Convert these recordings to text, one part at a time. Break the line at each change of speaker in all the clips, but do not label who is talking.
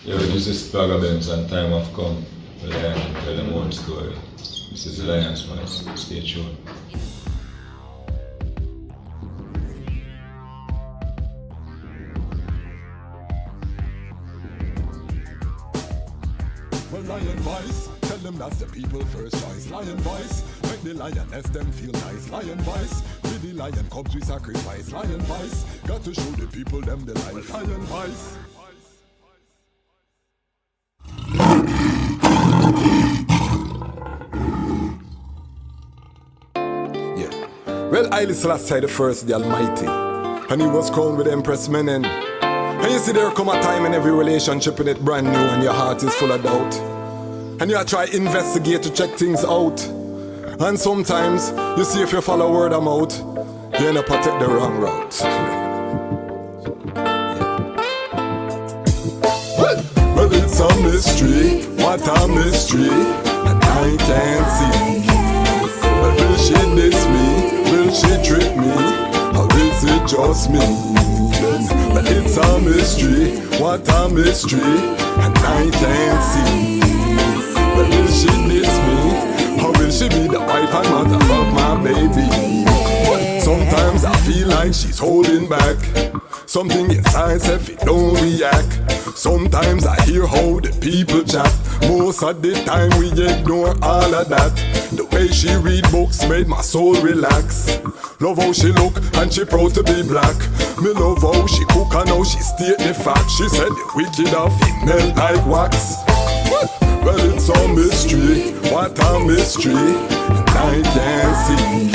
Yo, this is Papa WaBe and time have come. The lion can tell them one story. This is Dejazmatch. Stay tuned.
Well, lion voice, tell them that's the people first choice. Lion voice, make the lioness them feel nice. Lion voice, for the lion cubs we sacrifice. Lion voice, got to show the people them the life. Lion voice. Yeah. Well, Haile Selassie the first, the Almighty, and he was crowned with Empress Menen. And you see there come a time in every relationship and it brand new and your heart is full of doubt. And you try investigate to check things out. And sometimes you see if you follow word of mouth, you end up take the wrong route. Well, it's a mystery, what a mystery, and I can't see. But will she diss me? Will she trick me? Or is it just me? But it's a mystery, what a mystery, and I can't see. But will she diss me? Or will she be the wife and mother of my baby? Sometimes I feel like she's holding back. Something inside says it don't react. Sometimes I hear how the people chat. Most of the time we ignore all of that. The way she read books made my soul relax. Love how she look and she proud to be black. Me love how she cook and how she state the fact. She said the wicked are female like wax. Well, it's a mystery, what a mystery, and I can't see.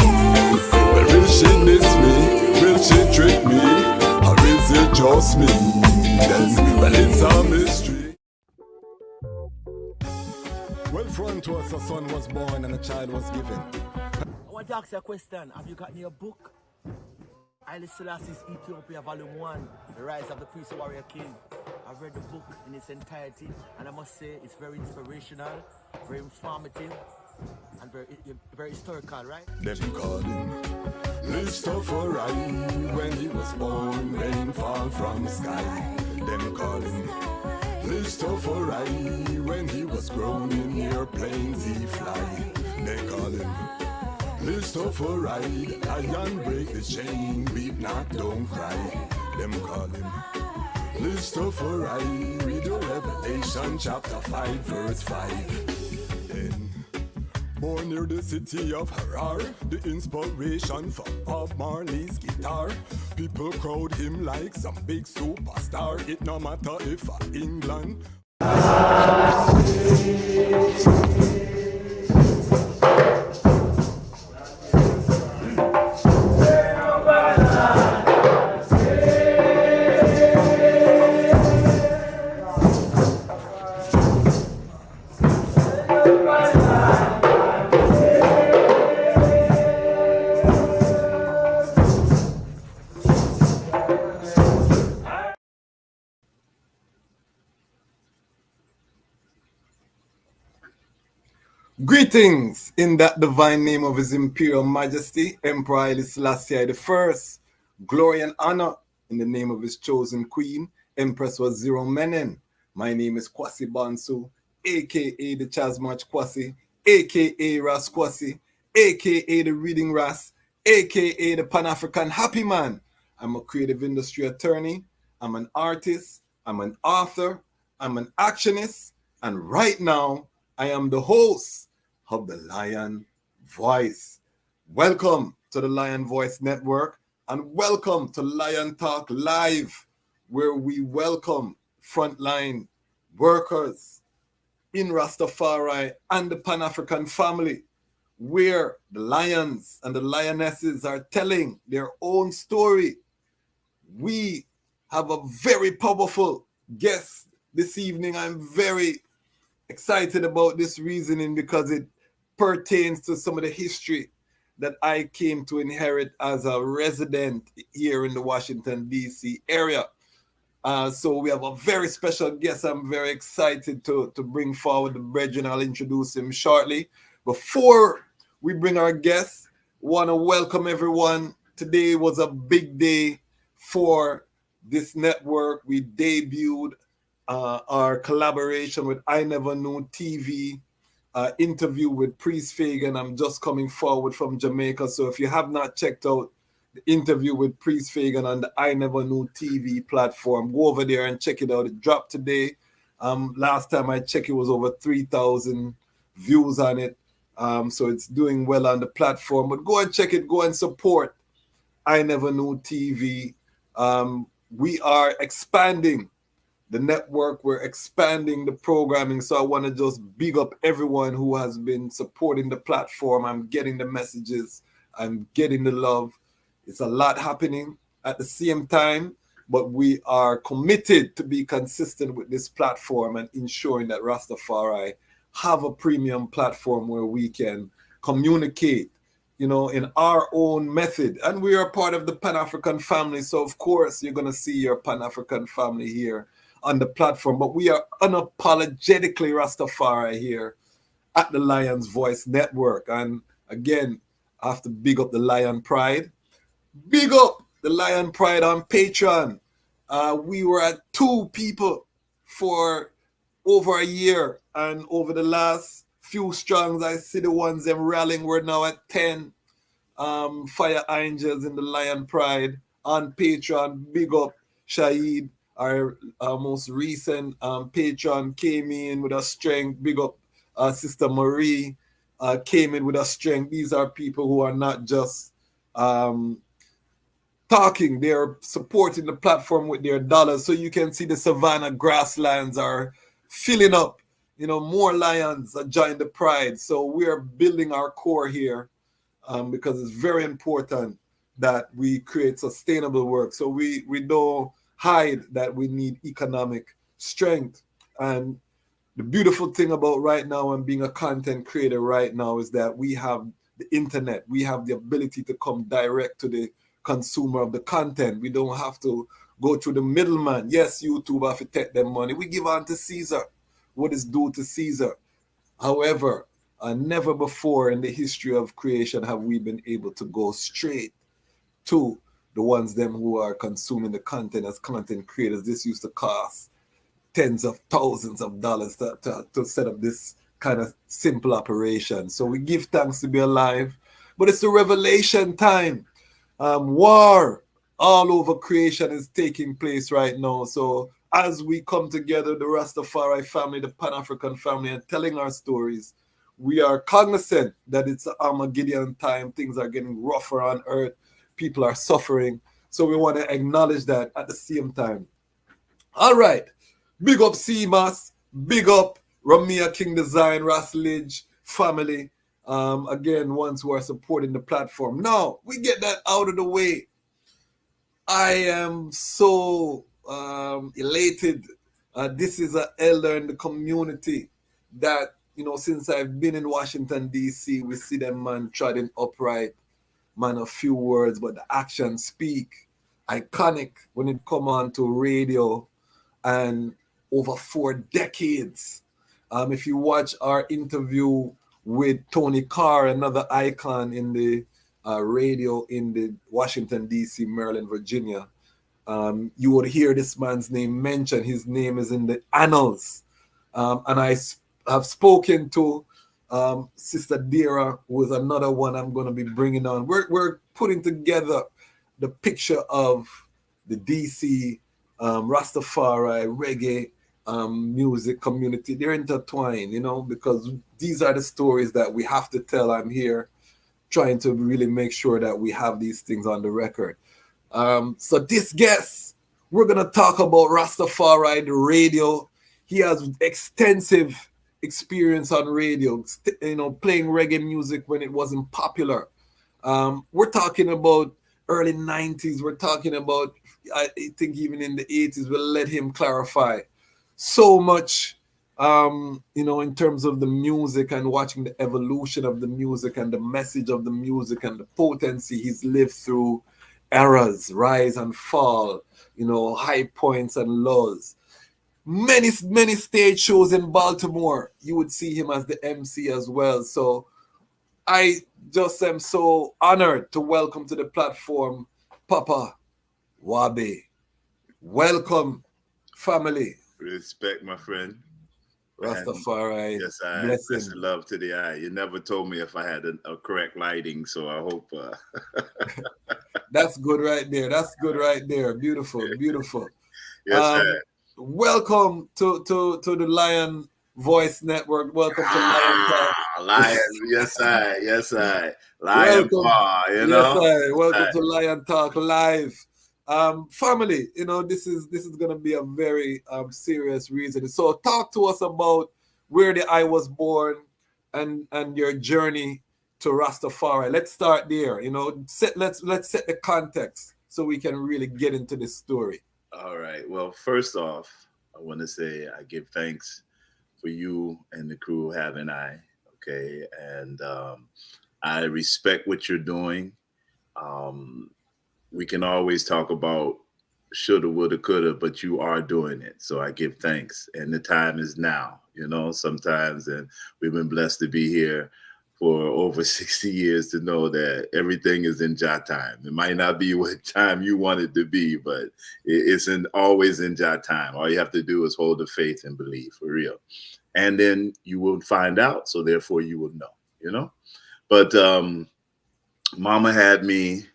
Well, will she diss me? Will she trick me? Or is it just me? Well, it's a mystery. Well, front to us, a son was born and a child was given.
I want to ask you a question. Have you got your book? Haile Selassie's Ethiopia Volume 1, The Rise of the Priest Warrior King. I've read the book in its entirety, and I must say it's very inspirational, very informative, and very historical, right?
Them call him Ras Tafari. When he was born, rain fall from the sky. Them call him Ras Tafari. When he was grown in airplanes he fly. They call him Ras Tafari. Lion break the chain, weep not, don't cry. Them call him Ras Tafari. Read the Revelation chapter 5 verse 5. Then born near the city of Harar, the inspiration for Bob Marley's guitar. People crowd him like some big superstar. It no matter if England. Greetings in that divine name of His Imperial Majesty, Emperor Haile Selassie I. Glory and honor in the name of His chosen Queen, Empress Waziri Menen. My name is Kwasi Bansu, aka the Dejazmatch Kwasi, aka Ras Kwasi, aka the Reading Ras, aka the Pan-African Happy Man. I'm a creative industry attorney, I'm an artist, I'm an author, I'm an actionist, and right now I am the host of the Lion Voice. Welcome to the Lion Voice Network and welcome to Lion Talk Live, where we welcome frontline workers in Ras Tafari and the Pan-African family, where the lions and the lionesses are telling their own story. We have a very powerful guest this evening. I'm very excited about this reasoning because it pertains to some of the history that I came to inherit as a resident here in the Washington, D.C. area. So we have a very special guest. I'm very excited to bring forward the brethren. I'll introduce him shortly. Before we bring our guest, want to welcome everyone. Today was a big day for this network. We debuted our collaboration with I Never Knew TV, interview with Priest Fagan. I'm just coming forward from Jamaica. So if you have not checked out the interview with Priest Fagan on the I Never Knew TV platform, go over there and check it out. It dropped today. Last time I checked, it was over 3,000 views on it. So it's doing well on the platform. But go and check it. Go and support I Never Knew TV. We are expanding the network. We're expanding the programming. So I want to just big up everyone who has been supporting the platform. I'm getting the messages. I'm getting the love. It's a lot happening at the same time, but we are committed to be consistent with this platform and ensuring that Ras Tafari have a premium platform where we can communicate, you know, in our own method. And we are part of the Pan-African family. So of course, you're going to see your Pan-African family here on the platform, but we are unapologetically Rastafari here at the Lion's Voice Network. And again, I have to big up the Lion Pride. Big up the Lion Pride on Patreon. We were at 2 people for over a year, and over the last few strongs, I see the ones them rallying. We're now at 10 Fire Angels in the Lion Pride on Patreon. Big up Shahid, our most recent patron, came in with a strength. Big up Sister Marie, came in with a strength. These are people who are not just talking, they're supporting the platform with their dollars. So you can see the Savannah grasslands are filling up. You know, more lions are joining the pride. So we are building our core here because it's very important that we create sustainable work. So we don't hide that we need economic strength. And the beautiful thing about right now and being a content creator right now is that we have the internet. We have the ability to come direct to the consumer of the content. We don't have to go through the middleman. Yes, YouTube have to take them money. We give on to Caesar what is due to Caesar. However, never before in the history of creation have we been able to go straight to the ones them who are consuming the content as content creators. This used to cost tens of thousands of dollars to set up this kind of simple operation. So we give thanks to be alive, but it's a revelation time. War all over creation is taking place right now. So as we come together, the Rastafari family, the Pan-African family, and telling our stories, we are cognizant that it's Armageddon time. Things are getting rougher on earth. People are suffering. So we want to acknowledge that at the same time. All right. Big up CMAS. Big up Ramia King Design, Ras Lidge family. Again, ones who are supporting the platform. Now, we get that out of the way. I am so elated. This is an elder in the community that, you know, since I've been in Washington, D.C., we see them, man, trotting upright, man, a few words, but the actions speak. Iconic when it come on to radio, and over 4 decades. If you watch our interview with Tony Carr, another icon in the radio in the Washington, D.C., Maryland, Virginia, you would hear this man's name mentioned. His name is in the annals. And I have spoken to Sister Dira, who is another one I'm going to be bringing on. We're putting together the picture of the D.C. Rastafari reggae music community. They're intertwined, you know, because these are the stories that we have to tell. I'm here trying to really make sure that we have these things on the record. So this guest, we're going to talk about Rastafari, the radio. He has extensive experience on radio, you know, playing reggae music when it wasn't popular. We're talking about early 90s. We're talking about, I think even in the 80s, we'll let him clarify so much, you know, in terms of the music and watching the evolution of the music and the message of the music and the potency he's lived through eras, rise and fall, you know, high points and lows. Many stage shows in Baltimore, you would see him as the MC as well. So I just am so honored to welcome to the platform Papa WaBe. Welcome, family.
Respect, my friend.
Ras
And
Tafari,
yes, I
blessing.
blessed love to the eye. You never told me if I had a correct lighting, so I hope.
That's good right there. That's good right there. Beautiful, beautiful.
Yes, sir.
Welcome to the Lion Voice Network. Welcome to Lion Talk.
Lion, yes, I, yes, I. Lion
Welcome,
paw, you
yes,
know.
I. Welcome to Lion Talk Live. Family, this is gonna be a very serious reason. So talk to us about where the I was born and your journey to Rastafari. Let's start there. Let's set the context so we can really get into this story.
All right. Well, first off, I want to say I give thanks for you and the crew having I. Okay, and I respect what you're doing. Um, we can always talk about shoulda, woulda, coulda, but you are doing it. So I give thanks. And the time is now, sometimes. And we've been blessed to be here for over 60 years to know that everything is in Jah time. It might not be what time you want it to be, but it's always in Jah time. All you have to do is hold the faith and believe for real. And then you will find out. So therefore you will know. But Mama had me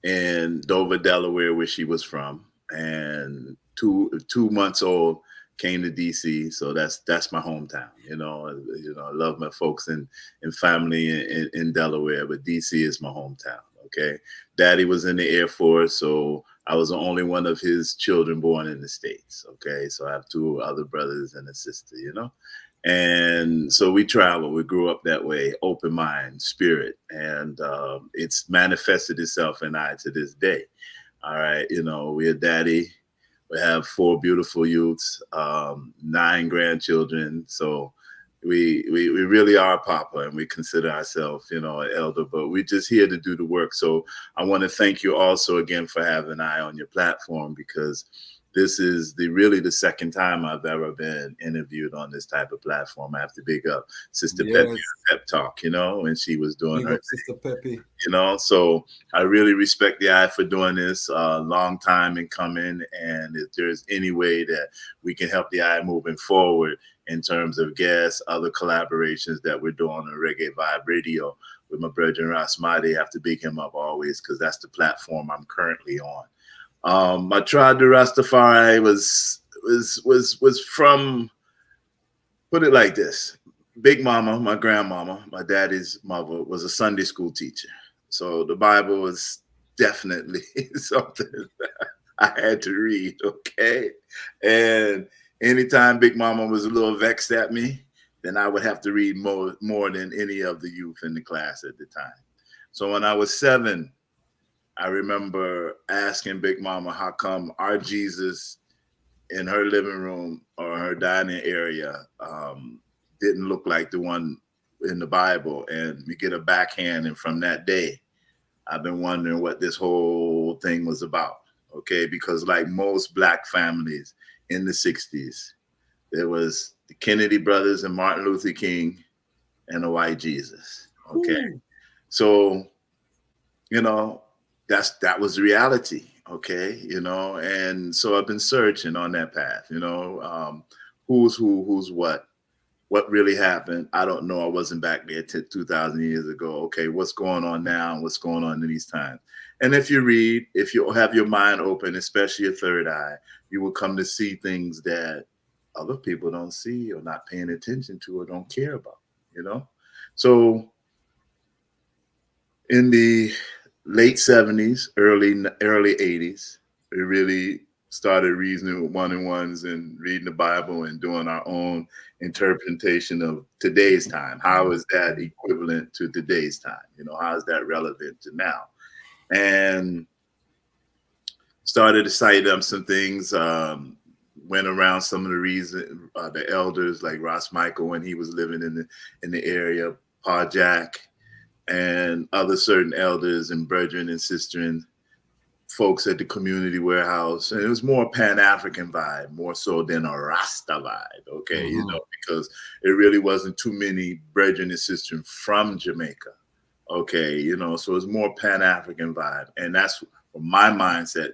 in Dover, Delaware, where she was from, and 2 months old came to DC. So that's my hometown. I love my folks and family in Delaware, but DC is my hometown. Okay, Daddy was in the Air Force, so I was the only one of his children born in the States. Okay, so I have two other brothers and a sister. And so we traveled. We grew up that way, open mind, spirit, and it's manifested itself in I to this day. All right, we're daddy. We have 4 beautiful youths, 9 grandchildren. So we really are Papa, and we consider ourselves, an elder. But we're just here to do the work. So I want to thank you also again for having I on your platform, because this is really the second time I've ever been interviewed on this type of platform. I have to big up Sister Peppy Pep Talk, when she was doing her
Sister Peppy.
So I really respect the I for doing this. Long time in coming, and if there's any way that we can help the I moving forward in terms of guests, other collaborations that we're doing on Reggae Vibe Radio with my brother Ras Tafari, I have to big him up always, because that's the platform I'm currently on. My tribe to Rastafari was from, put it like this: Big Mama, my grandmama, my daddy's mother, was a Sunday school teacher. So the Bible was definitely something that I had to read. Okay, and anytime Big Mama was a little vexed at me, then I would have to read more than any of the youth in the class at the time. So when I was 7. I remember asking Big Mama how come our Jesus in her living room or her dining area didn't look like the one in the Bible, and we get a backhand. And from that day, I've been wondering what this whole thing was about. Okay, because like most Black families in the 60s, there was the Kennedy brothers and Martin Luther King and a white Jesus. Okay, so that was reality. Okay, and so I've been searching on that path. Who's who, who's what really happened. I don't know. I wasn't back there 2,000 years ago. Okay, what's going on now? What's going on in these times? And if you read, if you have your mind open, especially your third eye, you will come to see things that other people don't see or not paying attention to or don't care about. So in the late 70s, early 80s, we really started reasoning with one-on-ones and reading the Bible and doing our own interpretation of today's time. How is that equivalent to today's time? How is that relevant to now? And started to cite some things, went around some of the reason, the elders like Ross Michael when he was living in the area, Pa Jack, and other certain elders and brethren and sisters, folks at the community warehouse. And it was more Pan-African vibe, more so than a Rasta vibe, okay, because it really wasn't too many brethren and sisters from Jamaica, okay, so it's more Pan-African vibe. And that's my mindset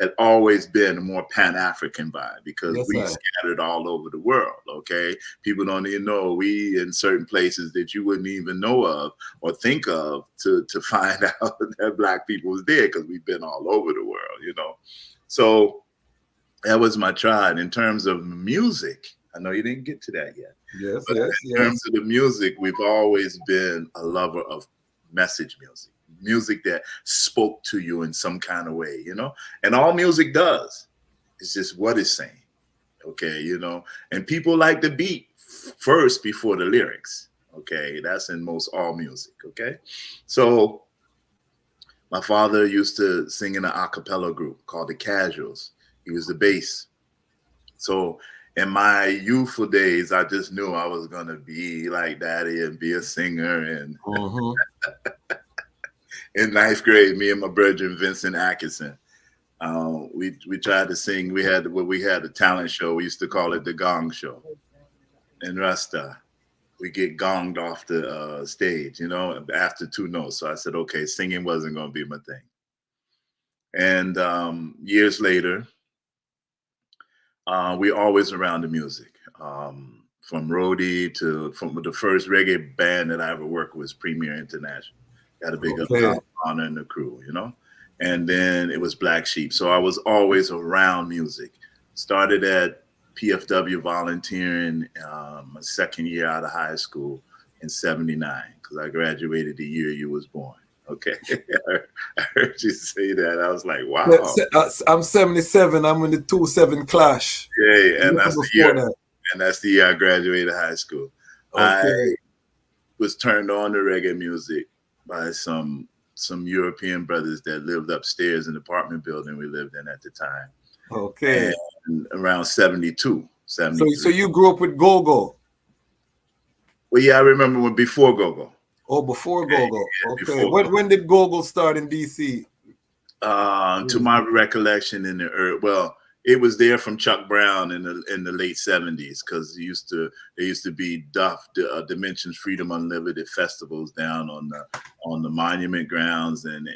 had always been a more Pan-African vibe, because
Yes,
we
sir.
scattered all over the world. Okay, people don't even know we in certain places that you wouldn't even know of or think of to find out that Black people was there, because we've been all over the world, you know. So that was my tribe. In terms of music, I know you didn't get to that yet.
Yes,
But
yes,
in
yes.
terms of the music, we've always been a lover of message music that spoke to you in some kind of way, you know? And all music does is just what it's saying, okay, you know? And people like the beat first before the lyrics, okay? That's in most all music, okay? So my father used to sing in an a cappella group called the Casuals. He was the bass. So in my youthful days, I just knew I was gonna be like Daddy and be a singer. And in ninth grade, me and my brother Vincent Atkinson, we tried to sing. We had a talent show. We used to call it the Gong Show. In Rasta, we get gonged off the stage, you know, after 2 notes. So I said, okay, singing wasn't gonna be my thing. And years later, we're always around the music. From roadie from the first reggae band that I ever worked with was Premier International. Got a big honor in the crew, you know. And then it was Black Sheep. So I was always around music. Started at PFW volunteering my second year out of high school in '79, because I graduated the year you was born. Okay, I heard you say that. I was like, wow.
I'm 77. I'm in the 2-7 clash.
Yeah, and that's the year. And that's the year I graduated high school.
Okay.
I was turned on to reggae music by some European brothers that lived upstairs in the apartment building we lived in at the time.
Okay.
And around 72, 73.
So you grew up with Go-Go?
Well, yeah, I remember before Go-Go.
Oh, before Go-Go.
Yeah,
okay.
Before
when did Go-Go start in DC?
To my recollection, it was there from Chuck Brown in the late '70s, because there used to be Dimensions Freedom Unlimited festivals down on the Monument grounds and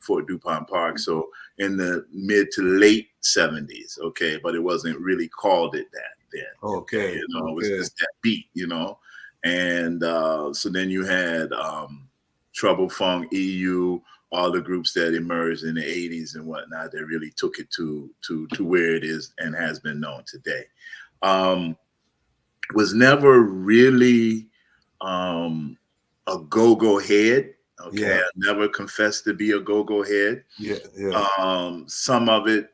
Fort DuPont Park. So in the mid to late '70s, okay, but it wasn't really called it that then.
Okay,
you know, it was just that beat, you know, and so then you had Trouble Funk, EU. All the groups that emerged in the 80s and whatnot, that really took it to where it is and has been known today. Was never really a go-go head. Okay. Yeah. I never confessed to be a go-go head.
Yeah.
Some of it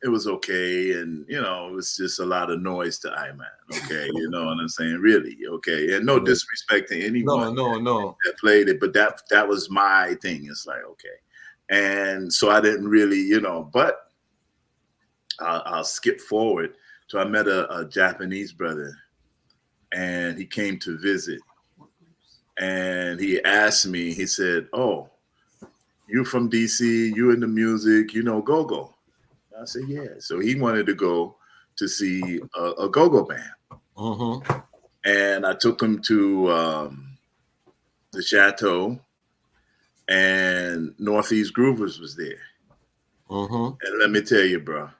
was okay, and you know, it was just a lot of noise to I-Man. Okay, you know what I'm saying? Really, okay. And no disrespect to anyone
no
that played it, but that was my thing. It's like, okay. And so I didn't really, you know, but I'll skip forward. So I met a Japanese brother, and he came to visit, and he asked me, he said, "Oh, you from DC, you in the music, you know go-go?" I said, yeah. So he wanted to go to see a go-go band. And I took him to the Chateau, and Northeast Groovers was there. And let me tell you, bro,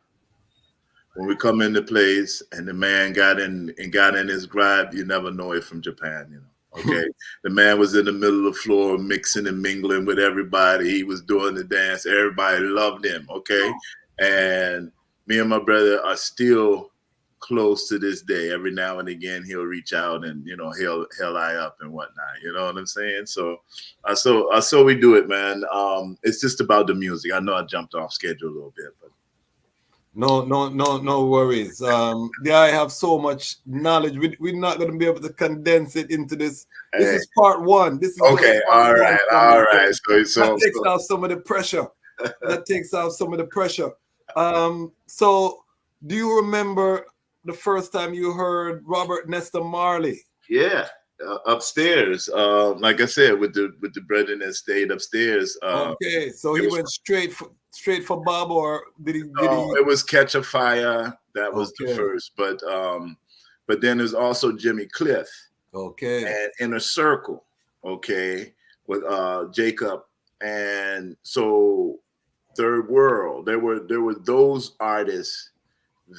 when we come into place and the man got in his gripe, you never know it from Japan, you know. Okay. The man was in the middle of the floor mixing and mingling with everybody. He was doing the dance. Everybody loved him. Okay. And me and my brother are still close to this day. Every now and again, he'll reach out and, you know, he'll eye up and whatnot. You know what I'm saying? So we do it, man. It's just about the music. I know I jumped off schedule a little bit, but.
No worries. Yeah, I have so much knowledge. We're not going to be able to condense it into this. This is part one. This is
okay. All right. So
that takes off some of the pressure. So do you remember the first time you heard Robert Nesta Marley?
Yeah, upstairs. Like I said, with the brethren that stayed upstairs.
Okay, so he went straight for Bob, or did he?
It was Catch a Fire. That was the first, but then there's also Jimmy Cliff.
Okay.
And Inner Circle. Okay, with Jacob And so Third World, there were those artists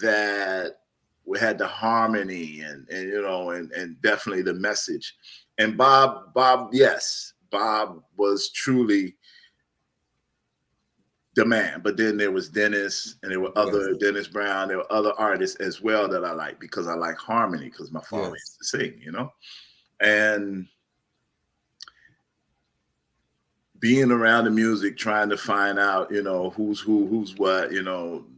that we had the harmony and and definitely the message. And Bob, yes, Bob was truly the man. But then there was Dennis, and there were other Dennis Brown. There were other artists as well that I like because I like harmony because my father used to sing, and being around the music, trying to find out, who's who, who's what.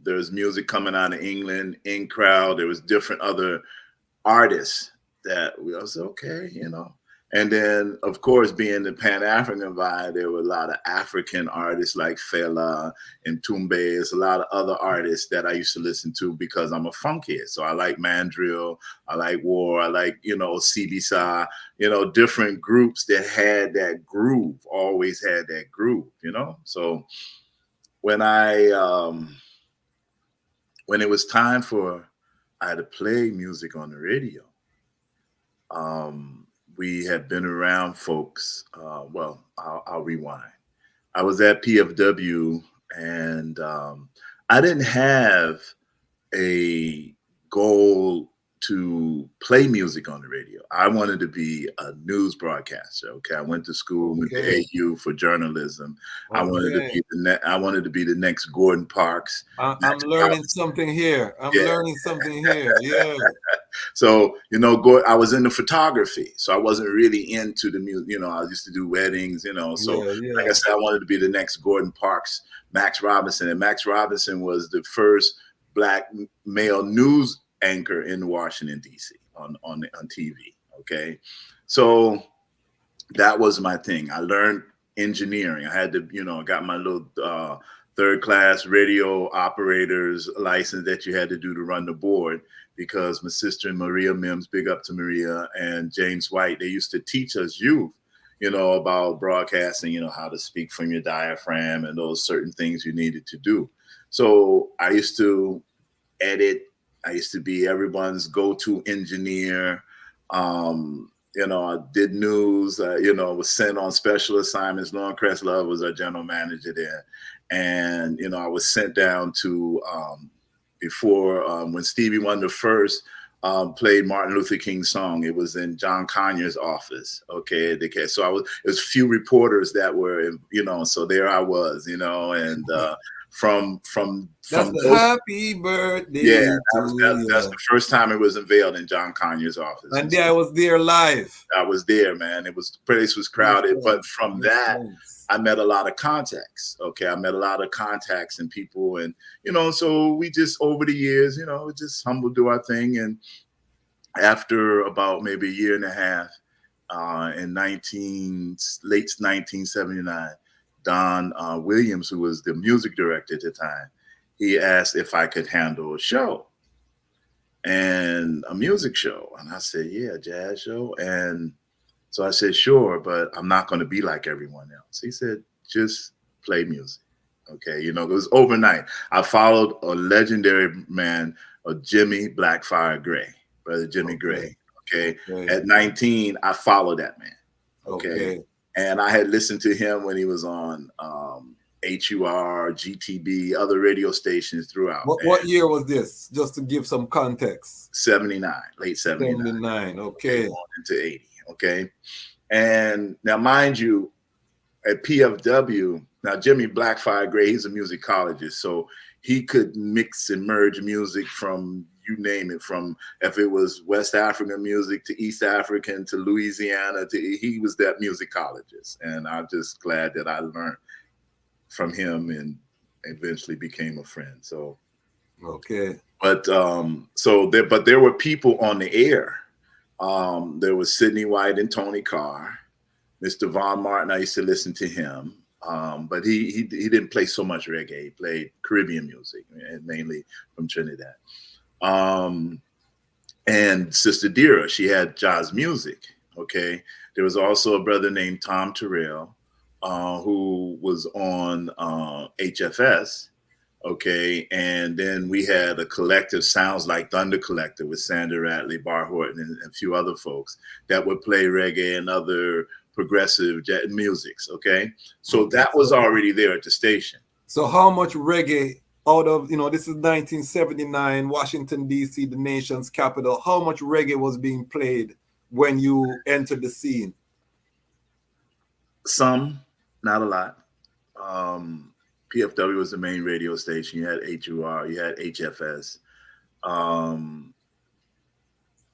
There's music coming out of England, in crowd. There was different other artists that we also okay, And then, of course, being the Pan-African vibe, there were a lot of African artists like Fela and Tumbe. There's a lot of other artists that I used to listen to because I'm a funkhead. So I like Mandrill, I like War, I like, Sibisa, different groups that had that groove, always had that groove, So when when it was time for I had to play music on the radio, we had been around folks. Well, I'll rewind. I was at PFW, and I didn't have a goal to play music on the radio. I wanted to be a news broadcaster. Okay, I went to school, went to AU for journalism. I wanted to be the next Gordon Parks.
I'm learning something here. Learning something here. Yeah.
So, I was into photography, so I wasn't really into the music. I used to do weddings, so like I said, I wanted to be the next Gordon Parks, Max Robinson. And Max Robinson was the first Black male news anchor in Washington, D.C. on TV. Okay. So that was my thing. I learned engineering. I had to, got my little third class radio operator's license that you had to do to run the board, because my sister and Maria Mims, big up to Maria, and James White, they used to teach us youth, about broadcasting, how to speak from your diaphragm and those certain things you needed to do. So I used to edit. I used to be everyone's go-to engineer. I did news, was sent on special assignments. Lauren Cresslove was our general manager there. And, I was sent down to, before when Stevie Wonder first played Martin Luther King's song, it was in John Conyers' office. Okay. So it was a few reporters that were, so there I was, and from
those, happy birthday.
Yeah, that's the first time it was unveiled in John Conyers' office.
And I was there live.
I was there, man. The place was crowded, but from that, I met a lot of contacts. Okay, I met a lot of contacts and people, and so we just over the years, just humble do our thing. And after about maybe a year and a half, in late 1979. Don Williams, who was the music director at the time, he asked if I could handle a show and a music show. And I said, yeah, a jazz show. And so I said, sure, but I'm not going to be like everyone else. He said, just play music. Okay. It was overnight. I followed a legendary man, Jimmy Blackfire Gray, Brother Jimmy Gray. Okay. At 19, I followed that man. Okay. And I had listened to him when he was on HUR, GTB, other radio stations throughout.
What year was this? Just to give some context.
79, late 79.
79, okay.
Into 80, okay. And now, mind you, at PFW, now Jimmy Blackfire Gray, he's a musicologist, so he could mix and merge music from, you name it, from if it was West African music to East African to Louisiana, he was that musicologist. And I'm just glad that I learned from him and eventually became a friend. So,
okay.
But there were people on the air. There was Sidney White and Tony Carr, Mr. Von Martin. I used to listen to him. But he didn't play so much reggae. He played Caribbean music, and mainly from Trinidad. And Sister Dira, she had jazz music. Okay. There was also a brother named Tom Terrell, who was on HFS. Okay. And then we had a collective, Sounds Like Thunder Collective, with Sandra Ratley, Bar Horton, and a few other folks that would play reggae and other progressive jazz musics. Okay, so that was already there at the station.
So how much reggae out of, this is 1979, Washington, D.C., the nation's capital. How much reggae was being played when you entered the scene?
Some, not a lot. PFW was the main radio station. You had HUR, you had HFS.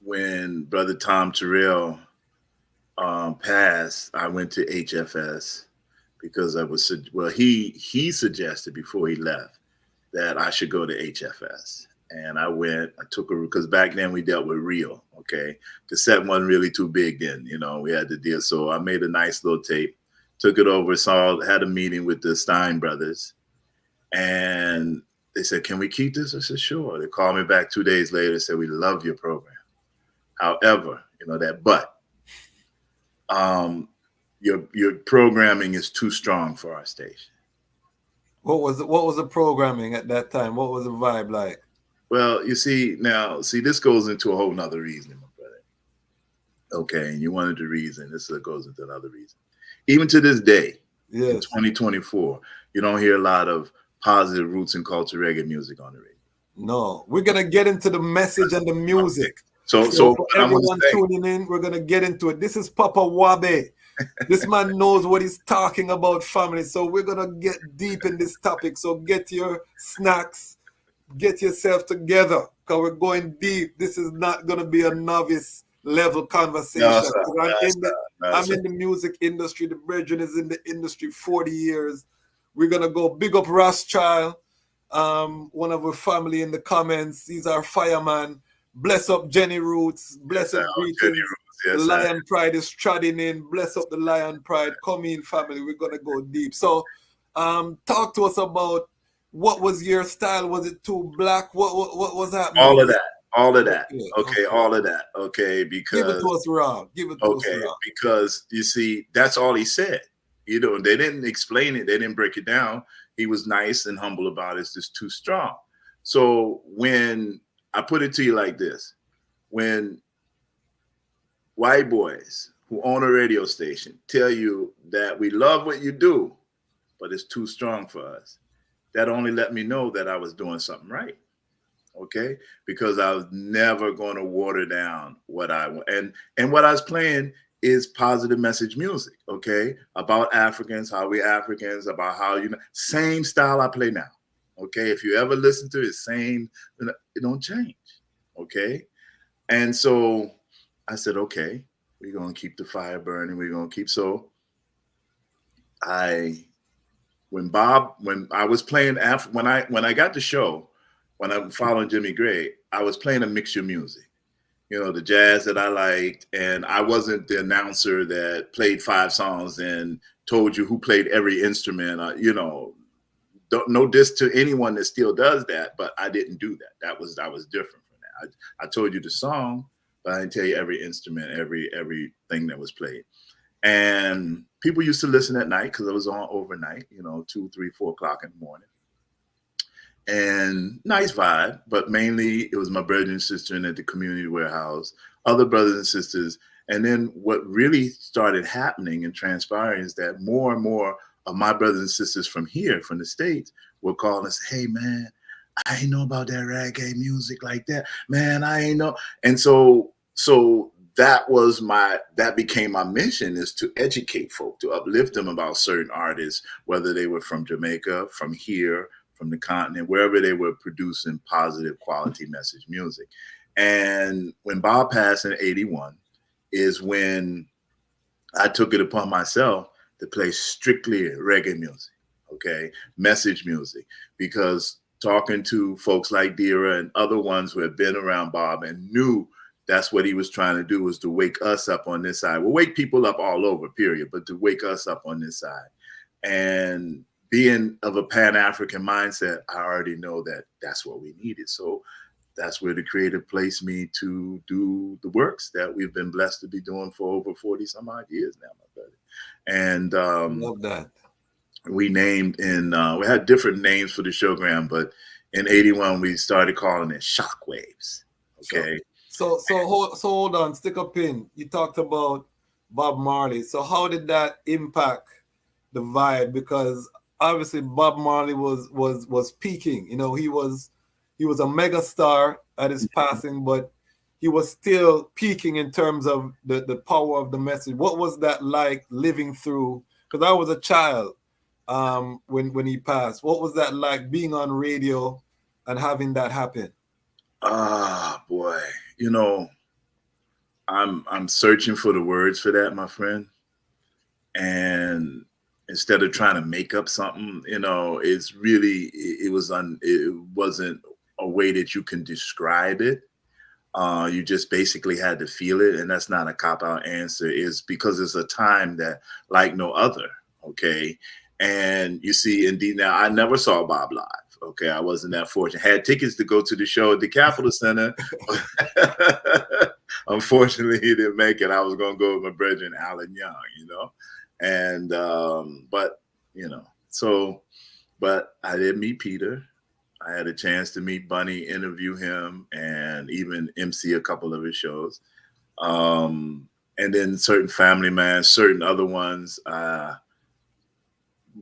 When Brother Tom Terrell passed, I went to HFS because he suggested before he left that I should go to HFS. And I went, because back then we dealt with reel, okay? Cassette wasn't really too big then, we had to deal. So I made a nice little tape, took it over, had a meeting with the Stein brothers, and they said, can we keep this? I said, sure. They called me back 2 days later and said, we love your program. However, your programming is too strong for our station.
What was the programming at that time? What was the vibe like?
Well, this goes into a whole nother reason, my brother. Okay, and you wanted the reason. This goes into another reason. Even to this day, in 2024, you don't hear a lot of positive roots and culture reggae music on the radio.
No, we're gonna get into the message and the music.
So
for everyone tuning in, we're gonna get into it. This is Papa WaBe. This man knows what he's talking about, family. So we're gonna get deep in this topic. So get your snacks, get yourself together, because we're going deep. This is not gonna be a novice level conversation.
No, sir.
I'm in the music industry. The brethren is in the industry 40 years. We're gonna go big up Rothschild, one of our family in the comments. He's our fireman. Bless up Jenny Roots. Bless up greetings. The Lion Pride is trotting in. Bless up the Lion Pride. Come in, family. We're gonna go deep. So, talk to us about what was your style. Was it too black? What was that?
All of that. All of that. Okay, all of that. Okay, because
give it to us raw. Give it to us raw.
Because you see, that's all he said. They didn't explain it. They didn't break it down. He was nice and humble about it. It's just too strong. So when I put it to you like this, when white boys who own a radio station tell you that we love what you do, but it's too strong for us, that only let me know that I was doing something right. Okay, because I was never going to water down what I want. And what I was playing is positive message music, okay, about Africans, how we Africans, about how, same style I play now. Okay, if you ever listen to it, same, it don't change. Okay, and so I said, okay, we're gonna keep the fire burning. We're gonna keep. So when I was playing when I got the show, when I'm following Jimmy Gray, I was playing a mixture of music, the jazz that I liked, and I wasn't the announcer that played 5 songs and told you who played every instrument. No diss to anyone that still does that, but I didn't do that. I was different from that. I told you the song, but I didn't tell you every instrument, everything that was played. And people used to listen at night because I was on overnight, 2, 3, 4 o'clock in the morning. And nice vibe, but mainly it was my brother and sister at the community warehouse, other brothers and sisters. And then what really started happening and transpiring is that more and more of my brothers and sisters from here, from the States, were calling us, hey, man, I ain't know about that reggae music like that. Man, I ain't know. And so that became my mission, is to educate folk, to uplift them about certain artists, whether they were from Jamaica, from here, from the continent, wherever they were producing positive quality message music. And when Bob passed in 81 is when I took it upon myself to play strictly reggae music, okay, message music, because talking to folks like Dira and other ones who had been around Bob and knew that's what he was trying to do, was to wake us up on this side. We'll wake people up all over, period, but to wake us up on this side. And being of a Pan-African mindset, I already know that that's what we needed. So that's where the creative placed me to do the works that we've been blessed to be doing for over 40 some odd years now, my brother. And
love that.
We named we had different names for the showgram, but in 81 we started calling it Shockwaves. Okay.
So hold on, stick a pin. You talked about Bob Marley. So how did that impact the vibe? Because obviously Bob Marley was peaking. You know, he was a mega star at his passing, but he was still peaking in terms of the power of the message. What was that like living through? Because I was a child when he passed. What was that like being on radio and having that happen?
Ah, boy, you know, I'm searching for the words for that, my friend. And instead of trying to make up something, you know, it's really it wasn't a way that you can describe it. You just basically had to feel it, and that's not a cop out answer. Is because it's a time that like no other. Okay, and you see, indeed, now I never saw Bob live. Okay, I wasn't that fortunate. Had tickets to go to the show at the Capitol Center. Unfortunately, he didn't make it. I was going to go with my brethren, Alan Young, you know, and but you know, so but I did meet Peter. I had a chance to meet Bunny, interview him, and even MC a couple of his shows. And then certain family man, certain other ones,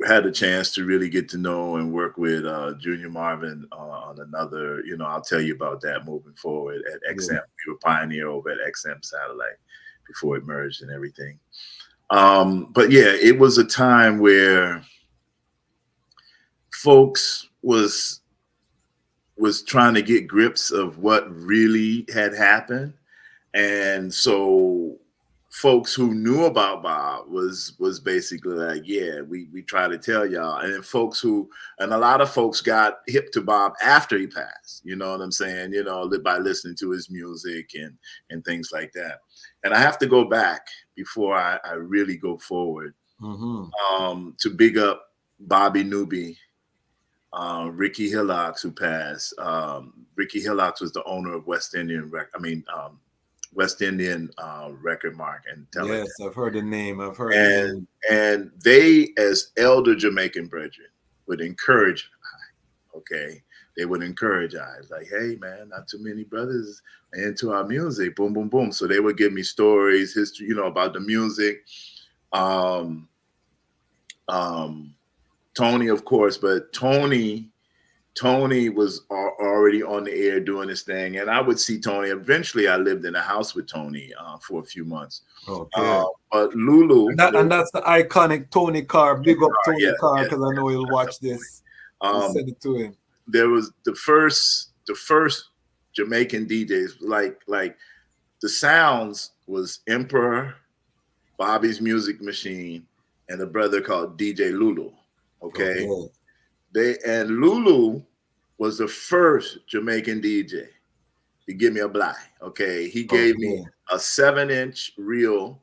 had a chance to really get to know and work with Junior Marvin on another, you know, I'll tell you about that moving forward at XM. Yeah. We were pioneer over at XM Satellite before it merged and everything. But yeah, it was a time where folks was trying to get grips of what really had happened. And so folks who knew about Bob was basically like, yeah, we try to tell y'all. And then a lot of folks got hip to Bob after he passed, you know what I'm saying? You know, by listening to his music and things like that. And I have to go back before I really go forward to big up Bobby Newby, Ricky Hillocks, who passed. Ricky Hillocks was the owner of West Indian Record Mark and Television.
Yes, I've heard the name. I've heard
and they, as elder Jamaican brethren, would encourage I. Okay, they would encourage I. Like, hey man, not too many brothers into our music. Boom, boom, boom. So they would give me stories, history, you know, about the music. Tony, of course, but Tony was already on the air doing his thing, and I would see Tony. Eventually, I lived in a house with Tony for a few months.
Okay.
But Lulu,
and that's the iconic Tony Carr. Big up Tony Carr, because I know he'll watch this. Send it to him.
There was the first Jamaican DJs, like the sounds was Emperor, Bobby's Music Machine, and a brother called DJ Lulu. Okay. And Lulu was the first Jamaican DJ to give me a blind. Okay. He gave me a 7-inch reel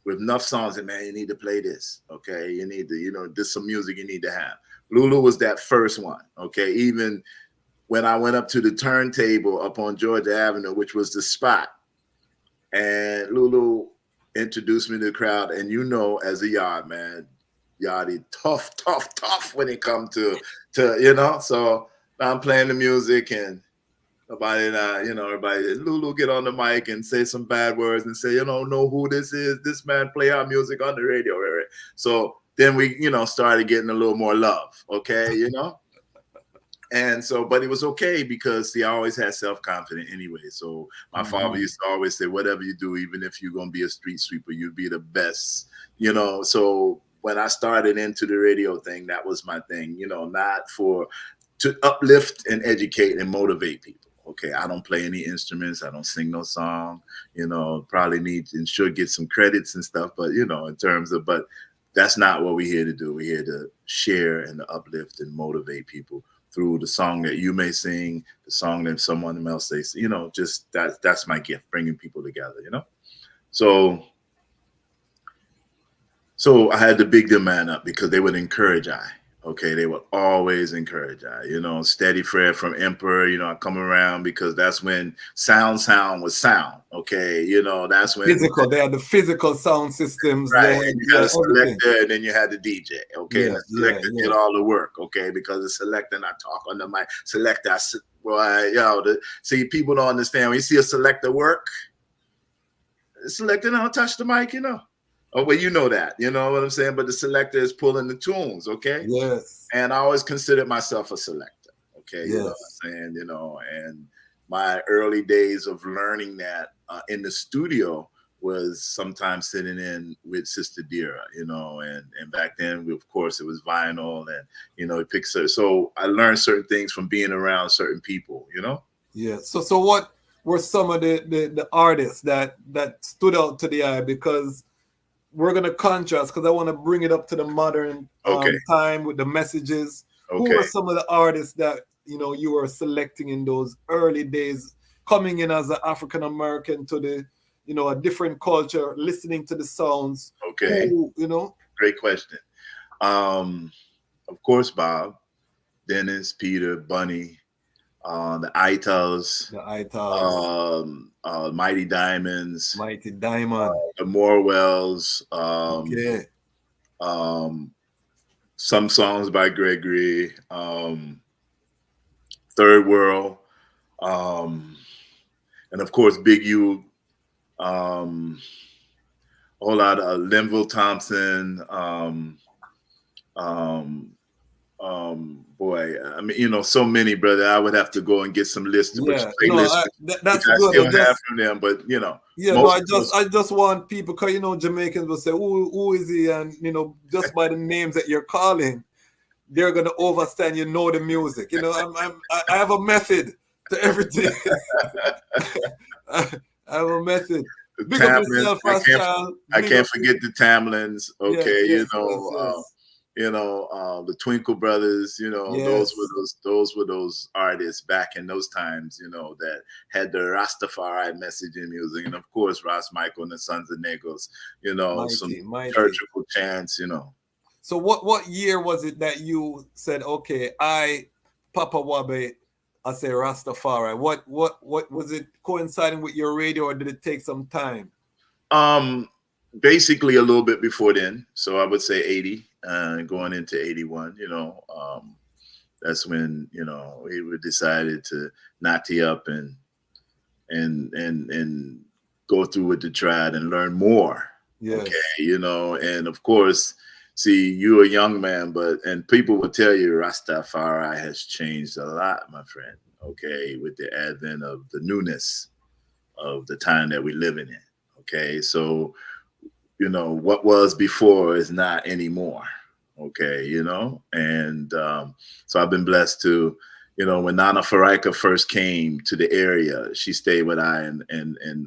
with enough songs, and man, you need to play this. Okay. You need to, you know, this some music you need to have. Lulu was that first one. Okay. Even when I went up to the turntable up on Georgia Avenue, which was the spot, and Lulu introduced me to the crowd, and you know, as a yard man, Yachty tough when it comes to you know. So I'm playing the music, and everybody Lulu get on the mic and say some bad words and say, you know who this is. This man play our music on the radio, right? So then we, you know, started getting a little more love, okay, you know. And so, but it was okay because I always had self-confidence anyway. So my father used to always say, whatever you do, even if you're gonna be a street sweeper, you'd be the best, you know. So when I started into the radio thing, that was my thing, you know, to uplift and educate and motivate people. Okay, I don't play any instruments. I don't sing no song, you know, probably need and should get some credits and stuff. But, you know, but that's not what we're here to do. We're here to share and to uplift and motivate people through the song that you may sing, the song that someone else says, you know, just that's my gift, bringing people together, you know. So I had to big them man up because they would encourage I. Okay, they would always encourage I. You know, Steady Fred from Emperor, you know, I come around because that's when sound was sound. Okay, you know, that's when
physical. They had the physical sound systems.
Right, and you had a selector, and then you had the DJ. Okay, and the selector did all the work. Okay, because the selector not talk on the mic. Selector, see, people don't understand when you see a selector work. The selector don't touch the mic, you know. Oh, well, you know that. You know what I'm saying? But the selector is pulling the tunes, okay?
Yes.
And I always considered myself a selector, okay?
Yes.
You know what I'm saying? You know, and my early days of learning that in the studio was sometimes sitting in with Sister Dira, you know, and back then, of course, it was vinyl and, you know, it picks up. So I learned certain things from being around certain people, you know?
Yeah. So what were some of the artists that stood out to the eye? Because we're going to contrast, because I want to bring it up to the modern time with the messages. Who were some of the artists that, you know, you were selecting in those early days, coming in as an African American to the, you know, a different culture, listening to the sounds?
Okay.
Who, you know?
Great question. Of course, Bob, Dennis, Peter, Bunny, the Itals, Mighty Diamonds, the Morwells, some songs by Gregory, Third World, and of course Big U, a whole lot of Linville Thompson, boy, I mean, you know, so many, brother. I would have to go and get some lists, which playlists
that's
I
good.
still have from them, but you know,
I just want people, because you know, Jamaicans will say, who is he? And you know, just by the names that you're calling, they're gonna overstand, you know, the music. You know, I have a method to everything. I have a method. Big up yourself,
I can't forget the Tamlins. Okay, you know, the Twinkle Brothers. You know, those were those artists back in those times. You know, that had the Rastafari message in music, and of course, Ras Michael and the Sons of Negros. You know, some liturgical chants. You know.
So what year was it that you said, okay, Papa WaBe, I say Rastafari? What was it coinciding with your radio, or did it take some time?
Basically a little bit before then. So I would say 80, going into 81, you know, that's when, you know, we decided to natty up and go through with the triad and learn more. Yes. Okay. You know, and of course, see, you're a young man, and people will tell you Rastafari has changed a lot, my friend. Okay. With the advent of the newness of the time that we're living in. Okay. So, you know, what was before is not anymore. Okay. You know, and so I've been blessed to, you know, when Nana Faraika first came to the area, she stayed with I and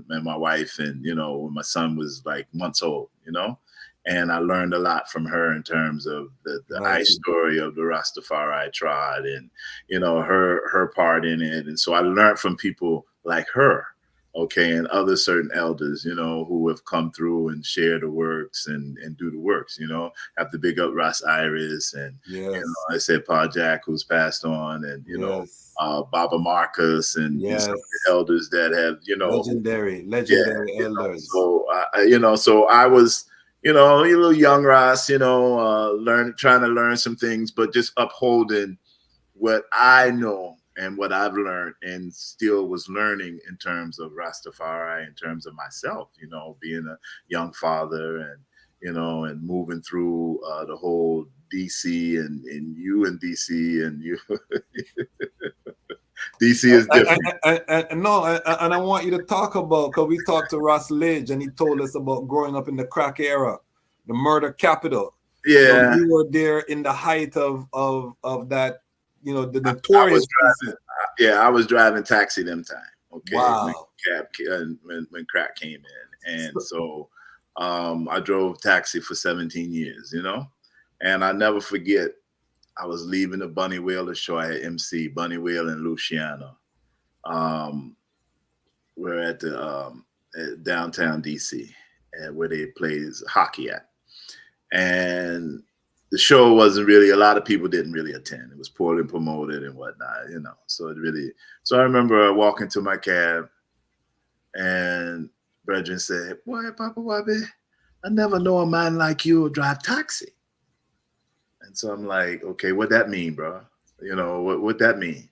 my wife, and, you know, when my son was like months old, you know, and I learned a lot from her in terms of the I story of the Rastafari tribe and, you know, her part in it. And so I learned from people like her, okay, and other certain elders, you know, who have come through and share the works and do the works, you know. Have to big up Ross Iris and, you know, I said Pa Jack, who's passed on, and, you know, Baba Marcus and some of the elders that have, you know.
Legendary elders.
You know, so, you know, so I was, you know, a little young Ross, you know, trying to learn some things, but just upholding what I know and what I've learned and still was learning in terms of Rastafari, in terms of myself, you know, being a young father and, you know, and moving through the whole DC and you in DC and you. DC is different.
And I want you to talk about, because we talked to Ross Lidge and he told us about growing up in the crack era, the murder capital.
Yeah.
So you were there in the height of that, you know, the notorious.
I was driving taxi them time. Okay.
Wow.
When crack came in. And so I drove taxi for 17 years, you know, and I never forget. I was leaving the Bunny Wailer show. I had MC Bunny Wailer and Luciano. We're at the at downtown DC, where they plays hockey at. And the show wasn't really, a lot of people didn't really attend. It was poorly promoted and whatnot, you know. So I remember walking to my cab and brethren said, "Boy, Papa WaBe, I never know a man like you drive taxi." And so I'm like, okay, what that mean, bro? You know, what that mean?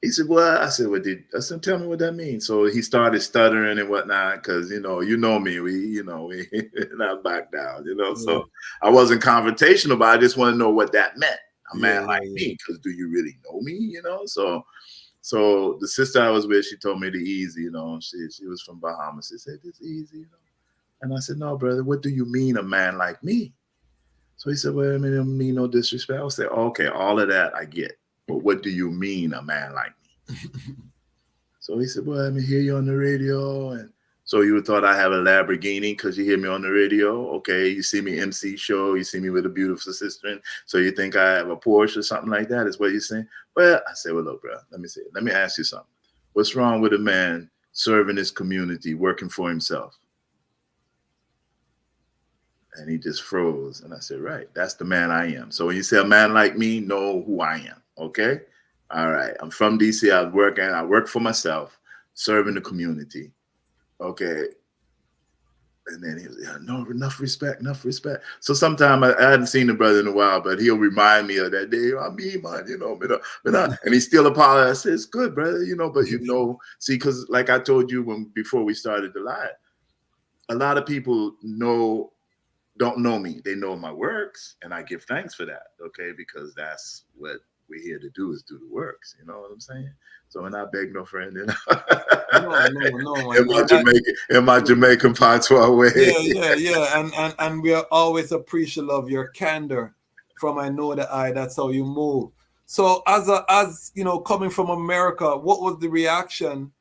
He said, "Well," I said, I said, "Tell me what that means." So he started stuttering and whatnot, because you know me, we not back down, So I wasn't confrontational, but I just want to know what that meant. A man like me, because do you really know me? So the sister I was with, she told me the easy, she was from Bahamas. She said, "It's easy, And I said, "No, brother, what do you mean a man like me?" So he said, "Well, I mean, I don't mean no disrespect." I said, "Okay, all of that I get. But what do you mean a man like me?" So he said, "Well, I hear you on the radio. And so you thought I have a Lamborghini because you hear me on the radio. Okay, you see me MC show, you see me with a beautiful sister. So you think I have a Porsche or something like that is what you're saying?" Well, I said, "Well, look, bro, let me ask you something. What's wrong with a man serving his community, working for himself?" And he just froze. And I said, "Right, that's the man I am. So when you say a man like me, know who I am. Okay? All right. I'm from DC. I work for myself, serving the community. Okay." And then he was, "Yeah, no, enough respect. So sometime I hadn't seen the brother in a while, but he'll remind me of that day. "I mean, man, and he still apologized. I said, "It's good, brother, but see, because like I told you before we started the live, a lot of people don't know me. They know my works, and I give thanks for that, okay? Because that's what we're here to do, is do the works. You know what I'm saying? So when I beg no friend,
No.
in my Jamaican patois way.
Yeah. And we are always appreciative of your candor. From I know that that's how you move. So as coming from America, what was the reaction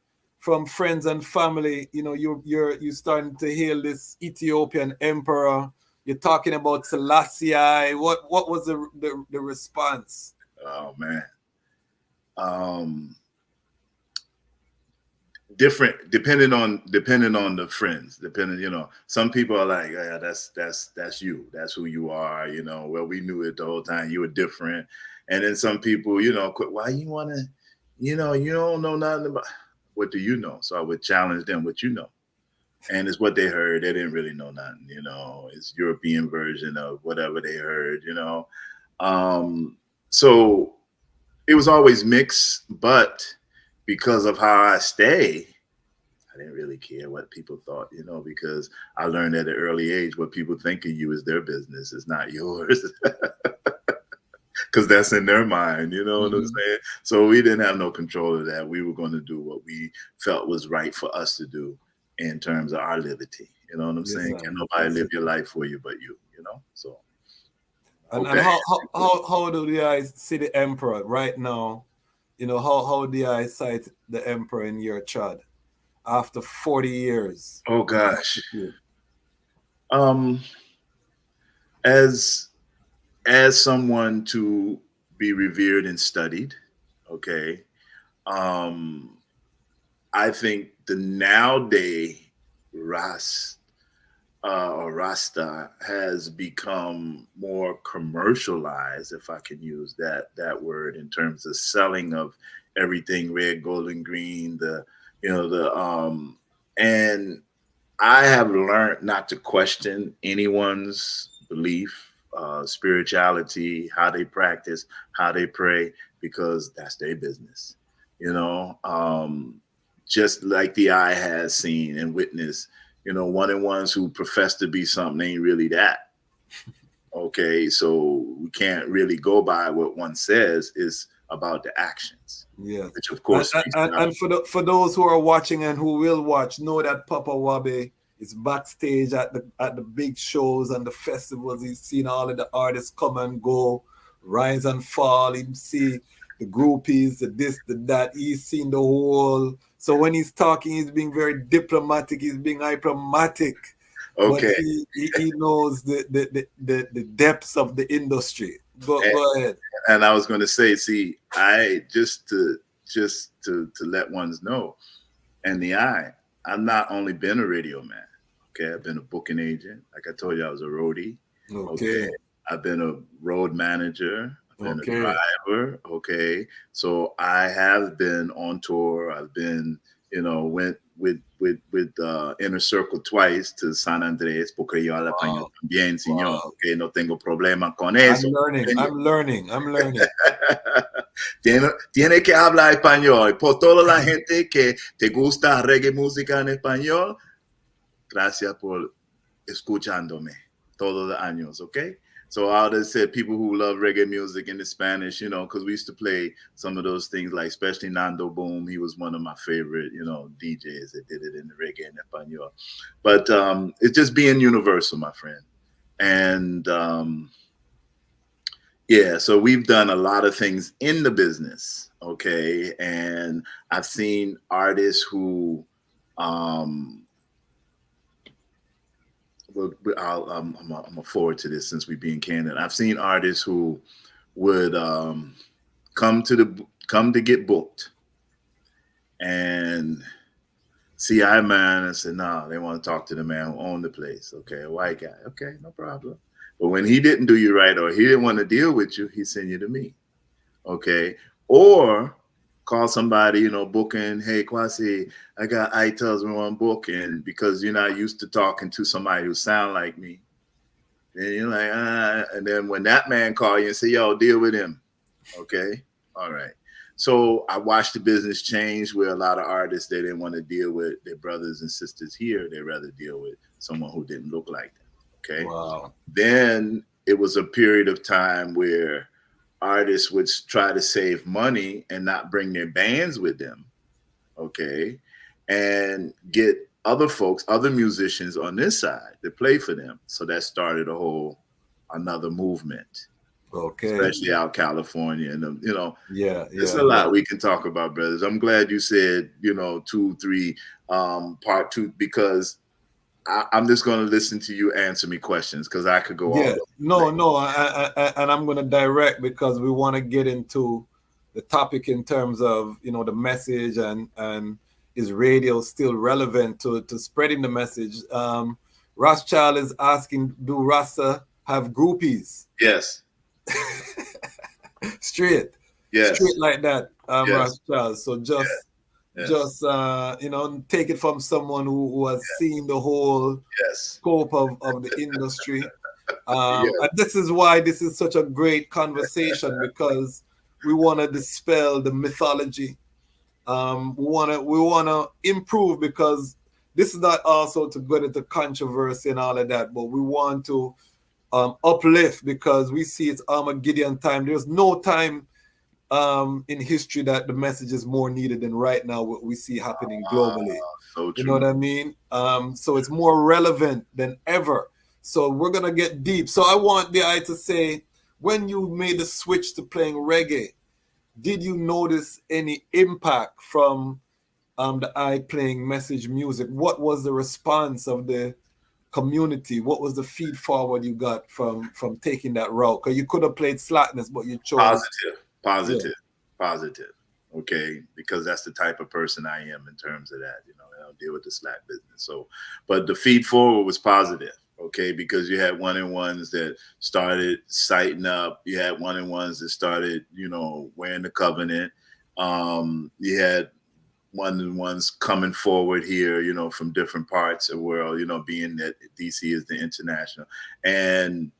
from friends and family? You're starting to hail this Ethiopian emperor. You're talking about Selassie. What was the response?
Oh man. Different depending on the friends. Some people are like, "Yeah, that's you. That's who you are." Well, we knew it the whole time. You were different. And then some people, "Why you wanna, you don't know nothing about." What do you know? So I would challenge them, what you know. And it's what they heard. They didn't really know nothing, It's European version of whatever they heard, So it was always mixed, but because of how I stay, I didn't really care what people thought, because I learned at an early age what people think of you is their business. It's not yours. Because that's in their mind, you know what I'm saying? So we didn't have no control of that. We were going to do what we felt was right for us to do in terms of our liberty. You know what I'm saying? Can nobody live your life for you but you, So.
And how do the eyes see the emperor right now? How do I cite the emperor in your chart after 40 years?
Oh gosh. As someone to be revered and studied, okay. I think the nowadays Ras or Rasta has become more commercialized, if I can use that word, in terms of selling of everything red, gold, and green. And I have learned not to question anyone's belief, spirituality, how they practice, how they pray, because that's their business. Just like the eye has seen and witnessed, one and ones who profess to be something ain't really that. Okay, so we can't really go by what one says. Is about the actions.
Yeah,
which of course.
And for those who are watching and who will watch, know that Papa WaBe is backstage at the big shows and the festivals. He's seen all of the artists come and go, rise and fall. He see the groupies, the this, the that. He's seen the whole. So when he's talking, he's being very diplomatic. He's being diplomatic.
Okay.
But he knows the depths of the industry. Go ahead.
And I was going to say, see, I just to let ones know, and I've not only been a radio man. Okay, I've been a booking agent. Like I told you, I was a roadie. Okay. I've been a road manager. I've been a driver. Okay. So I have been on tour. I've been, went with Inner Circle twice to San Andrés, porque yo hablo español también, señor. Okay, no tengo problema con eso.
I'm learning.
Tiene que hablar español. Por toda la gente que te gusta reggae música en español, gracias por escuchándome todos los años, okay? So I would say people who love reggae music in the Spanish, you know, because we used to play some of those things, like especially Nando Boom. He was one of my favorite, you know, DJs that did it in the reggae and español. But it's just being universal, my friend. And yeah, so we've done a lot of things in the business, okay? And I've seen artists who I'm forward to this since we being candid. I've seen artists who would come to get booked and see I man and say, no, they want to talk to the man who owned the place. Okay, a white guy. Okay, no problem. But when he didn't do you right or he didn't want to deal with you, he sent you to me. Okay. Or call somebody, you know, booking, hey, Kwasi, I got ITELs we want to book, and because you're not used to talking to somebody who sound like me, then you're like, and then when that man call you and say, yo, deal with him. Okay. All right. So I watched the business change where a lot of artists, they didn't want to deal with their brothers and sisters here. They'd rather deal with someone who didn't look like them. Okay.
Wow.
Then it was a period of time where artists would try to save money and not bring their bands with them, okay, and get other folks, other musicians on this side to play for them. So that started another movement,
okay,
especially out California, and you know, there's a lot we can talk about, brothers. I'm glad you said, you know, 2, 3, part 2, because I'm just going to listen to you answer me questions because I could go on.
No, and I'm going to direct because we want to get into the topic in terms of, you know, the message and is radio still relevant to spreading the message. Ras Child is asking, do Rasta have groupies?
Yes.
Straight.
Yes.
Straight like that,
yes.
Ras Child. So just... Yes. Just you know, take it from someone who has seen the whole scope of the industry. And this is why this is such a great conversation, because we want to dispel the mythology. We want to improve, because this is not also to get into controversy and all of that, but we want to uplift, because we see it's Armageddon time. There's no time in history that the message is more needed than right now, what we see happening globally.
So true.
You know what I mean? So it's more relevant than ever. So we're going to get deep. So I want the eye to say, when you made the switch to playing reggae, did you notice any impact from the eye playing message music? What was the response of the community? What was the feed forward you got from taking that route? Because you could have played slackness, but you chose...
Positive. Okay, because that's the type of person I am in terms of that. You know, I don't deal with the slack business. So, but the feed forward was positive. Okay, because you had one-on-ones that started sighting up. You had one-on-ones that started, you know, wearing the covenant. You had one-on-ones coming forward here, you know, from different parts of the world. You know, being that DC is the international, and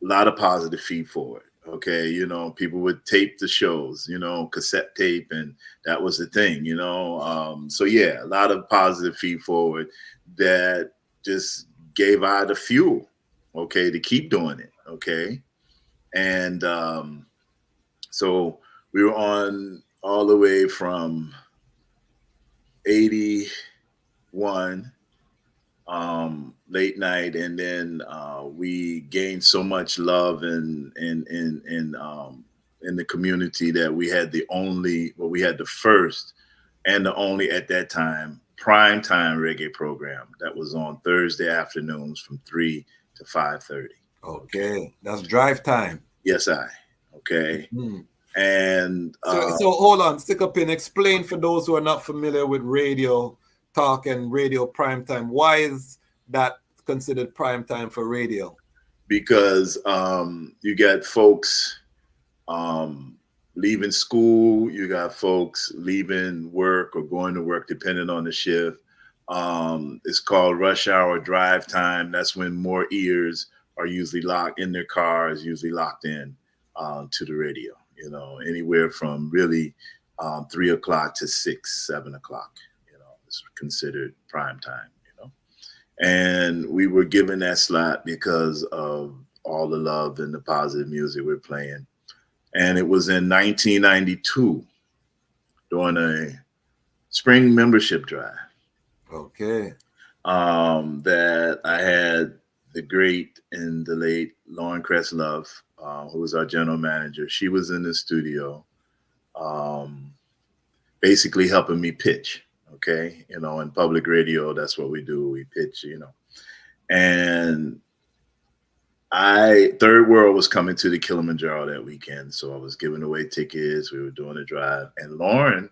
a lot of positive feed forward. Okay, you know, people would tape the shows, you know, cassette tape, and that was the thing, you know. So yeah, a lot of positive feed forward that just gave I the fuel, okay, to keep doing it, okay. And so we were on all the way from 81, late night, and then we gained so much love in the community that we had the first and the only at that time prime time reggae program that was on Thursday afternoons from 3 to 5:30.
Okay, that's drive time.
Yes, okay. Mm-hmm. And
so hold on, stick up in. Explain for those who are not familiar with radio talk and radio prime time. Why is that considered prime time for radio?
Because you got folks leaving school, you got folks leaving work or going to work, depending on the shift. It's called rush hour drive time. That's when more ears are usually locked in their cars, usually locked in to the radio. you know, anywhere from really 3 o'clock to 6, 7 o'clock, you know, it's considered prime time, you know. And we were given that slot because of all the love and the positive music we're playing. And it was in 1992 during a spring membership drive.
Okay.
That I had the great and the late Lauren Cresslove, who was our general manager. She was in the studio, basically helping me pitch. Okay. You know, in public radio, that's what we do. We pitch, you know. And Third World was coming to the Kilimanjaro that weekend. So I was giving away tickets. We were doing a drive. And Lauren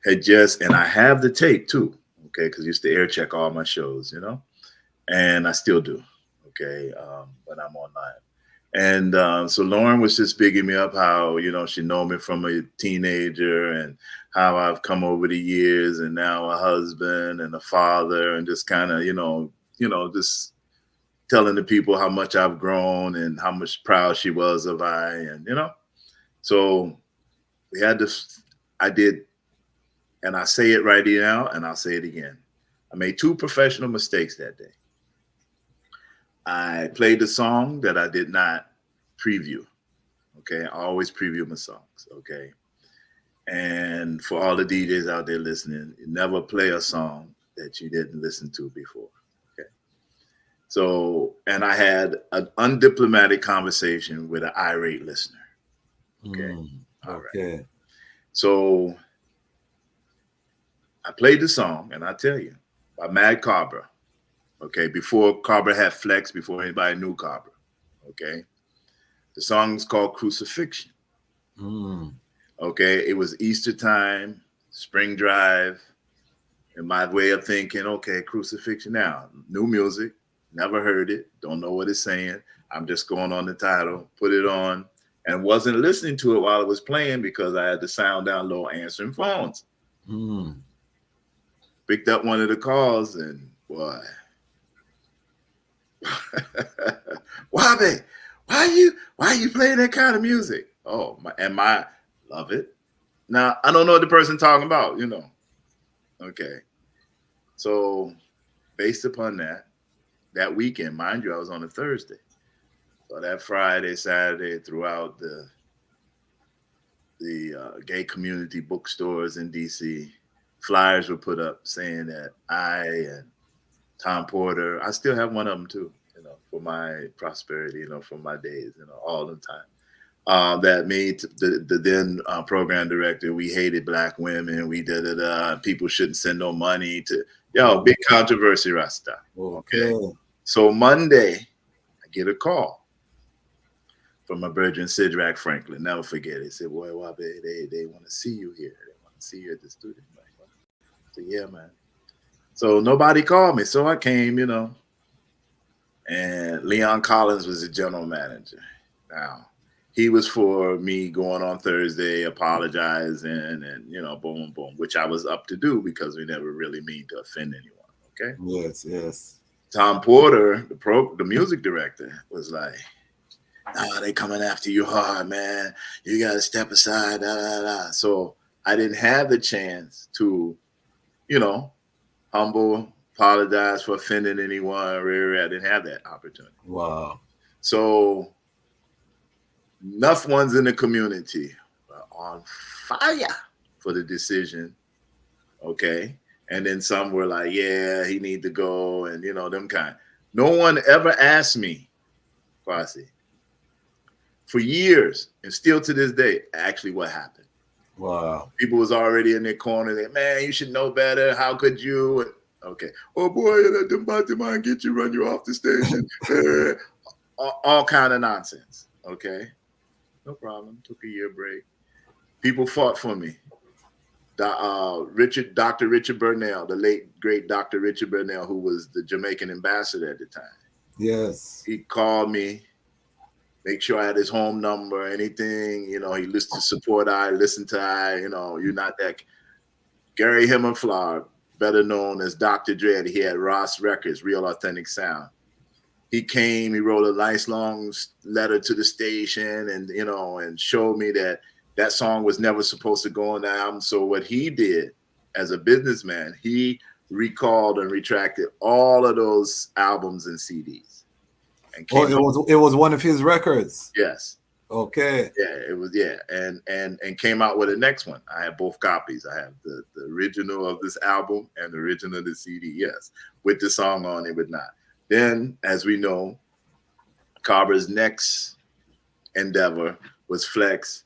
had just, and I have the tape too, okay, because I used to air check all my shows, you know, and I still do, okay, when I'm online. And so Lauren was just bigging me up how, you know, she know me from a teenager and how I've come over the years and now a husband and a father and just kind of, you know, just telling the people how much I've grown and how much proud she was of I, and, you know, so we had this, I did, and I say it right now and I'll say it again. I made 2 professional mistakes that day. I played a song that I did not preview. Okay. I always preview my songs. Okay. And for all the DJs out there listening, you never play a song that you didn't listen to before. Okay. So, and I had an undiplomatic conversation with an irate listener. Okay. All right. So I played the song, and I tell you, by Mad Cobra. Okay, before Cobra had Flex, before anybody knew Cobra. Okay, the song is called Crucifixion. Okay, it was Easter time, spring drive, and my way of thinking, okay, Crucifixion now, new music, never heard it, don't know what it's saying. I'm just going on the title, put it on, and wasn't listening to it while it was playing because I had the sound down low answering phones. Picked up one of the calls and boy, WaBe, why are you playing that kind of music? Oh, my love it. Now I don't know what the person talking about, you know. Okay, so based upon that weekend, mind you, I was on a Thursday, so that Friday, Saturday, throughout the gay community bookstores in DC. Flyers were put up saying that I and Tom Porter, I still have one of them too, you know, for my prosperity, you know, for my days, you know, all the time. That me, the then program director, we hated black women, we people shouldn't send no money to, big controversy, Rasta. Okay. So Monday, I get a call from my brethren, Sidrak Franklin, never forget it. He said, boy, WaBe, they want to see you here. They want to see you at the studio. So, yeah, man. So nobody called me. So I came, you know, and Leon Collins was the general manager. Now, he was for me going on Thursday, apologizing and, you know, boom, boom, which I was up to do because we never really mean to offend anyone. Okay.
Yes.
Tom Porter, the music director, was like, they coming after you hard, man. You got to step aside, So I didn't have the chance to, you know, humble, apologize for offending anyone. I didn't have that opportunity.
Wow.
So enough ones in the community were on fire for the decision. Okay. And then some were like, yeah, he need to go. And, you know, them kind. No one ever asked me, Kwasi, for years, and still to this day, actually what happened.
Wow.
People was already in their corner. They, man, you should know better. How could you? And, okay. Oh boy, let them Baltimore get you, run you off the station. all kind of nonsense. Okay. No problem. Took a year break. People fought for me. Dr. Richard Burnell, the late great Dr. Richard Burnell, who was the Jamaican ambassador at the time.
Yes.
He called me. Make sure I had his home number, anything, you know, he listened to support listen to you know, you're not that. Gary Himmelflower, better known as Dr. Dread, he had Ross Records, Real Authentic Sound. he came, he wrote a nice long letter to the station, and and showed me that song was never supposed to go on the album. So what he did as a businessman, he recalled and retracted all of those albums and CDs. And
it was one of his records.
Yes.
Okay.
Yeah, it was. Yeah, and came out with the next one. I have both copies. I have the original of this album and the original of the CD. Yes, with the song on it, but not. Then, as we know, Carver's next endeavor was Flex.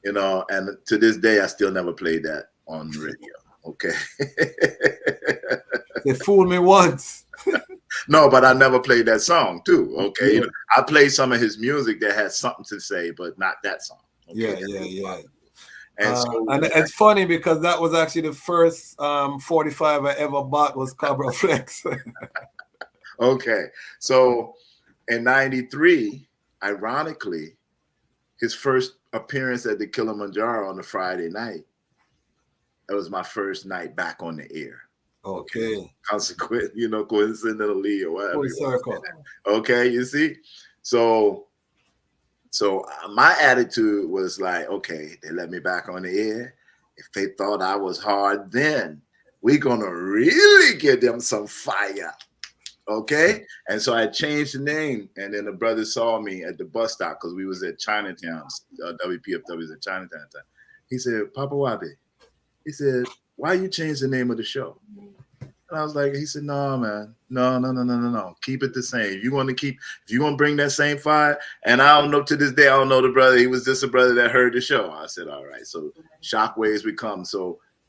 And to this day, I still never played that on the radio. Okay.
They fooled me once.
No, but I never played that song too. Okay. Yeah. I played some of his music that had something to say, but not that song. Okay?
Yeah.
And
it's funny because that was actually the first 45 I ever bought was Cabra Flex.
Okay. So in 93, ironically, his first appearance at the Kilimanjaro on a Friday night, that was my first night back on the air.
Okay.
Coincidentally or whatever.
Full circle.
Okay, you see? So my attitude was like, okay, they let me back on the air. If they thought I was hard then, we're gonna really give them some fire. Okay? And so I changed the name, and then the brother saw me at the bus stop because we was at Chinatown, WPFW was at Chinatown time. He said, Papa WaBe, he said, why you change the name of the show? And I was like, he said, no, man, no. Keep it the same. If you want to bring that same fire, and I don't know, to this day, I don't know the brother. He was just a brother that heard the show. I said, all right. So Shockwaves would come.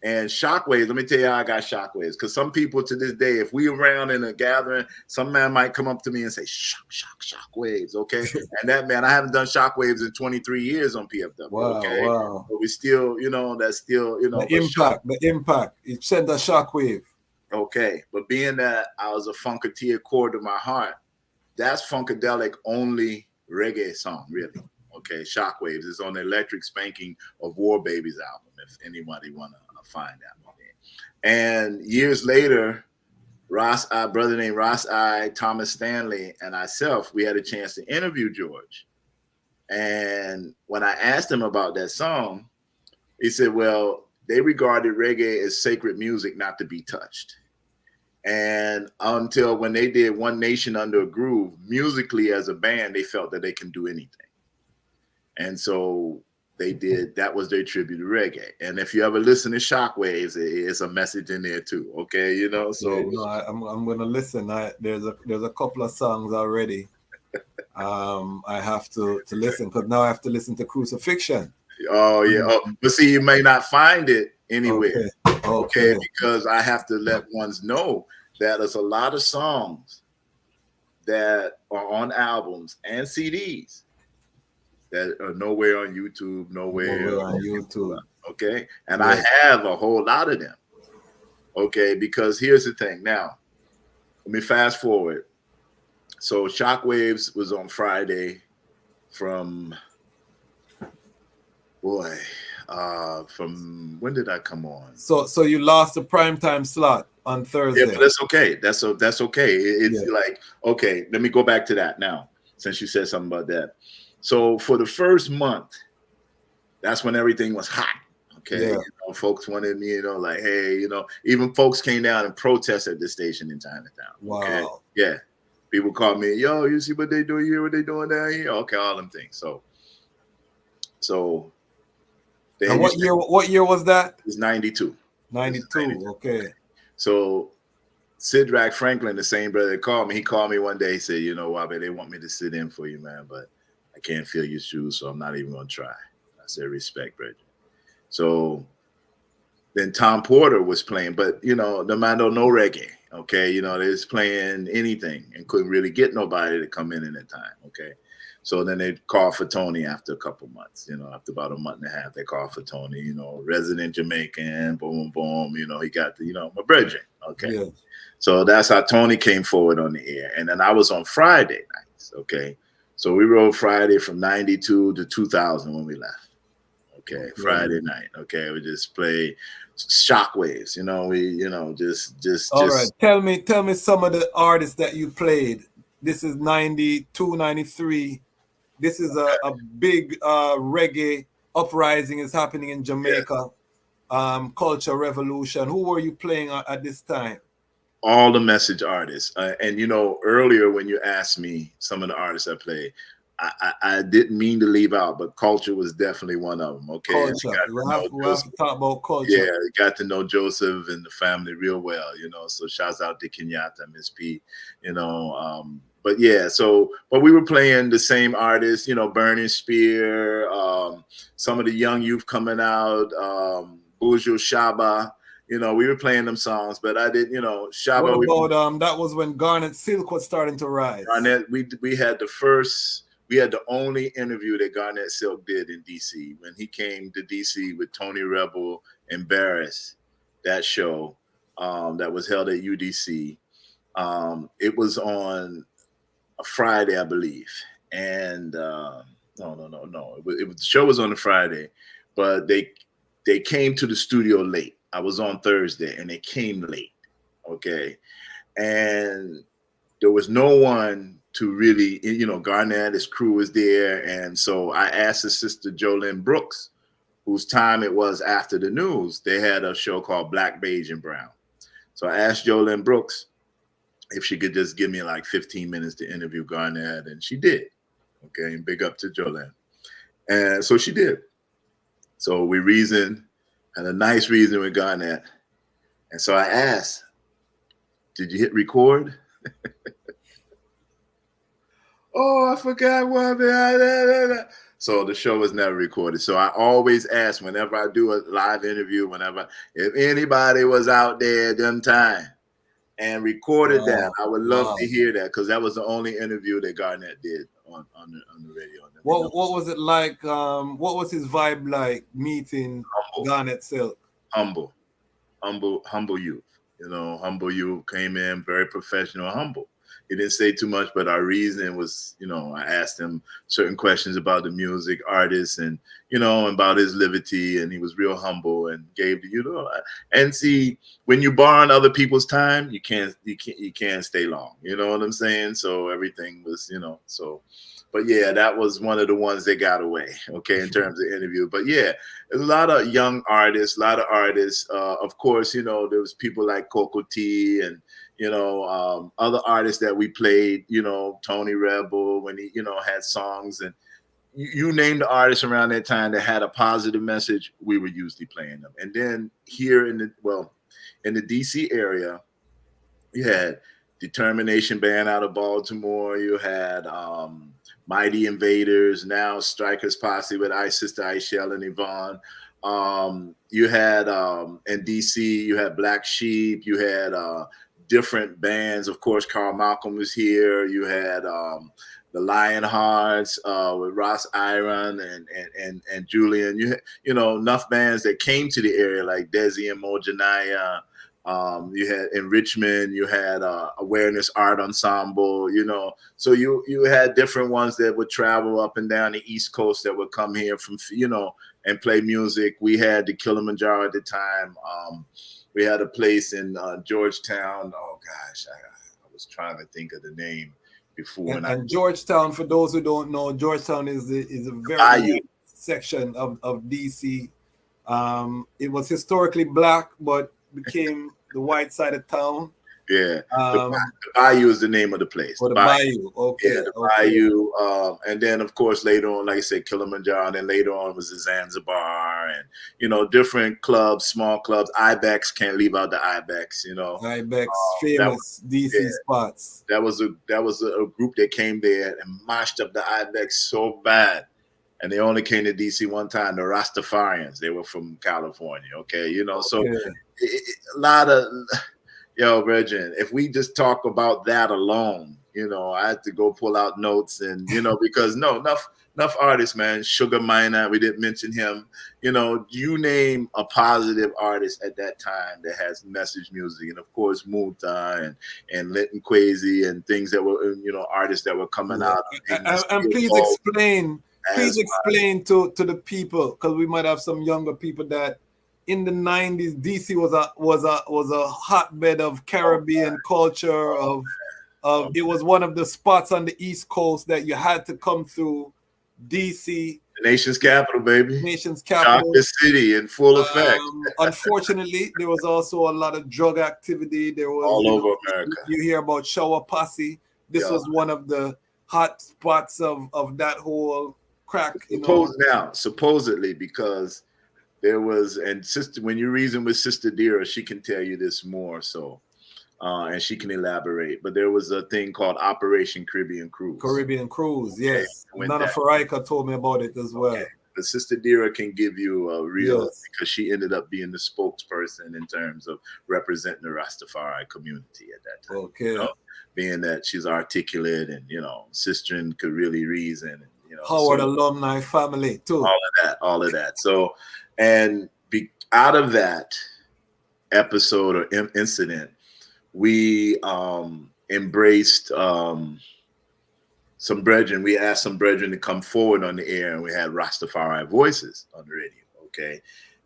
And Shockwaves, let me tell you how I got Shockwaves. Because some people to this day, if we around in a gathering, some man might come up to me and say, Shockwaves, okay? And that man, I haven't done Shockwaves in 23 years on PFW, okay?
Wow.
But we still, that's still,
the impact. It sent a shockwave.
Okay, but being that I was a Funketeer core to my heart, that's Funkadelic only reggae song, really. Okay, Shockwaves is on the Electric Spanking of War Babies album, if anybody want to find that one. And years later, a brother named Ras Thomas Stanley, and myself, we had a chance to interview George. And when I asked him about that song, he said, well, they regarded reggae as sacred music not to be touched. And until when they did One Nation Under a Groove, musically as a band, they felt that they can do anything. And so they did, that was their tribute to reggae. And if you ever listen to Shockwaves, it's a message in there too. Okay, so
I'm gonna listen. There's a couple of songs already. I have to listen because now I have to listen to Crucifixion.
Oh yeah. But see, you may not find it anywhere.
Okay.
Because I have to let ones know that there's a lot of songs that are on albums and CDs that are nowhere on YouTube, nowhere
on YouTube.
Okay. And I have a whole lot of them. Okay, because here's the thing. Now, let me fast forward. So Shockwaves was on Friday from from when did I come on?
So you lost the primetime slot on Thursday.
Yeah, but that's okay. That's okay. It's like, okay, let me go back to that now, since you said something about that. So for the first month, that's when everything was hot. Okay.
Yeah.
Folks wanted me, like, hey, even folks came down and protested at the station in Chinatown.
Wow.
Okay? Yeah. People called me, yo, you see what they do here, what they doing down here? Okay, all them things. So
and what year was that?
It's 92.
92, okay.
So Sidrak Franklin, the same brother that called me, he called me one day. He said, WaBe, they want me to sit in for you, man, but I can't feel your shoes, so I'm not even going to try. I said, respect, Bridget. So then Tom Porter was playing, but, the man don't know reggae, okay? They was playing anything and couldn't really get nobody to come in that time, okay? So then they called for Tony after a couple months, after about a month and a half, they called for Tony, resident Jamaican, boom, boom, he got the, my brethren, okay? Yeah. So that's how Tony came forward on the air. And then I was on Friday nights, okay? So we rode Friday from 92 to 2000 when we left, okay? Friday night, okay? We just play Shockwaves, just.
All right, tell me some of the artists that you played This is 92, 93. This is a big reggae uprising is happening in Jamaica. Culture revolution. Who were you playing at this time?
All the message artists. And you know, earlier when you asked me some of the artists I played, I didn't mean to leave out, but Culture was definitely one of them. Okay,
Culture. We have to talk about Culture.
Yeah, got to know Joseph and the family real well. You know, so shouts out to Kenyatta, Miss P. You know, but yeah, but we were playing the same artists. You know, Burning Spear, some of the young youth coming out, Buju Shaba. You know, we were playing them songs, but I did, you know, Shaba.
What about that was when Garnet Silk was starting to rise.
Garnet, we had the only interview that Garnet Silk did in DC when he came to DC with Tony Rebel and Barris. That show that was held at UDC. It was on a Friday, I believe, and no. The show was on a Friday, but they came to the studio late. I was on Thursday and they came late. Okay. And there was no one to really, you know, Garnett, his crew was there. And so I asked his sister Jolynn Brooks, whose time it was after the news. They had a show called Black, Beige, and Brown. So I asked Jolynn Brooks if she could just give me like 15 minutes to interview Garnett. And she did. Okay. And big up to Jolynn. And so she did. So we reasoned. And a nice reason with Garnett. And so I asked, did you hit record? Oh, I forgot what. So the show was never recorded. So I always ask whenever I do a live interview, if anybody was out there at them time and recorded that, I would love to hear that, because that was the only interview that Garnett did on the radio.
What was it like? What was his vibe like meeting Garnett Silk?
Humble youth. You know, humble youth, came in very professional, humble. He didn't say too much, but our reasoning was, you know, I asked him certain questions about the music, artists, and, you know, about his liberty, and he was real humble and gave, you know, and see, when you borrow other people's time, you can't stay long. You know what I'm saying? So everything was, you know, so. But yeah, that was one of the ones that got away, okay, in terms of interview. But yeah, there's a lot of young artists, of course, you know, there was people like Coco T and, you know, other artists that we played, you know, Tony Rebel, when he, you know, had songs, and you name the artists around that time that had a positive message, we were usually playing them. And then here in the DC area, you had Determination Band out of Baltimore, you had Mighty Invaders, now Strikers Posse with Sister Ishel and Yvonne. You had in DC, you had Black Sheep, you had different bands. Of course, Carl Malcolm was here. You had the Lionhearts with Ross Iron and Julian. You know, enough bands that came to the area like Desi and Mojanaya. You had in Richmond, you had Awareness Art Ensemble, you know, so you had different ones that would travel up and down the East Coast that would come here from, you know, and play music. We had the Kilimanjaro at the time. We had a place in Georgetown. Oh gosh, I was trying to think of the name before.
And Georgetown, for those who don't know, Georgetown is a very section of DC. It was historically black, but became the white side of town.
Yeah, the Bayou is the name of the place.
The Bayou. Okay.
Yeah, the Bayou. And then, of course, later on, like I said, Kilimanjaro. And then later on was the Zanzibar, and, you know, different clubs, small clubs. Ibex, can't leave out the Ibex, you know.
Ibex, famous DC spots.
That was a group that came there and mashed up the Ibex so bad. And they only came to DC one time, the Ras Tafarians. They were from California, okay? You know, so a lot of... Yo, Regin, if we just talk about that alone, you know, I had to go pull out notes, and, you know, because enough artists, man. Sugar Minor, we didn't mention him. You know, you name a positive artist at that time that has message music, and of course Muta and Linton Kwasi and things that were, you know, artists that were coming out.
And please explain to the people, because we might have some younger people, that in the 90s, DC was a hotbed of Caribbean culture, of It was one of the spots on the East Coast that you had to come through DC.
The nation's capital, baby.
Nation's capital.
Chocolate City in full effect.
Unfortunately, there was also a lot of drug activity. There was
all over America.
You hear about Shower Posse. This was one of the hot spots of that whole crack.
Supposedly, because there was, and sister, when you reason with Sister Dira, she can tell you this more so. And she can elaborate, but there was a thing called Operation Caribbean Cruise.
Caribbean Cruise, yes. Nana Faraika told me about it as well. Okay.
The Sister Dira can give you a real, because she ended up being the spokesperson in terms of representing the Rastafari community at that time.
Okay.
You know, being that she's articulate and, sister could really reason. And,
Howard alumni family too.
All of that. So, and out of that episode or incident, we embraced some brethren. We asked some brethren to come forward on the air, and we had Rastafari voices on the radio. Okay,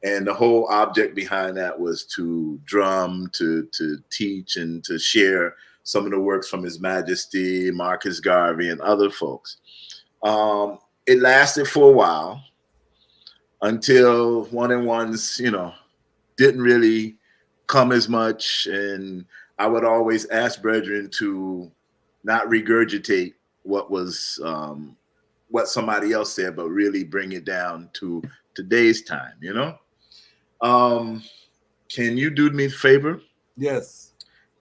and the whole object behind that was to drum, to teach, and to share some of the works from His Majesty Marcus Garvey and other folks. It lasted for a while until one-on-ones, didn't really come as much, and I would always ask brethren to not regurgitate what was what somebody else said, but really bring it down to today's time. Can you do me a favor?
Yes.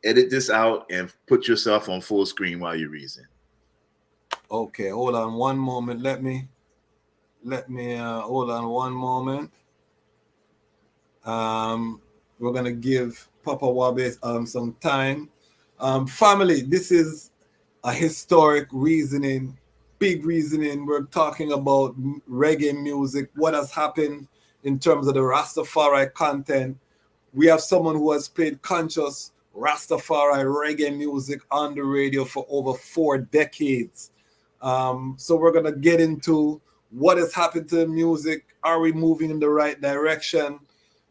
Edit this out and put yourself on full screen while you reason.
Okay, hold on one moment. Let me hold on one moment. We're gonna give Papa WaBe some time. Family, this is a historic reasoning, big reasoning. We're talking about reggae music, what has happened in terms of the Rastafari content. We have someone who has played conscious Rastafari reggae music on the radio for over 4 decades. So we're gonna get into what has happened to the music. Are we moving in the right direction?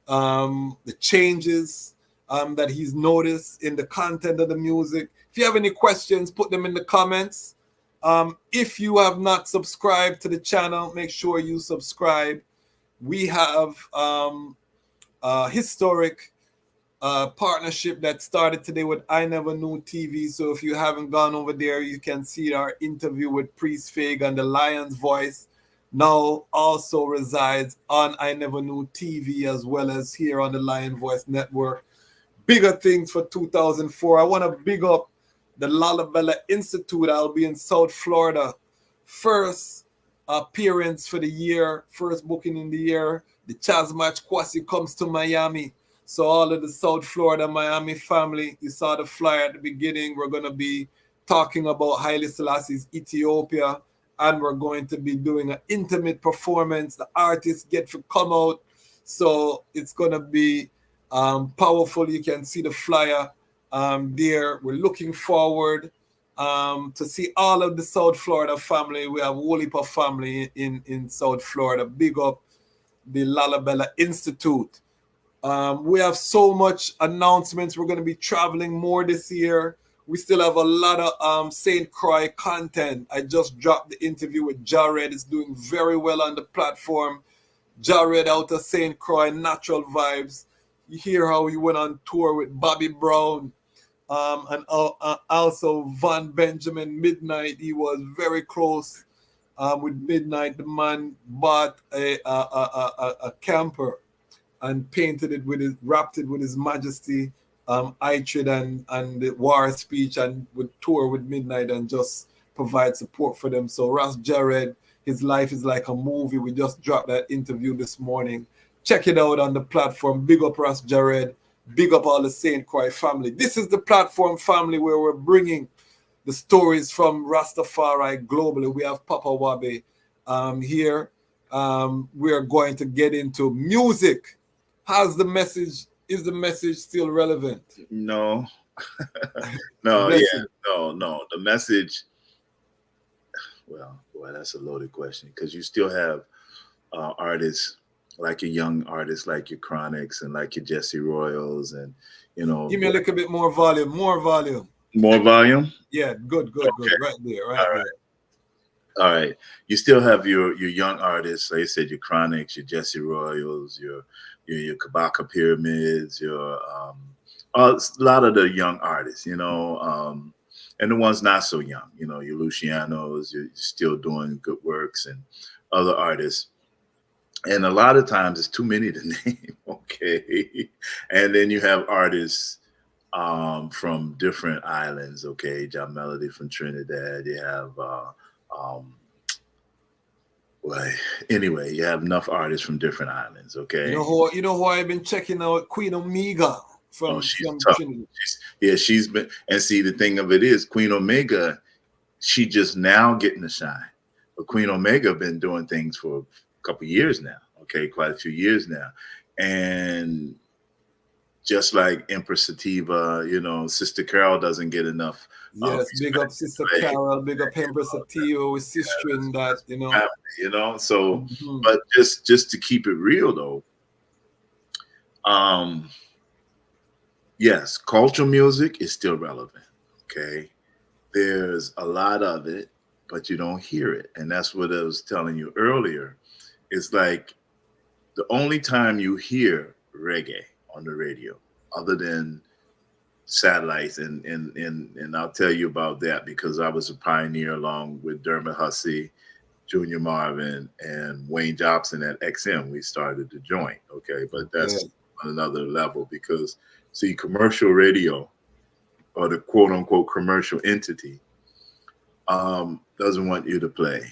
The changes that he's noticed in the content of the music. If you have any questions, put them in the comments. If you have not subscribed to the channel, make sure you subscribe. We have a historic partnership that started today with I Never Knew TV. So if you haven't gone over there, you can see our interview with Priest Fig and the Lion's Voice. Now also resides on I Never Knew TV as well as here on the Lion Voice Network. Bigger things for 2004. I want to big up the Lalabella Institute. I'll be in South Florida. First appearance for the year, first booking in the year. The Dejazmatch Kwasi comes to Miami. So all of the South Florida, Miami family, you saw the flyer at the beginning. We're going to be talking about Haile Selassie's Ethiopia. And we're going to be doing an intimate performance. The artists get to come out. So it's going to be powerful. You can see the flyer there. We're looking forward to see all of the South Florida family. We have Wolipa family in South Florida. Big up the Lalabella Institute. We have so much announcements. We're going to be traveling more this year. We still have a lot of St. Croix content. I just dropped the interview with Jared. It's doing very well on the platform. Jared out of St. Croix, Natural Vibes. You hear how he went on tour with Bobby Brown and also Von Benjamin Midnight. He was very close with Midnight. The man bought a camper and painted it wrapped it with His Majesty Itrid and the War Speech, and would tour with Midnight and just provide support for them. So Ras Jared, his life is like a movie. We just dropped that interview this morning. Check it out on the platform. Big up Ras Jared. Big up all the St. Croix family. This is the platform, family, where we're bringing the stories from Rastafari globally. We have Papa WaBe here. We are going to get into music. Is the message still relevant?
No. No. The message, well, boy, that's a loaded question, because you still have artists, like your young artists, like your Chronics and like your Jesse Royals, and
Give me a little bit more volume.
More volume?
Yeah, good. Right there, right there.
All right. You still have your young artists, like you said, your Chronics, your Jesse Royals, your Kabaka Pyramids, your a lot of the young artists, and the ones not so young, your Lucianos, you're still doing good works, and other artists. And a lot of times it's too many to name, okay? And then you have artists from different islands, okay? John Melody from Trinidad. You have well, anyway, you have enough artists from different islands, okay?
You know who I've been checking out? Queen Omega from Trinidad.
She's been, and see, the thing of it is, Queen Omega, she just now getting the shine. But Queen Omega been doing things for a couple years now, okay? Quite a few years now. And just like Empress Sativa, Sister Carol doesn't get enough.
Yes, big up Sister Carol, big up Empress Sativa with sister and that,
So, but just to keep it real though, yes, cultural music is still relevant, okay? There's a lot of it, but you don't hear it. And that's what I was telling you earlier. It's like the only time you hear reggae on the radio, other than satellites, and I'll tell you about that because I was a pioneer along with Dermot Hussey, Junior Marvin, and Wayne Jobson at XM. We started the joint, okay? But that's on another level because, see, commercial radio, or the quote-unquote commercial entity, doesn't want you to play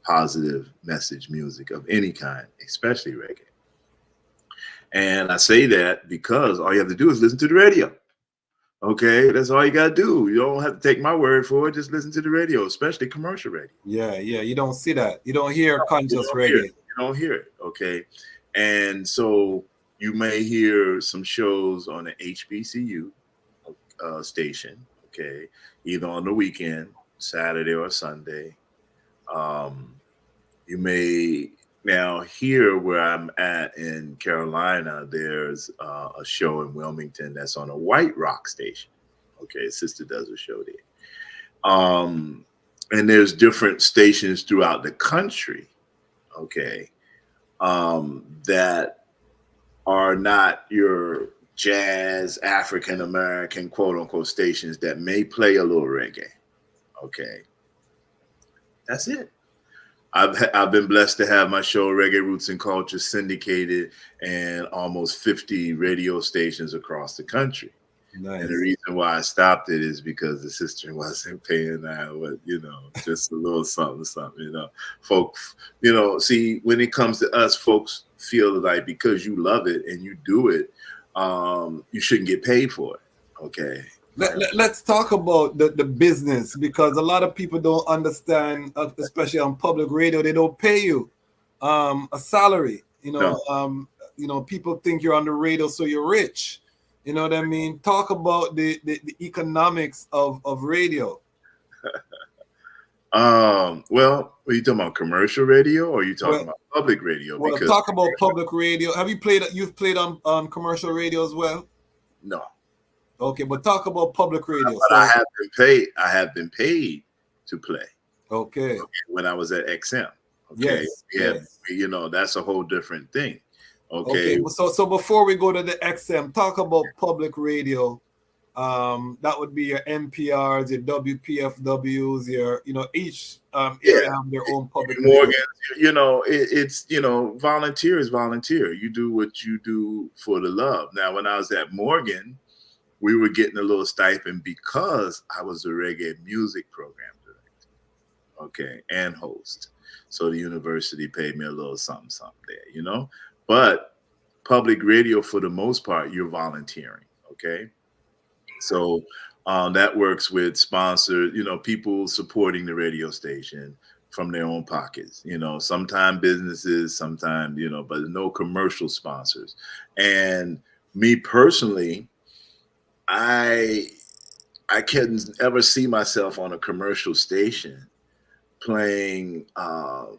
positive message music of any kind, especially reggae. And I say that because all you have to do is listen to the radio. Okay, that's all you got to do. You don't have to take my word for it. Just listen to the radio, especially commercial radio.
Yeah. You don't see that. You don't hear conscious reggae.
You don't hear it, okay? And so you may hear some shows on the HBCU station, okay, either on the weekend, Saturday or Sunday. You may now here where I'm at in Carolina, there's a show in Wilmington that's on a white rock station. Okay, sister does a show there. And there's different stations throughout the country, okay, that are not your jazz, African American, quote unquote stations that may play a little reggae. Okay. That's it. I've been blessed to have my show Reggae Roots and Culture syndicated in almost 50 radio stations across the country. Nice. And the reason why I stopped it is because the sister wasn't paying that, just a little something, folks, see, when it comes to us, folks feel like because you love it and you do it, you shouldn't get paid for it. Okay.
Let's talk about the business, because a lot of people don't understand, especially on public radio, they don't pay you a salary. People think you're on the radio, so you're rich. You know what I mean? Talk about the economics of radio.
Well, are you talking about commercial radio or are you talking about public radio?
Well, talk about public radio. Have you played? You've played on commercial radio as well?
No.
Okay, but talk about public radio.
But I have been paid to play.
Okay.
When I was at XM. Okay. Yes. That's a whole different thing. Okay.
So before we go to the XM, talk about public radio. That would be your NPRs, your WPFWs, your each area have their own public
Morgan, it's volunteer is volunteer. You do what you do for the love. Now, when I was at Morgan, we were getting a little stipend because I was a reggae music program director, okay, and host. So the university paid me a little something there, But public radio, for the most part, you're volunteering, okay? So that works with sponsors, people supporting the radio station from their own pockets, sometimes businesses, sometimes, but no commercial sponsors. And me personally, I couldn't ever see myself on a commercial station playing, Bob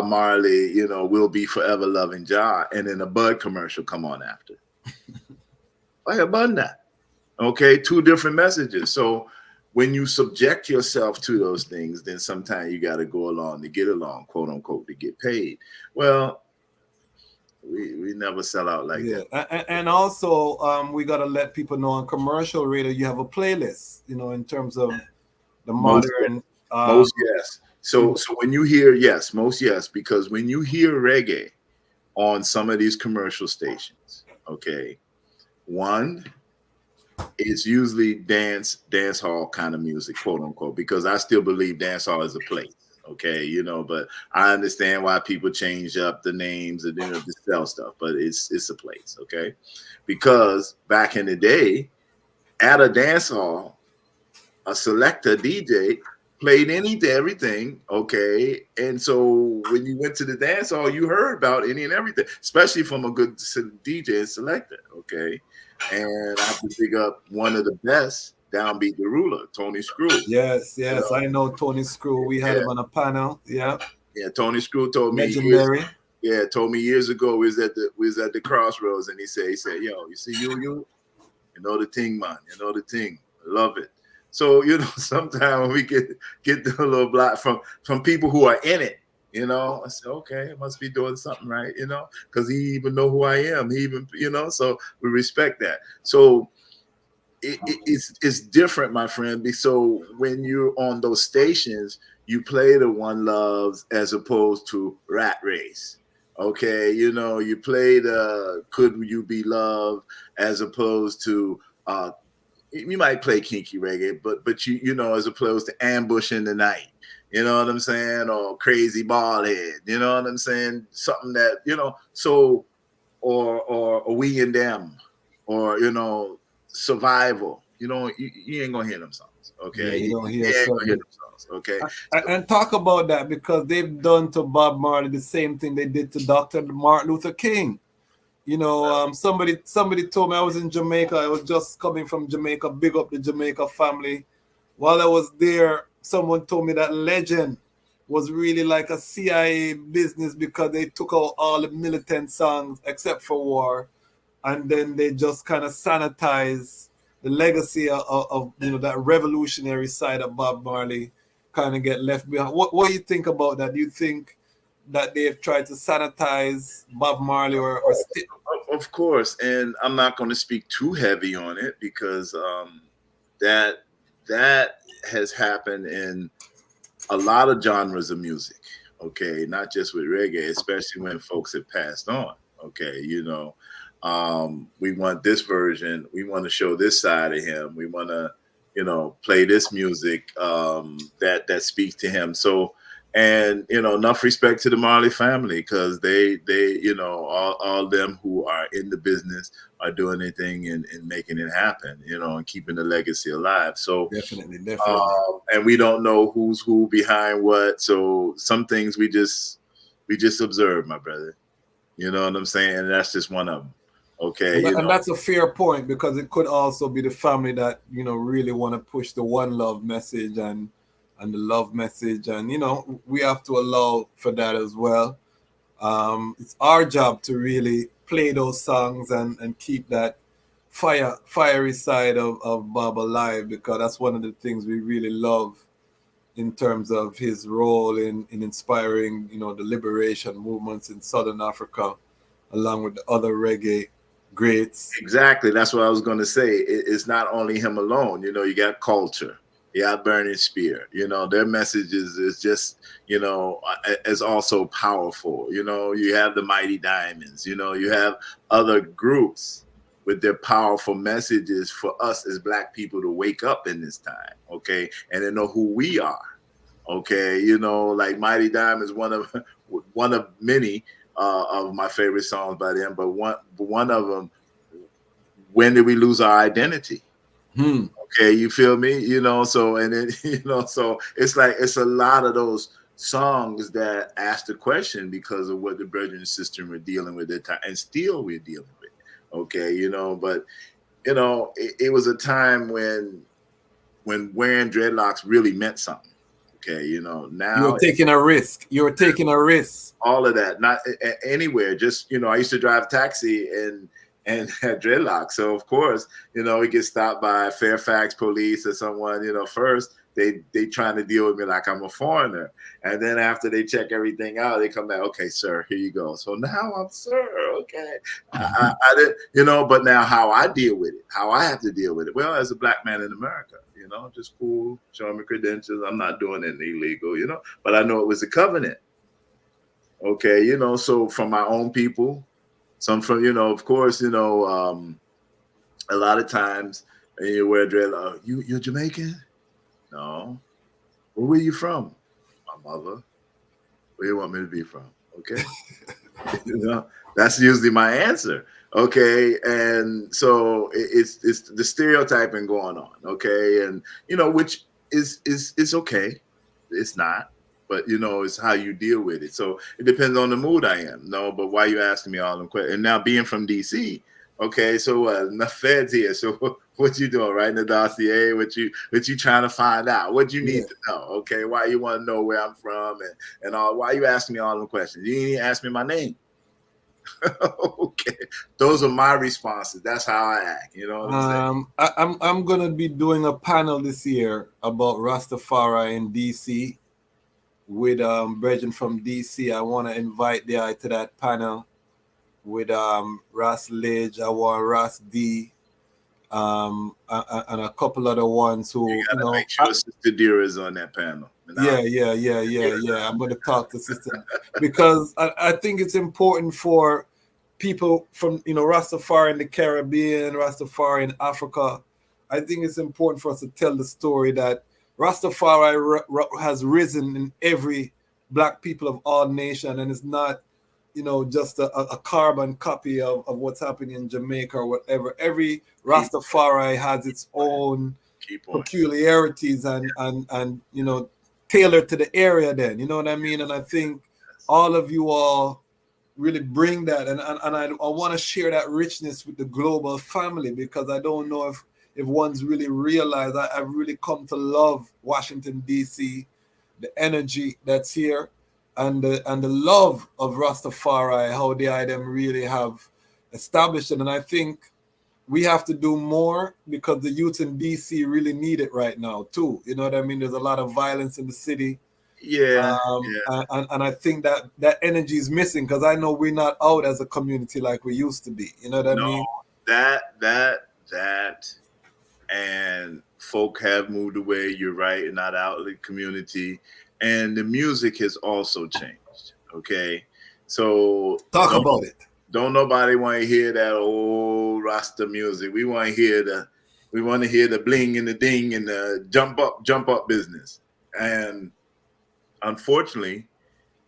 Marley, We'll Be Forever Loving Jah, and then a Bud commercial come on after. I have done that. Okay, two different messages. So when you subject yourself to those things, then sometimes you got to go along to get along, quote unquote, to get paid. Well, we never sell out like that.
And also we got to let people know on commercial radio you have a playlist, you know, in terms of the modern
most yes. So when you hear because when you hear reggae on some of these commercial stations, okay, one, it's usually dance hall kind of music, quote unquote, because I still believe dance hall is a place. Okay, you know, but I understand why people change up the names and then to sell stuff, but it's a place, okay? Because back in the day, at a dance hall, a selector DJ played everything, okay? And so when you went to the dance hall, you heard about any and everything, especially from a good DJ and selector, okay? And I have to pick up one of the best, Downbeat the Ruler, Tony Screw.
Yes, you know? I know Tony Screw. We had him on a panel. Yeah,
Tony Screw told me
legendary.
Told me years ago we was at the crossroads, and he said, yo, you see you know the thing, man, you know the thing, love it. So you know, sometimes when we get the little block from people who are in it, you know, I said, okay, I must be doing something right, you know, because he even know who I am. He even, you know, so we respect that. So it's different, my friend. So when you're on those stations, you play the One Loves as opposed to Rat Race. Okay, you know, you play the Could You Be Loved as opposed to you might play kinky reggae, but you know, as opposed to Ambush in the Night. You know what I'm saying? Or Crazy Ballhead. You know what I'm saying? Something that, you know, so or We and Them, or you know, Survival. You know, you ain't gonna hear them songs. Okay.
Yeah, you don't hear,
ain't gonna hear them songs. Okay.
And talk about that, because they've done to Bob Marley the same thing they did to Dr. Martin Luther King. You know, somebody told me, I was in Jamaica. I was just coming from Jamaica. Big up the Jamaica family. While I was there, someone told me that Legend was really like a CIA business, because they took out all the militant songs except for War, and then they just kind of sanitized the legacy of you know, that revolutionary side of Bob Marley kind of get left behind. What do you think about that? Do you think that they've tried to sanitize Bob Marley or
Of course, and I'm not going to speak too heavy on it, because that has happened in a lot of genres of music, okay, not just with reggae, especially when folks have passed on, okay, you know, we want this version, we want to show this side of him, we want to, you know, play this music that speaks to him. So, and you know, enough respect to the Marley family, because they you know, all them who are in the business are doing their thing and making it happen, you know, and keeping the legacy alive. So
definitely.
And we don't know who's who behind what, so some things we just observe, my brother, you know what I'm saying, and that's just one of them. Okay,
and that's a fair point, because it could also be the family that, you know, really want to push the one love message and the love message, and you know, we have to allow for that as well. It's our job to really play those songs and keep that fiery side of Bob alive, because that's one of the things we really love in terms of his role in inspiring, you know, the liberation movements in Southern Africa, along with the other reggae greats.
Exactly, that's what I was going to say. It's not only him alone. You know, you got Culture, you got Burning Spear. You know, their messages is just, you know, is also powerful. You know, you have the Mighty Diamonds. You know, you have other groups with their powerful messages for us as Black people to wake up in this time, okay, and to know who we are, okay. You know, like Mighty Diamonds, one of many of my favorite songs by them, but one of them, When Did We Lose Our Identity? Okay, you feel me? You know, so, and then, you know, so it's like, it's a lot of those songs that ask the question because of what the brother and sister were dealing with at the time, and still we're dealing with. Okay, you know, but you know, it was a time when wearing dreadlocks really meant something. Okay, you know, now
you were taking a risk. All
of that, not anywhere. Just, you know, I used to drive taxi, and and had dreadlocks. So of course, you know, he gets stopped by Fairfax police or someone, you know, first they trying to deal with me like I'm a foreigner. And then after they check everything out, they come back, okay, sir, here you go. So now I'm sir, okay. I didn't, you know, but now how I deal with it, how I have to deal with it. Well, as a black man in America, you know, just cool, show me credentials. I'm not doing anything illegal, you know, but I know it was a covenant. Okay, you know, so from my own people, some from, you know, of course, you know, a lot of times you wear dreadlocks. You're Jamaican? No. Well, where you from? My mother. Where you want me to be from? Okay. You know, that's usually my answer. Okay. And so it's the stereotyping going on. Okay. And, you know, which is okay. It's not. But, you know, it's how you deal with it. So it depends on the mood I am. No, but why you asking me all them questions? And now being from D.C., okay, so enough feds here. So what you doing? Writing the dossier? What you trying to find out? What you need to know? Okay, why you want to know where I'm from and all? Why you asking me all them questions? You didn't even ask me my name. Okay, those are my responses. That's how I act. You know what I'm saying?
I'm gonna be doing a panel this year about Rastafari in DC with Brethren from DC. I want to invite the eye to that panel with Ras Lidge, I want Ras D, and a couple other ones who
you gotta make sure Sister Deer is on that panel.
Yeah. I'm going to talk to Sister because I think it's important for people from, you know, Rastafari in the Caribbean, Rastafari in Africa. I think it's important for us to tell the story that Rastafari has risen in every black people of all nations, and it's not, you know, just a carbon copy of what's happening in Jamaica or whatever. Every Rastafari has its own peculiarities and you know, tailored to the area then, you know what I mean? And I think all of you all really bring that, and I want to share that richness with the global family, because I don't know if one's really realized I've really come to love Washington, D.C., the energy that's here, and the love of Rastafari, how the item really have established it. And I think we have to do more because the youth in DC really need it right now too. You know what I mean? There's a lot of violence in the city. And I think that energy is missing, because I know we're not out as a community like we used to be. You know what I mean?
That and folk have moved away. You're right, not out of the community. And the music has also changed. Okay, so
talk about it.
Don't nobody want to hear that old Rasta music. We want to hear the bling and the ding and the jump up business. And unfortunately,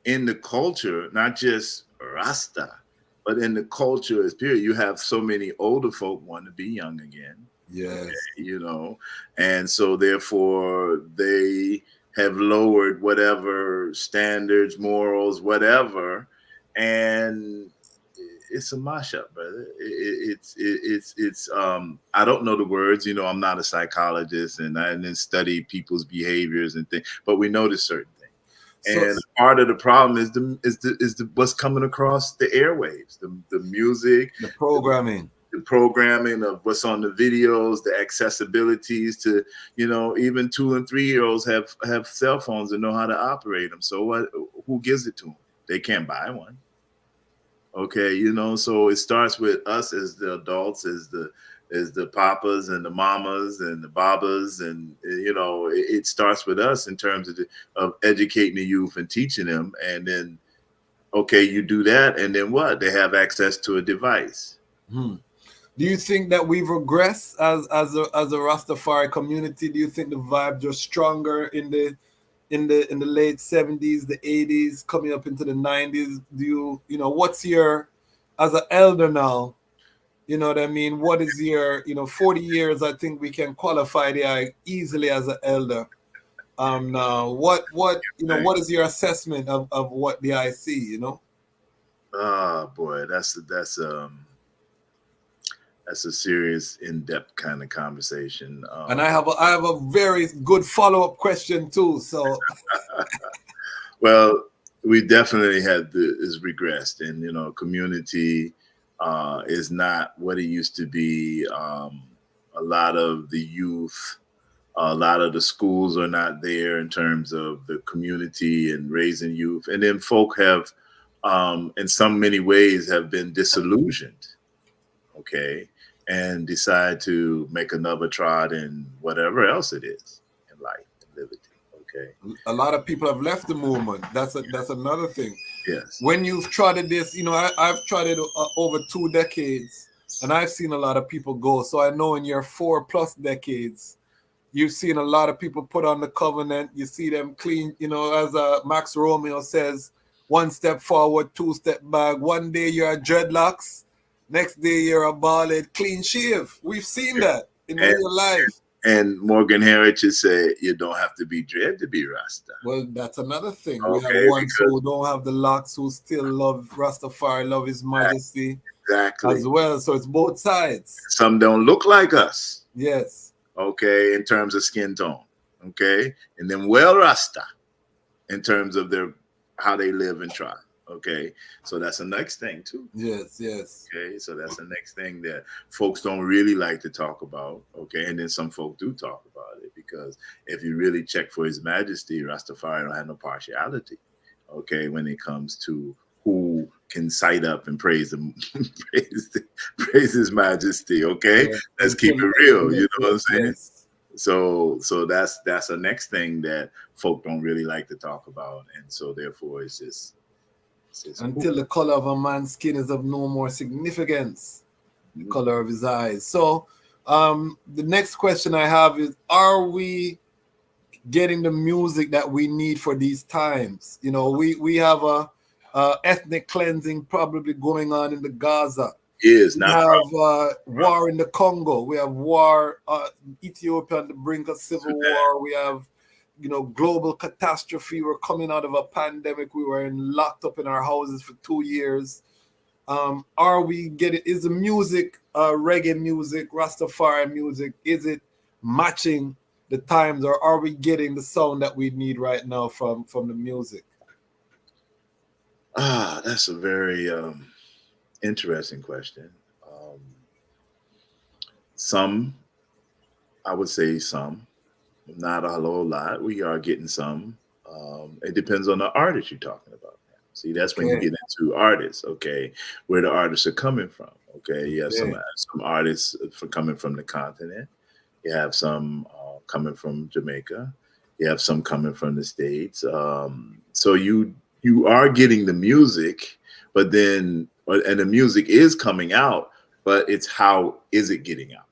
in the culture, not just Rasta, but in the culture as period, you have so many older folk want to be young again.
Yes.
Okay, you know, and so therefore they have lowered whatever standards, morals, whatever, and it's a mashup, brother. It's I don't know the words, you know, I'm not a psychologist and I didn't study people's behaviors and things, but we notice certain things. And part of the problem is the what's coming across the airwaves, the music,
the programming
of what's on the videos, the accessibilities to, you know, even 2 and 3 year olds have cell phones and know how to operate them. So what? Who gives it to them? They can't buy one. Okay, you know, so it starts with us as the adults, as the papas and the mamas and the babas, and you know, it starts with us in terms of educating the youth and teaching them, and then okay, you do that, and then what? They have access to a device.
Do you think that we've regressed as a Rastafari community? Do you think the vibes are stronger in the late 70s, the 80s, coming up into the 90s? Do you know, what's your, as an elder now, you know what I mean? What is your, you know, 40 years, I think we can qualify the easily as an elder. Now, what you know, what is your assessment of what the I see, you know?
Oh boy, that's a serious, in-depth kind of conversation.
And I have a very good follow-up question too. So,
well, we definitely is regressed, and you know, community is not what it used to be. A lot of the youth, a lot of the schools are not there in terms of the community and raising youth. And then folk have, in some many ways, have been disillusioned, okay, and decide to make another trot in whatever else it is in life and liberty, okay.
A lot of people have left the movement. That's another thing.
Yes.
When you've trotted this, you know, I've trotted over 2 decades, and I've seen a lot of people go. So I know in your 4+ decades, you've seen a lot of people put on the covenant. You see them clean, you know, as Max Romeo says, 1 step forward, 2 step back. One day you're dreadlocks, next day you're a bald clean shave. We've seen that in real life.
And Morgan Heritage said you don't have to be dread to be Rasta.
Well, that's another thing.
Okay,
we have ones who don't have the locks, who still love Rastafari, love His Majesty.
Exactly.
As well. So it's both sides.
Some don't look like us.
Yes.
Okay, in terms of skin tone. Okay. And then well Rasta in terms of how they live and try. Okay. So that's the next thing too.
Yes, yes.
Okay. So that's the next thing that folks don't really like to talk about. Okay. And then some folk do talk about it, because if you really check for His Majesty, Rastafari don't have no partiality. Okay. When it comes to who can cite up and praise him, praise His Majesty. Okay. Yeah. Let's keep it real. You know what I'm saying? Yes. So that's the next thing that folk don't really like to talk about. And so therefore it's just
until the color of a man's skin is of no more significance, the color of his eyes. So the next question I have is, are we getting the music that we need for these times? You know, we have a ethnic cleansing probably going on in the Gaza. We have war in the Congo. We have war, Ethiopia on the brink of civil war. We have, you know, global catastrophe. We're coming out of a pandemic. We were locked up in our houses for 2 years. Are we getting, is the music, reggae music, Rastafari music, is it matching the times, or are we getting the sound that we need right now from the music?
That's a very interesting question. Some, I would say some, not a whole lot. We are getting some. It depends on the artist you're talking about. See, that's when you get into artists, okay, where the artists are coming from. Okay, you have some artists coming from the continent. You have some coming from Jamaica. You have some coming from the States. So you are getting the music, but then, and the music is coming out, but it's how is it getting out?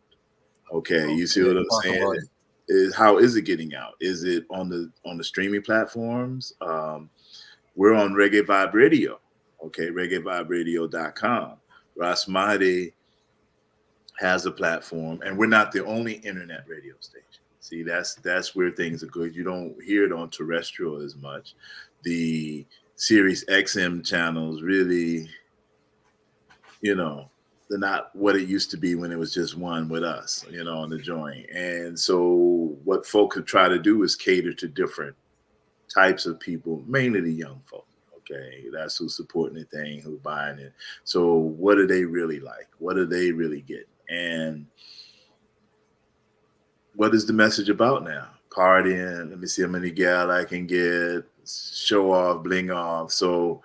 Okay, you see what I'm saying? Is how is it getting out? Is it on the streaming platforms? We're on Reggae Vibe Radio, okay, reggaevibradio.com. Ras Tafari has a platform, and we're not the only internet radio station. See, that's where things are good. You don't hear it on terrestrial as much. The Sirius XM channels really, you know, they're not what it used to be when it was just one with us, you know, on the joint. And so what folk have tried to do is cater to different types of people, mainly the young folk. Okay, that's who's supporting the thing, who's buying it. So what do they really like? What do they really get? And what is the message about now? Partying, let me see how many gal I can get, show off, bling off. So,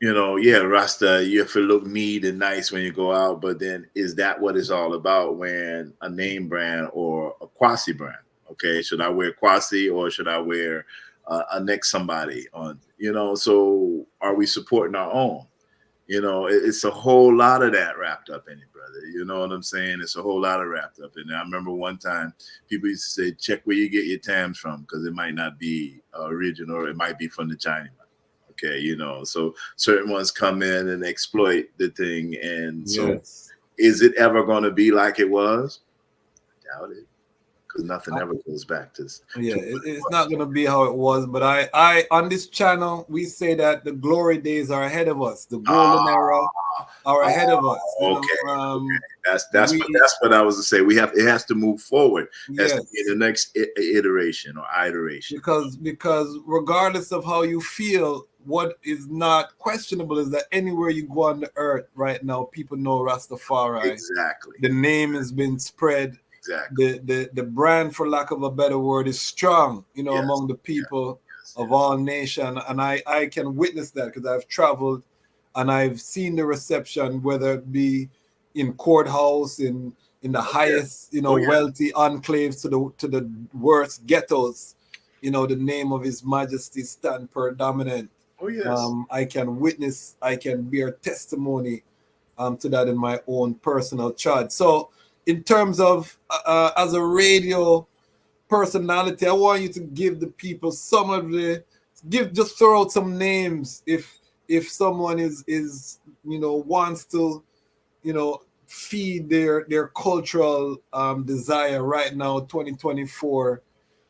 you know, yeah, Rasta, you have to look neat and nice when you go out, but then is that what it's all about, wearing a name brand or a Kwasi brand? Okay, should I wear Kwasi or should I wear a next somebody on, you know? So are we supporting our own? You know, it's a whole lot of that wrapped up in it, brother. You know what I'm saying? It's a whole lot of wrapped up in it. I remember one time people used to say, check where you get your Tams from, because it might not be original, or it might be from the China. Okay, you know, so certain ones come in and exploit the thing. And so is it ever going to be like it was? I doubt it, because nothing ever goes back to
it's not going to be how it was. But I on this channel, we say that the glory days are ahead of us. The golden era are ahead of us.
Okay. That's what I was to say. It has to move forward. It has to be the next iteration or iteration.
Because regardless of how you feel, what is not questionable is that anywhere you go on the earth right now, people know Ras Tafari.
Exactly.
The name has been spread.
Exactly.
The brand, for lack of a better word, is strong, you know, among the people of all nations. And I can witness that because I've traveled and I've seen the reception, whether it be in courthouse, in the highest, you know, wealthy enclaves to the worst ghettos. You know, the name of His Majesty stand predominant.
Oh yes.
I can witness, I can bear testimony to that in my own personal charge. So in terms of as a radio personality, I want you to give the people some of the just throw out some names if someone is you know wants to, you know, feed their cultural desire right now, 2024.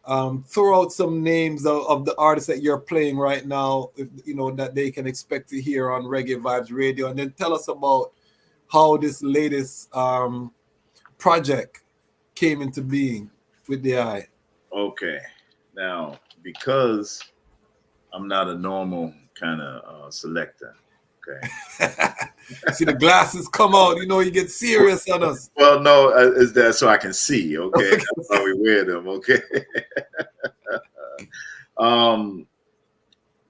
Throw out some names of the artists that you're playing right now, if, you know, that they can expect to hear on Reggae Vibes Radio, and then tell us about how this latest project came into being with the eye.
Okay, now because I'm not a normal kind of selector. Okay.
See the glasses come out, you know, you get serious on us.
Well, no, is that so I can see? Okay, that's why we wear them. Okay.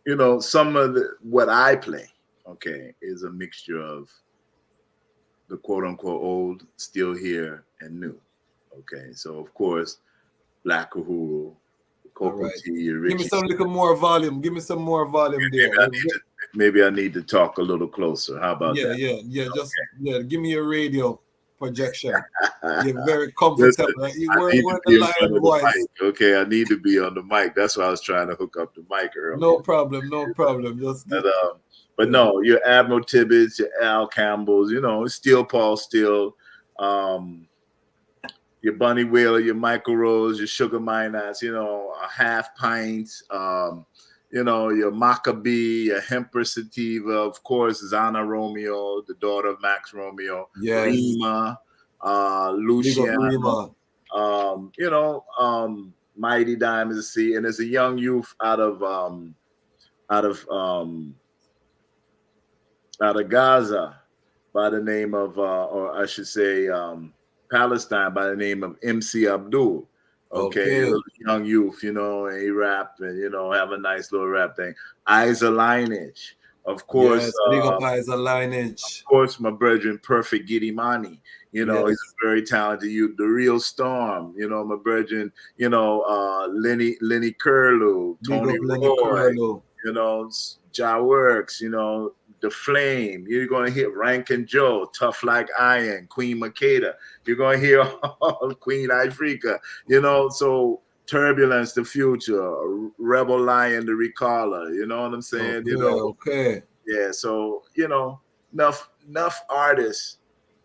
You know, some of what I play, okay, is a mixture of the quote unquote old, still here, and new. Okay, so of course, Black Uhuru, Coco T, Richie.
Give me some little more volume. Give me some more volume there.
Maybe I need to talk a little closer. How about that?
Yeah. Just give me a radio projection. You're very comfortable. We're the lion voice.
Mic. Okay, I need to be on the mic. That's why I was trying to hook up the mic earlier.
No problem. Just
but no, your Admiral Tibbetts, your Al Campbells, you know, Steel Paul Steel, your Bunny Wailer, your Michael Rose, your Sugar Miners, you know, a Half Pint, you know, your Maccabee, your Hemper Sativa, of course, Zana Romeo, the daughter of Max Romeo, Rima, Luciano, you know, Mighty Diamonds of Sea, and there's a young youth out of Gaza by the name of, or I should say, Palestine by the name of MC Abdul. Okay. Young youth, you know, and he rap and, you know, have a nice little rap thing. Isa Lineage, of course.
Big up Isa Lineage.
Of course, my brethren, Perfect Giddimani. You know, he's a very talented youth. The Real Storm, you know, my brethren, you know, Lenny Curlew, Tony Roy, you know, Ja Works, you know, The Flame. You're going to hear Rankin Joe, Tough Like Iron, Queen Makeda. You're going to hear Queen Africa, you know, so Turbulence, The Future, Rebel Lion, The Recaller, you know what I'm saying? You know, yeah, so, you know, enough artists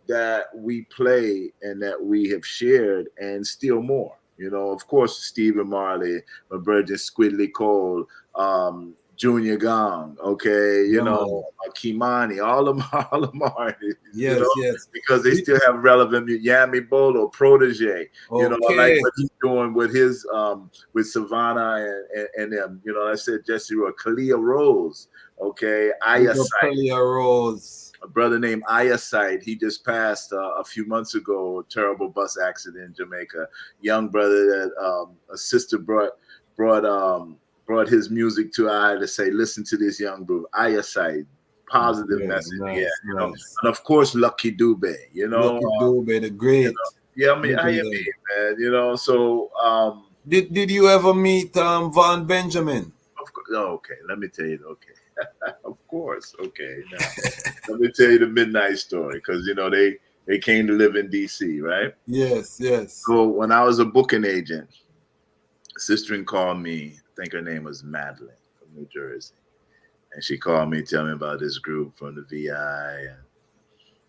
that we play and that we have shared and still more, you know, of course, Stephen Marley, my brother Squidly Cole, Junior Gong, okay, you know, Kimani, all of them artists, you know, because they still have relevant Yami Bolo, Protege, you know, like what he's doing with his with Savannah and them, you know, I said Jesse Roy, Kalia Rose, okay,
Kalia Rose.
A brother named Ayasite, he just passed a few months ago, a terrible bus accident in Jamaica. Young brother that a sister brought his music to I to say, listen to this young bro, Ayasite, positive message, you know. And of course, Lucky Dube, you know.
Lucky Dube, the great.
You know, yeah, I mean, man, you know. So,
did you ever meet Von Benjamin?
Of course. Oh, okay, let me tell you. Okay. Of course. Okay. Now, let me tell you the midnight story because, you know, they came to live in D.C., right?
Yes.
So when I was a booking agent, a sister called me, I think her name was Madeline from New Jersey. And she called me, tell me about this group from the VI. And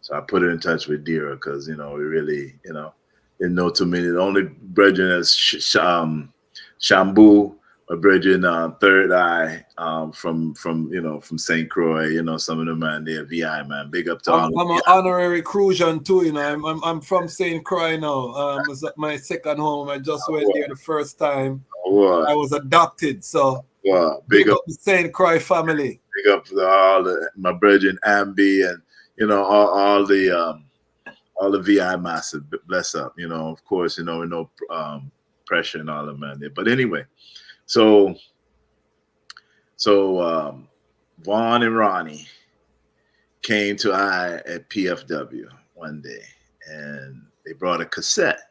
so I put her in touch with Dira because, you know, we really, you know, didn't know too many. The only brethren is Shambu, a brethren, Third Eye, from you know, from St. Croix, you know, some of them, man, they're VI, man. Big up to all.
I'm an honorary Crucian too, you know. I'm from St. Croix now. It's my second home. I just went there the first time. I was adopted, so
Well,
big up the St. Croix family.
Big up to my brethren Ambi and all the VI massive. Bless up. Of course, no pressure and all of that. But anyway, so Vaughn and Ronnie came to I at PFW one day, and they brought a cassette,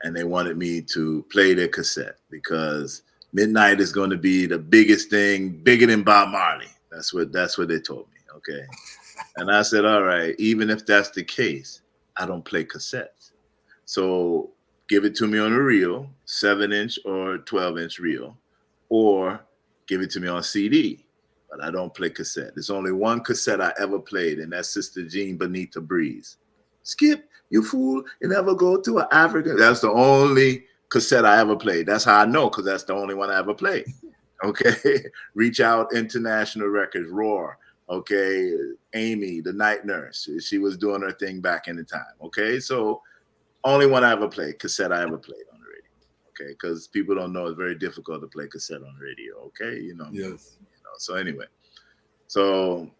and they wanted me to play their cassette because Midnight is going to be the biggest thing, bigger than Bob Marley. That's what they told me. Okay, and I said, all right, even if that's the case, I don't play cassettes, so give it to me on a reel, 7-inch or 12-inch reel, or give it to me on CD. But I don't play cassette. There's only one cassette I ever played, and that's Sister Jean Beneath the Breeze. Skip, you fool, you never go to an African. That's the only cassette I ever played. That's how I know, because that's the only one I ever played. Okay. Reach Out International Records, Roar. Okay. Amy, the night nurse. She was doing her thing back in the time. Okay. So only one I ever played, cassette I ever played on the radio. Okay. Because people don't know it's very difficult to play cassette on the radio. Okay.
Yes.
So anyway, so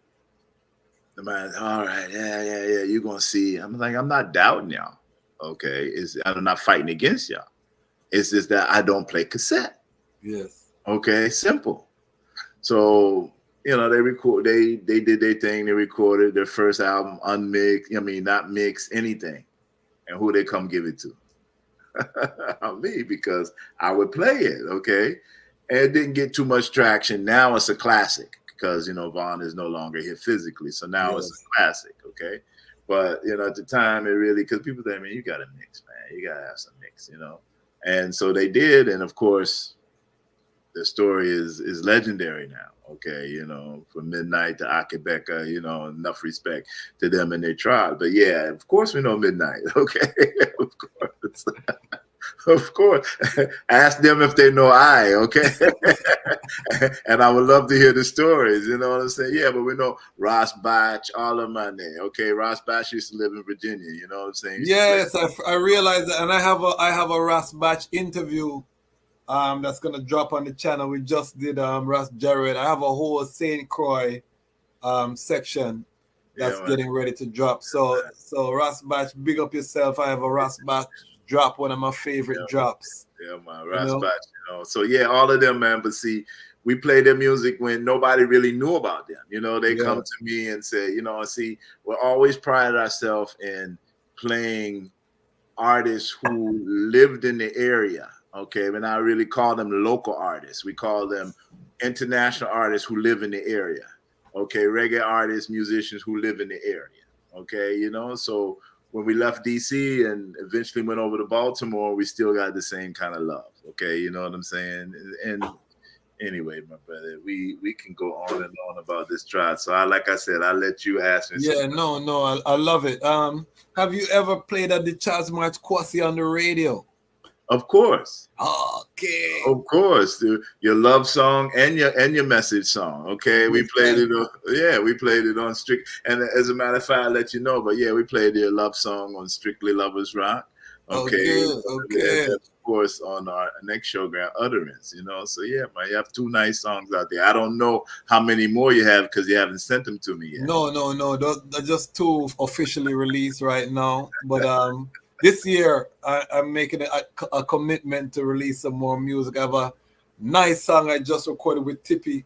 the man, all right, yeah, you're gonna see. I'm like, I'm not doubting y'all. Okay, I'm not fighting against y'all. It's just that I don't play cassette.
Yes.
Okay, simple. So they did their thing. They recorded their first album unmixed. Not mixed, anything. And who they come give it to? Me, because I would play it. Okay. And it didn't get too much traction. Now it's a classic because, Vaughn is no longer here physically. So now it's a classic, okay? But, at the time, it really, because people say, man, you got to mix, man. You got to have some mix, And so they did. And, of course, the story is legendary now, okay? From Midnight to Akibeka, enough respect to them and their tribe. But, yeah, of course we know Midnight, okay? Of course. Of course. Ask them if they know I, okay? And I would love to hear the stories, you know what I'm saying? Yeah, but we know Ras Batch, all of my name, okay? Ras Batch used to live in Virginia, you know what I'm saying?
Yes, I realize that, and I have a Ras Batch interview that's gonna drop on the channel. We just did Ras Jared. I have a whole St. Croix section that's getting ready to drop. So Ras Batch, big up yourself. I have a Ras Batch drop, one of my favorite drops.
Yeah, man, Ras Batch, So yeah, all of them, man. But see, we play their music when nobody really knew about them. They come to me and say, see, we're always prided ourselves in playing artists who lived in the area. Okay, we're not really call them local artists. We call them international artists who live in the area. Okay, reggae artists, musicians who live in the area. Okay, so when we left DC and eventually went over to Baltimore, we still got the same kind of love. Okay, you know what I'm saying? And anyway, my brother, we can go on and on about this tribe. So like I said, I'll let you ask me.
Yeah, no, I love it. Have you ever played at the Dejazmatch Kwasi on the radio?
Of course.
Okay.
Of course, your love song and your message song. Okay, we played it. We played it on Strict. And as a matter of fact, I'll let you know. But yeah, we played your love song on Strictly Lovers Rock. Okay. And of course, on our next show, Grand Utterance. So yeah, man, you have 2 nice songs out there. I don't know how many more you have because you haven't sent them to me yet.
No. They're just 2 officially released right now. But this year, I'm making a commitment to release some more music. I have a nice song I just recorded with Tippy,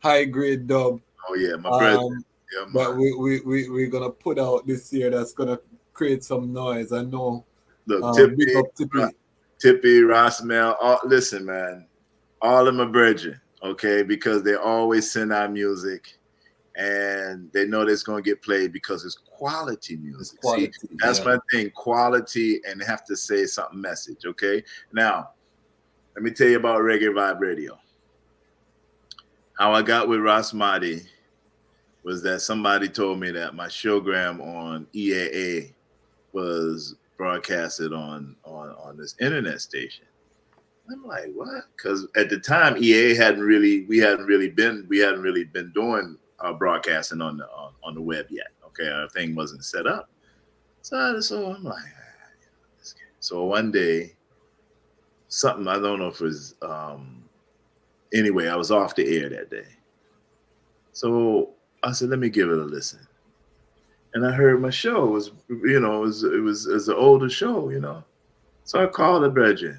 High Grade Dub.
Oh yeah, my brother. Yeah,
but we're gonna put out this year. That's gonna create some noise. I know.
Look,
Tippy,
Rosmel. Listen, man, all of my brethren, okay, because they always send out music. And they know it's going to get played because it's quality music. See, that's my thing, quality, and have to say something message, okay? Now, let me tell you about Reggae Vibe Radio. How I got with Ras Mahdi was that somebody told me that my showgram on EAA was broadcasted on this internet station. I'm like, what? Because at the time, EAA hadn't really been doing broadcasting on the web yet. Okay, our thing wasn't set up. So I'm like, so one day, something I don't know if it was anyway, I was off the air that day. So I said, let me give it a listen. And I heard my show was, you know, it was an older show, you know. So I called the brethren.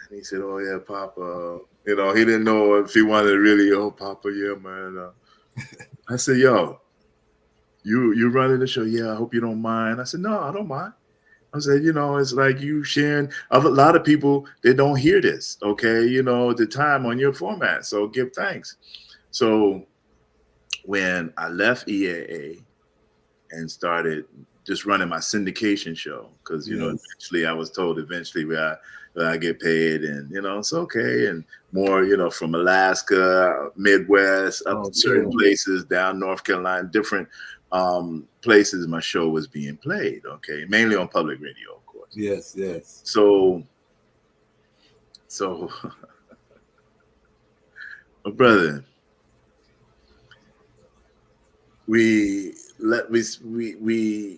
And he said, oh, yeah, Papa. You know, he didn't know if he wanted to really, oh, Papa, yeah, man. I said, yo, you running the show? Yeah, I hope you don't mind. I said, no, I don't mind. I said, you know, it's like you sharing. A lot of people, they don't hear this, okay? You know, the time on your format. So give thanks. So when I left EAA and started just running my syndication show, because, you know, eventually I was told where I get paid, and, you know, it's okay. And more, you know, from Alaska, Midwest, up to certain places, down North Carolina, different places my show was being played, okay? Mainly on public radio, of course.
Yes, yes.
So my brother, we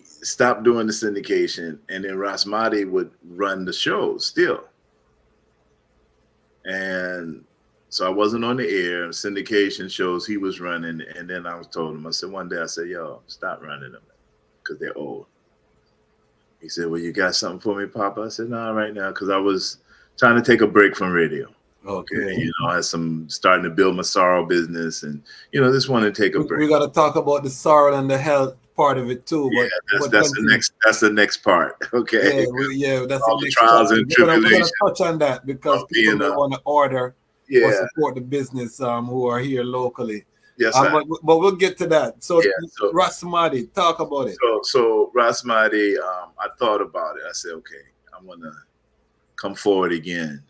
stopped doing the syndication, and then Ras Tafari would run the shows still. And so I wasn't on the air. Syndication shows he was running, and then I told him, I said, one day, I said, yo, stop running them because they're old. He said, well, you got something for me, Papa? I said, no, right now, because I was trying to take a break from radio. Okay. You know, I had starting to build my sorrow business, and, you know, just want to take a break.
We got to talk about the sorrow and the health part of it too.
Yeah, that's the next part. Okay.
Yeah, that's
all the trials and tribulations.
We're gonna touch on that because people may want to order or support the business who are here locally.
Yes,
but we'll get to that. So Ras Tafari, talk about it.
So Ras Tafari, I thought about it. I said, okay, I want to come forward again,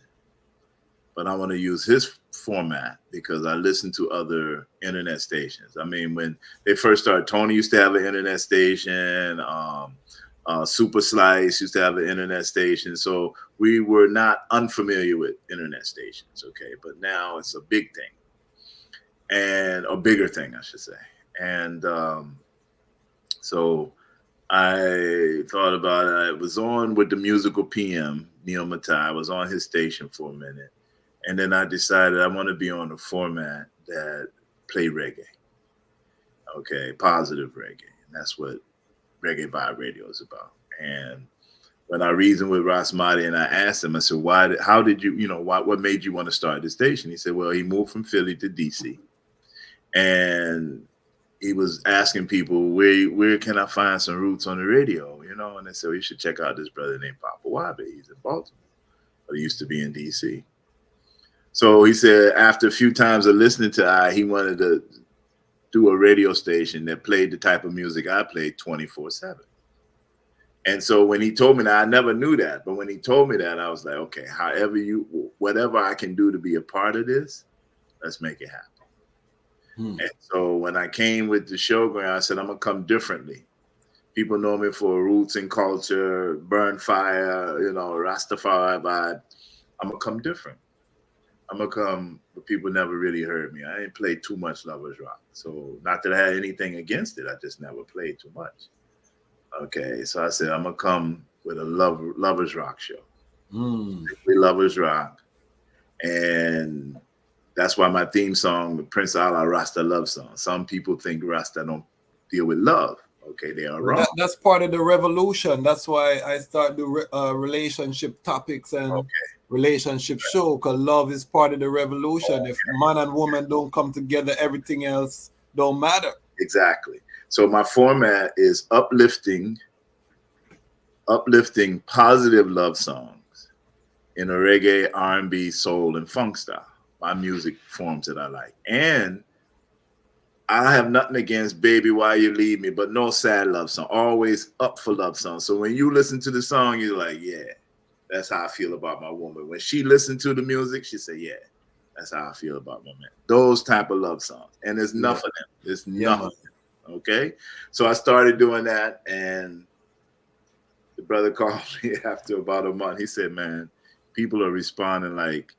but I want to use his format because I listen to other internet stations. I mean, when they first started, Tony used to have an internet station. Super Slice used to have an internet station. So we were not unfamiliar with internet stations, okay? But now it's a big thing, and a bigger thing, I should say. And so I thought about it. I was on with the musical PM, Neil Matai. I was on his station for a minute. And then I decided I want to be on a format that play reggae. Okay, positive reggae. And that's what Reggae by Radio is about. And when I reasoned with Ras Tafari and I asked him, I said, how did you, what made you want to start this station? He said, well, he moved from Philly to DC. And he was asking people, where can I find some roots on the radio? And they said, well, you should check out this brother named Papa WaBe. He's in Baltimore, but he used to be in DC. So he said after a few times of listening to he wanted to do a radio station that played the type of music I played 24/7. And so when he told me that, I never knew that. But when he told me that, I was like, okay, whatever I can do to be a part of this, let's make it happen. And so when I came with the showground, I said, I'm going to come differently. People know me for roots and culture, burn fire, Ras Tafari vibe. I'm going to come different. I'm going to come, but people never really heard me. I didn't play too much Lovers Rock. So not that I had anything against it. I just never played too much. Okay, so I said, I'm going to come with a Lovers Rock show. Lovers Rock. And that's why my theme song, the Prince Allah Rasta love song. Some people think Rasta don't deal with love. Okay, they are wrong. That's
part of the revolution. That's why I start the relationship topics and relationship show, because love is part of the revolution. If man and woman don't come together, everything else don't matter.
Exactly. So my format is uplifting positive love songs in a reggae, R&B, soul, and funk style. My music forms that I like. And I have nothing against Baby Why You Leave Me, but no sad love song. Always up for love songs. So when you listen to the song, you're like, yeah, that's how I feel about my woman. When she listened to the music, she said, yeah, that's how I feel about my man. Those type of love songs. And there's enough of them. There's enough of them. Okay? So I started doing that, and the brother called me after about a month. He said, man, people are responding like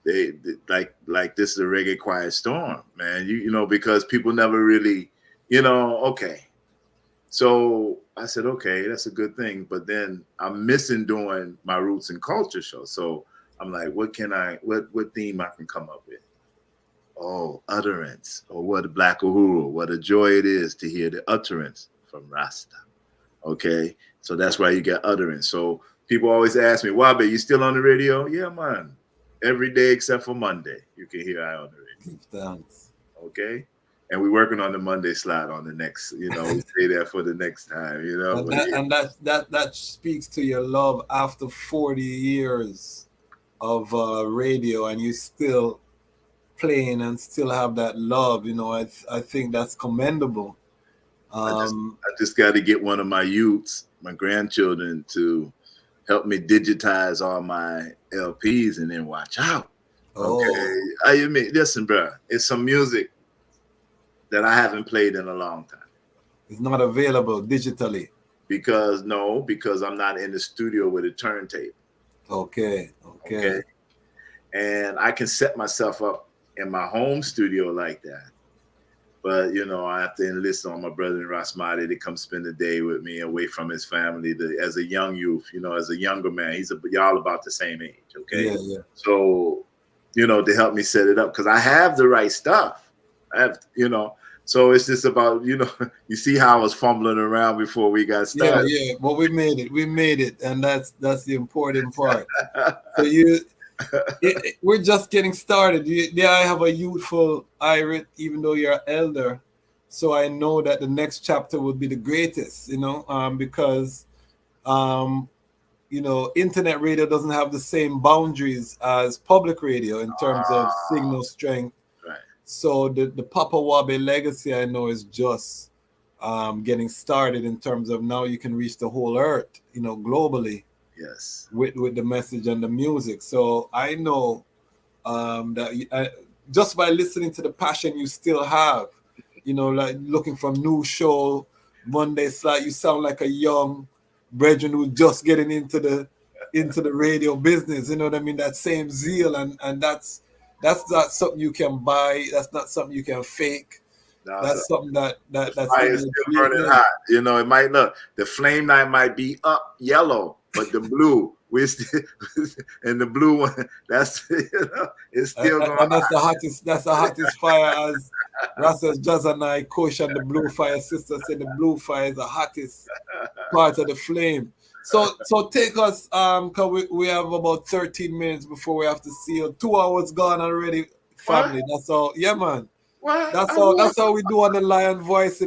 they like this is a reggae quiet storm, man. Because people never really, okay. So I said, okay, that's a good thing. But then I'm missing doing my roots and culture show. So I'm like, what theme I can come up with? Oh, utterance, or what a black uhuru, what a joy it is to hear the utterance from Rasta. Okay, so that's why you get utterance. So people always ask me, WaBe, you still on the radio? Yeah, man. Every day except for Monday, you can hear I on the radio.
Thanks.
Okay, and we're working on the Monday slot on the next. We stay there for the next time.
That speaks to your love after 40 years of radio, and you still playing and still have that love. I think that's commendable.
I just got to get one of my youths, my grandchildren, to help me digitize all my LPs and then watch out. Okay. I mean, listen, bro, it's some music that I haven't played in a long time.
It's not available digitally.
Because I'm not in the studio with a turntable.
Okay.
And I can set myself up in my home studio like that. But, I have to enlist on my brother Ras Tafari to come spend the day with me away from his family as a young youth, as a younger man. Y'all about the same age, okay?
Yeah.
So, to help me set it up, because I have the right stuff. I have, so it's just about, you see how I was fumbling around before we got started.
Yeah. Well, we made it. And that's the important part. So we're just getting started. I have a youthful Irit, even though you're elder. So I know that the next chapter will be the greatest, because, internet radio doesn't have the same boundaries as public radio in terms of signal strength.
Right.
So the Papa WaBe legacy, I know, is just getting started in terms of now you can reach the whole earth, globally.
Yes.
With the message and the music. So I know that just by listening to the passion you still have, like looking for new show Monday slot, you sound like a young brethren who's just getting into the radio business. You know what I mean? That same zeal and that's not something you can buy. That's not something you can fake.
No,
that's something that's
fire is still burning hot. It might look, the flame light might be up yellow, but the blue, we're still, and the blue one, that's it's still going.
And that's the hottest fire, as Russell Jazz and I coach and the blue fire sister said the blue fire is the hottest part of the flame. So take us, cause we have about 13 minutes before we have to seal. 2 hours gone already, family. What? That's all. Yeah, man.
What?
That's how we do on the Lion Voice,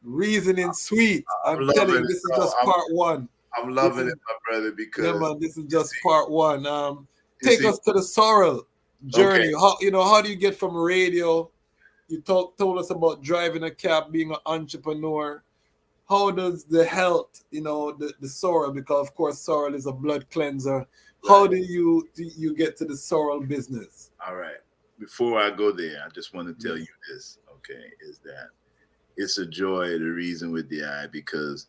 reasoning sweet. I'm telling you, this is just part one.
I'm loving it, my brother, because
yeah, man, this is just part one. Take us to the sorrel journey. Okay. How do you get from radio? You told us about driving a cab, being an entrepreneur. How does the health, the sorrel, because of course sorrel is a blood cleanser. Right. How do you get to the sorrel business?
All right. Before I go there, I just want to tell you this, okay, is that it's a joy to reason with the eye, because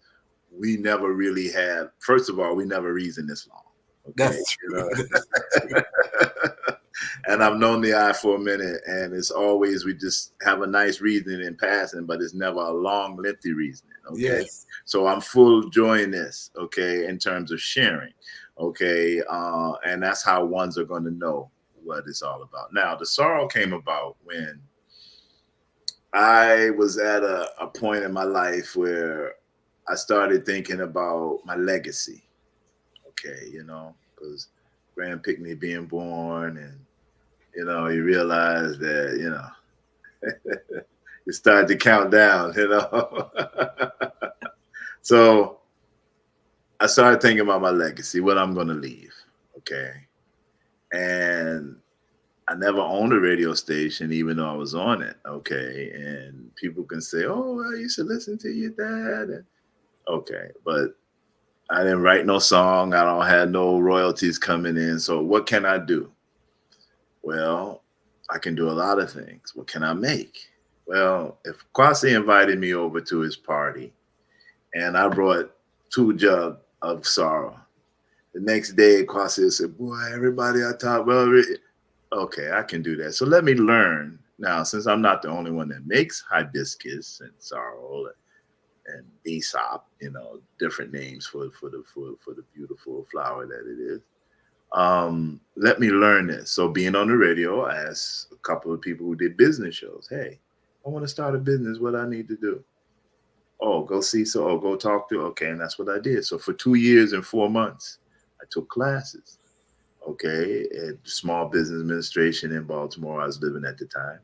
we never really have, first of all, we never reasoned this long. Okay?
That's true.
And I've known the eye for a minute, and it's always, we just have a nice reasoning in passing, but it's never a long, lengthy reasoning. Okay.
Yes.
So I'm full joy in this, okay, in terms of sharing. Okay. And that's how ones are going to know what it's all about. Now, the sorrow came about when I was at a point in my life where I started thinking about my legacy. Okay, because Grand Picnic being born, and you realize that you start to count down. So I started thinking about my legacy, what I'm going to leave. Okay. And I never owned a radio station, even though I was on it. Okay. And people can say, oh, I used to listen to your dad. And, okay. But I didn't write no song. I don't have no royalties coming in. So what can I do? Well, I can do a lot of things. What can I make? Well, if Kwasi invited me over to his party and I brought 2 jugs of sorrow, the next day Kwasi said, boy, everybody I talk about, okay, I can do that. So let me learn. Now, since I'm not the only one that makes hibiscus and sorrel and Aesop, different names for the beautiful flower that it is. let me learn this. So being on the radio, I asked a couple of people who did business shows, hey, I want to start a business. What I need to do? Oh, go see. So, go talk to. Okay. And that's what I did. So for 2 years and 4 months, I took classes. Okay. At small business administration in Baltimore. I was living at the time.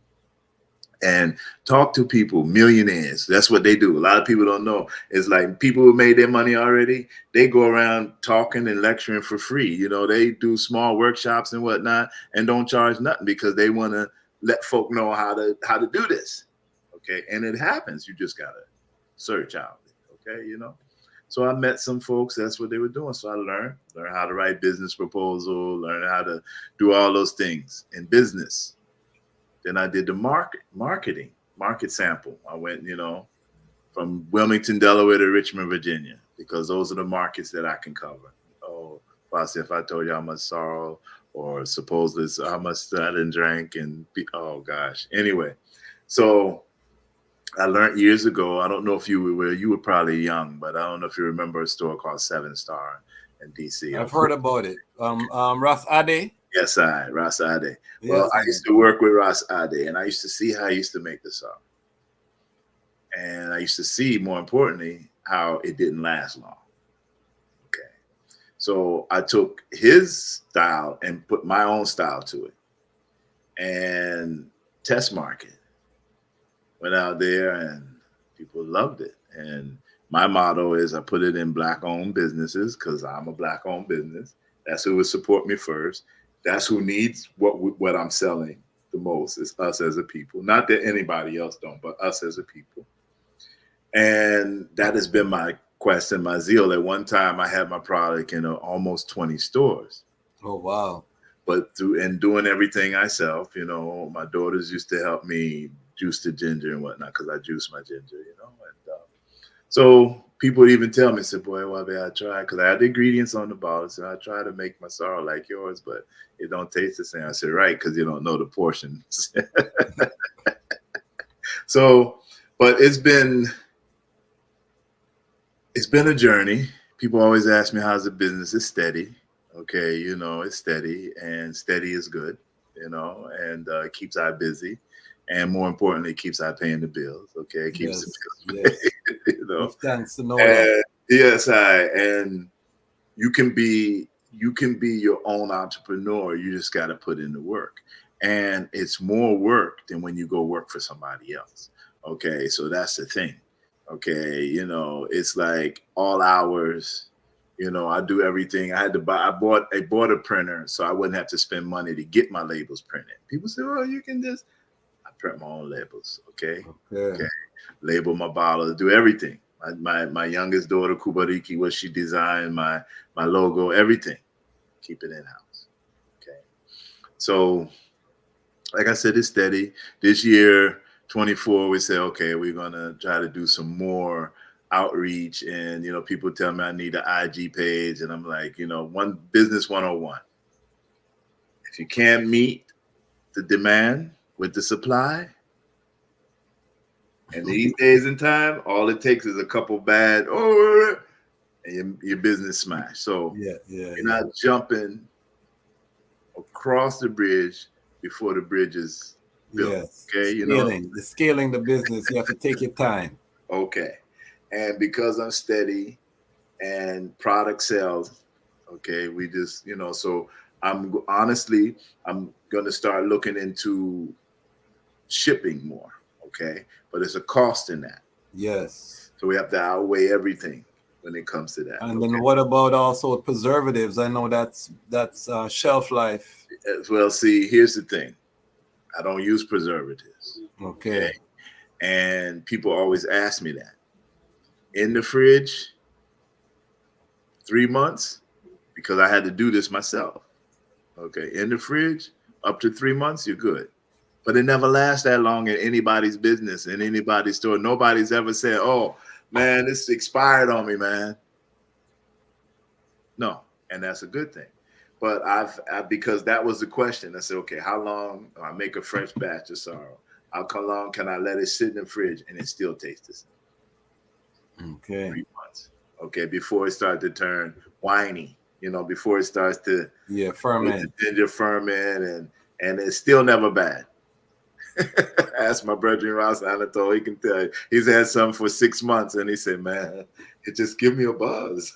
And talk to people, millionaires. That's what they do. A lot of people don't know. It's like people who made their money already, they go around talking and lecturing for free. You know, they do small workshops and whatnot and don't charge nothing because they want to let folk know how to do this. Okay. And it happens. You just gotta search out. Okay, you know. So I met some folks, that's what they were doing. So I learned how to write business proposal, learn how to do all those things in business. Then I did the market sample. I went, you know, from Wilmington, Delaware to Richmond, Virginia, because those are the markets that I can cover. Oh, Kwasi, if I told you how much sorrow, or supposedly how much I didn't drink, and oh gosh. Anyway, so I learned years ago. I don't know if you were probably young, but I don't know if you remember a store called 7 Star in DC.
I've heard about it. Ras Tafari.
Yes, Ras Tafari.
Yes,
Well, I used to work with Ras Tafari, and I used to see how he used to make the song. And I used to see, more importantly, how it didn't last long. Okay. So I took his style and put my own style to it and test market. Went out there and people loved it. And my motto is I put it in Black-owned businesses because I'm a Black-owned business. That's who would support me first. That's who needs what I'm selling the most, is us as a people. Not that anybody else don't, but us as a people. And that has been my quest and my zeal. At one time, I had my product in almost 20 stores.
Oh, wow.
But doing everything myself, you know, my daughters used to help me juice the ginger and whatnot because I juice my ginger, you know. And so people would even tell me, said, boy, WaBe, I tried, because I had the ingredients on the bottle. So I try to make my sorrow like yours, but it don't taste the same. I said, right, because you don't know the portions. So, but it's been a journey. People always ask me, how's the business? It's steady. Okay, you know, it's steady, and steady is good, you know, and keeps I busy. And more importantly, it keeps I paying the bills. Okay, it keeps the bills paid, you know.
Thanks to know that.
Yes, and you can be your own entrepreneur. You just got to put in the work, and it's more work than when you go work for somebody else. Okay, so that's the thing. Okay, you know, it's like all hours. You know, I do everything. I bought a printer so I wouldn't have to spend money to get my labels printed. People say, "Oh, you can just." I print my own labels. Okay. Label my bottles, do everything. My youngest daughter, Kubariki, what she designed, my logo, everything. Keep it in house. Okay. So, like I said, it's steady. This year, 24, we say, okay, we're gonna try to do some more outreach. And you know, people tell me I need an IG page, and I'm like, you know, business 101. If you can't meet the demand with the supply, and these days and time, all it takes is a couple bad and your business smash. So you're not jumping across the bridge before the bridge is built.
Yes.
Okay,
Scaling the business, you have to take your time.
Okay, and because I'm steady and product sales, okay, we just, you know, so I'm going to start looking into shipping more. Okay, but there's a cost in that.
Yes.
So we have to outweigh everything when it comes to that.
And then what about also preservatives? I know that's shelf life.
Well, see, here's the thing. I don't use preservatives.
Okay.
And people always ask me that. In the fridge, 3 months, because I had to do this myself. Okay, in the fridge, up to 3 months, you're good. But it never lasts that long in anybody's business, in anybody's store. Nobody's ever said, oh, man, this expired on me, man. No, and that's a good thing. But because that was the question, I said, okay, how long I make a fresh batch of sorrow? How long can I let it sit in the fridge and it still tastes the same?
Okay.
3 months. Okay, before it started to turn whiny, you know, before it starts to
ferment.
Ginger ferment, and it's still never bad. Ask my brother Ras Anatol, he can tell you. He's had some for 6 months, and he said, man, it just give me a buzz.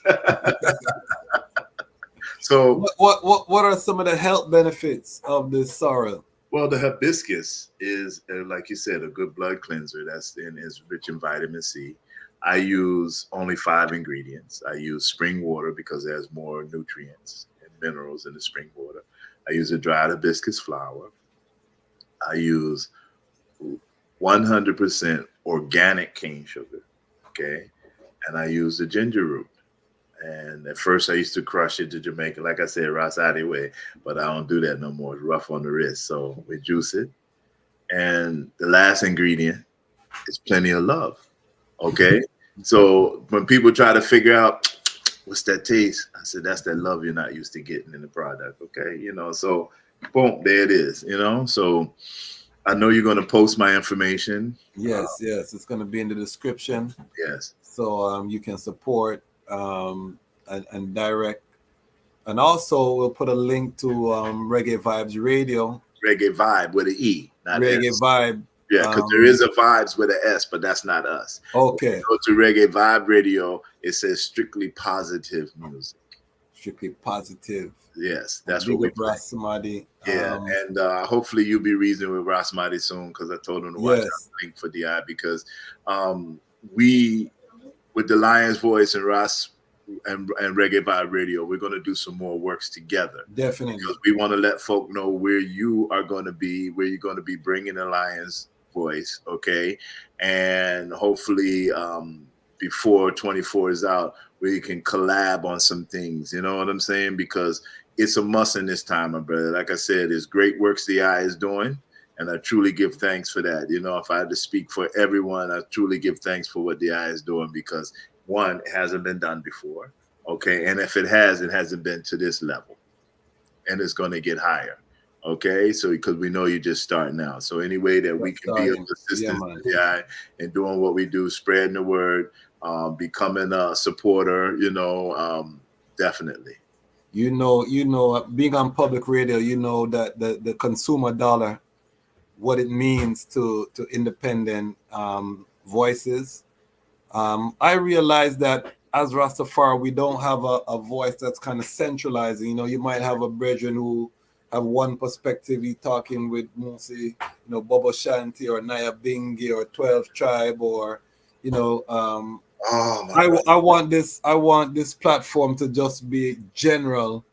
So
what are some of the health benefits of this sorrel?
Well, the hibiscus is, like you said, a good blood cleanser. Is rich in vitamin C. I use only 5 ingredients. I use spring water because there's more nutrients and minerals in the spring water. I use a dried hibiscus flower. I use 100% organic cane sugar, okay? And I use the ginger root. And at first I used to crush it to Jamaica, like I said, Ras way, but I don't do that no more. It's rough on the wrist. So we juice it. And the last ingredient is plenty of love, okay? So when people try to figure out what's that taste, I said, that's that love you're not used to getting in the product, okay? You know, so boom, there it is, you know? So I know you're going to post my information.
Yes, it's going to be in the description.
Yes.
So you can support and direct. And also we'll put a link to Reggae Vibes Radio.
Reggae Vibe with an E, not
Reggae
S.
Vibe.
Yeah, because there is a Vibes with an S, but that's not us.
Okay.
Go to Reggae Vibe Radio. It says strictly positive music.
Strictly positive.
Yes, that's what we play.
Somebody.
Yeah, and hopefully you'll be reasoning with Ras Mahdi soon, because I told him to watch out the link for DI, because we, with the Lion's Voice and Ras and Reggae Vibe Radio, we're going to do some more works together.
Definitely.
Because we want to let folk know where you are going to be, where you're going to be bringing the Lion's Voice, okay? And hopefully before 24 is out, we can collab on some things, you know what I'm saying? Because it's a must in this time, my brother. Like I said, it's great works the eye is doing, and I truly give thanks for that. You know, if I had to speak for everyone, I truly give thanks for what the eye is doing, because one, it hasn't been done before, okay? And if it has, it hasn't been to this level, and it's going to get higher, okay? So because we know you're just starting out. So any way that we can be of assistance to the eye and doing what we do, spreading the word, becoming a supporter, you know, definitely.
You know, being on public radio, you know that the consumer dollar, what it means to independent voices. I realize that as Rastafari, we don't have a voice that's kind of centralizing. You know, you might have a brethren who have one perspective. He talking with Musi, you know, Bobo Shanti or Naya Bingi or 12 Tribe, or, you know, I want this platform to just be general,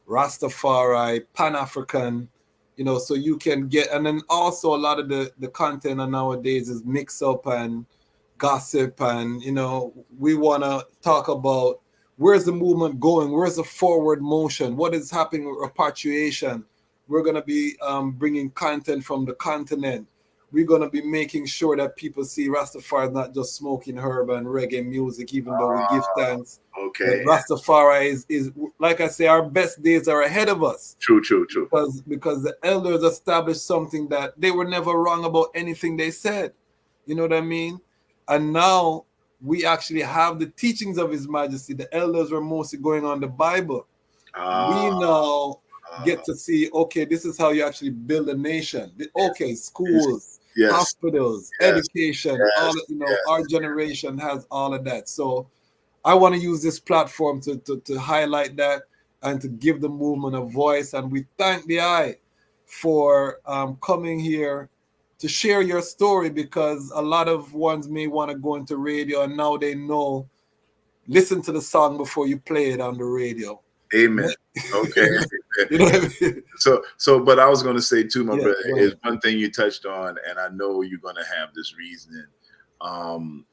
Rastafari, Pan-African, you know, so you can get, and then also a lot of the content nowadays is mix up and gossip, and, you know, we want to talk about where's the movement going, where's the forward motion, what is happening with repatriation. We're going to be bringing content from the continent. We're going to be making sure that people see Rastafari is not just smoking herb and reggae music, even though we give thanks.
Okay.
But Rastafari is, like I say, our best days are ahead of us.
True.
Because the elders established something that they were never wrong about anything they said. You know what I mean? And now we actually have the teachings of His Majesty. The elders were mostly going on the Bible. We now get to see, okay, this is how you actually build a nation. Okay, schools, hospitals, education, all of, you know, our generation has all of that. So I want to use this platform to highlight that and to give the movement a voice. And we thank the eye for coming here to share your story, because a lot of ones may want to go into radio, and now they know, listen to the song before you play it on the radio.
Amen. Okay.
You know what I mean?
So, but I was going to say too, my brother, is one thing you touched on, and I know you're going to have this reasoning,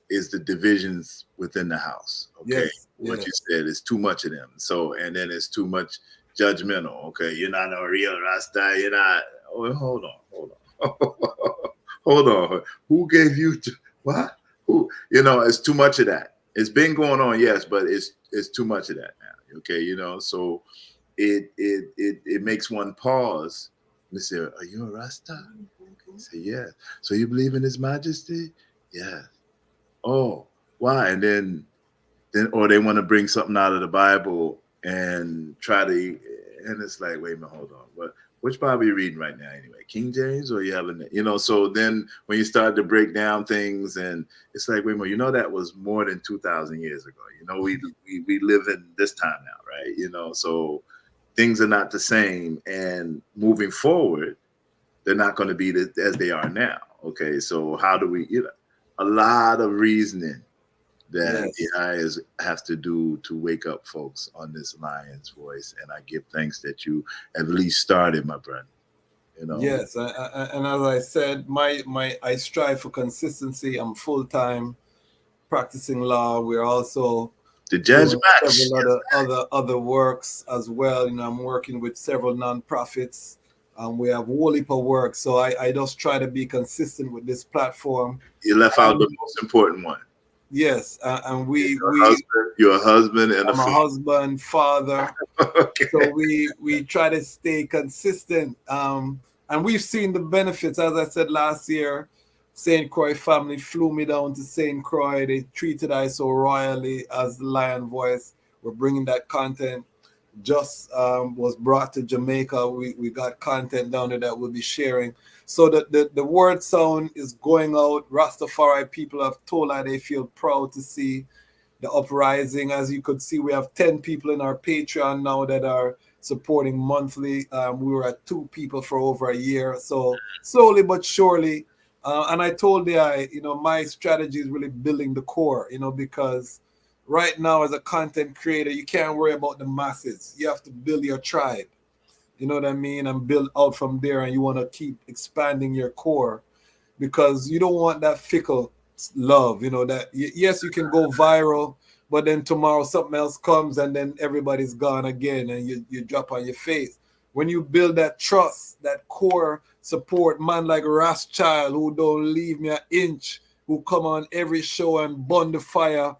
is the divisions within the house. Okay. What you said is too much of them. So, and then it's too much judgmental. Okay. You're not a real Rasta. You're not. Oh, hold on. Hold on. Who gave you what? Who? You know, it's too much of that. It's been going on, yes, but it's too much of that now. Okay, you know, so it makes one pause and say, "Are you a Rasta?" Say, "Yeah." So you believe in His Majesty? Yeah. Oh, why? And then or they want to bring something out of the Bible and try to, and it's like, wait a minute, hold on, which Bible are you reading right now anyway? King James, or you having, so then when you start to break down things, and it's like, wait a minute, that was more than 2,000 years ago. We live in this time now, right? So things are not the same, and moving forward, they're not going to be as they are now. Okay, so how do we, a lot of reasoning that the eyes have to do to wake up folks on this Lion's Voice, and I give thanks that you at least started, my friend.
Yes, and as I said, I strive for consistency. I'm full-time practicing law. We're also
Dejazmatch.
several other works as well. I'm working with several nonprofits. We have whole heap of work, so I just try to be consistent with this platform.
You left out the most important one.
Yes, and
you're a husband and
I'm a husband, father.
Okay.
So we try to stay consistent. And we've seen the benefits. As I said last year, St. Croix family flew me down to St. Croix. They treated us so royally as the Lion Voice. We're bringing that content. Just was brought to Jamaica. We got content down there that we'll be sharing. So the word sound is going out. Ras Tafari people have told that they feel proud to see the uprising. As you could see, we have 10 people in our Patreon now that are supporting monthly. We were at 2 people for over a year. So slowly but surely. And I told my strategy is really building the core, because right now as a content creator, you can't worry about the masses. You have to build your tribe. You know what I mean? And build out from there, and you want to keep expanding your core, because you don't want that fickle love, that yes, you can go viral, but then tomorrow something else comes and then everybody's gone again and you drop on your face. When you build that trust, that core support, man like Ras Child, who don't leave me an inch, who come on every show and burn the fire.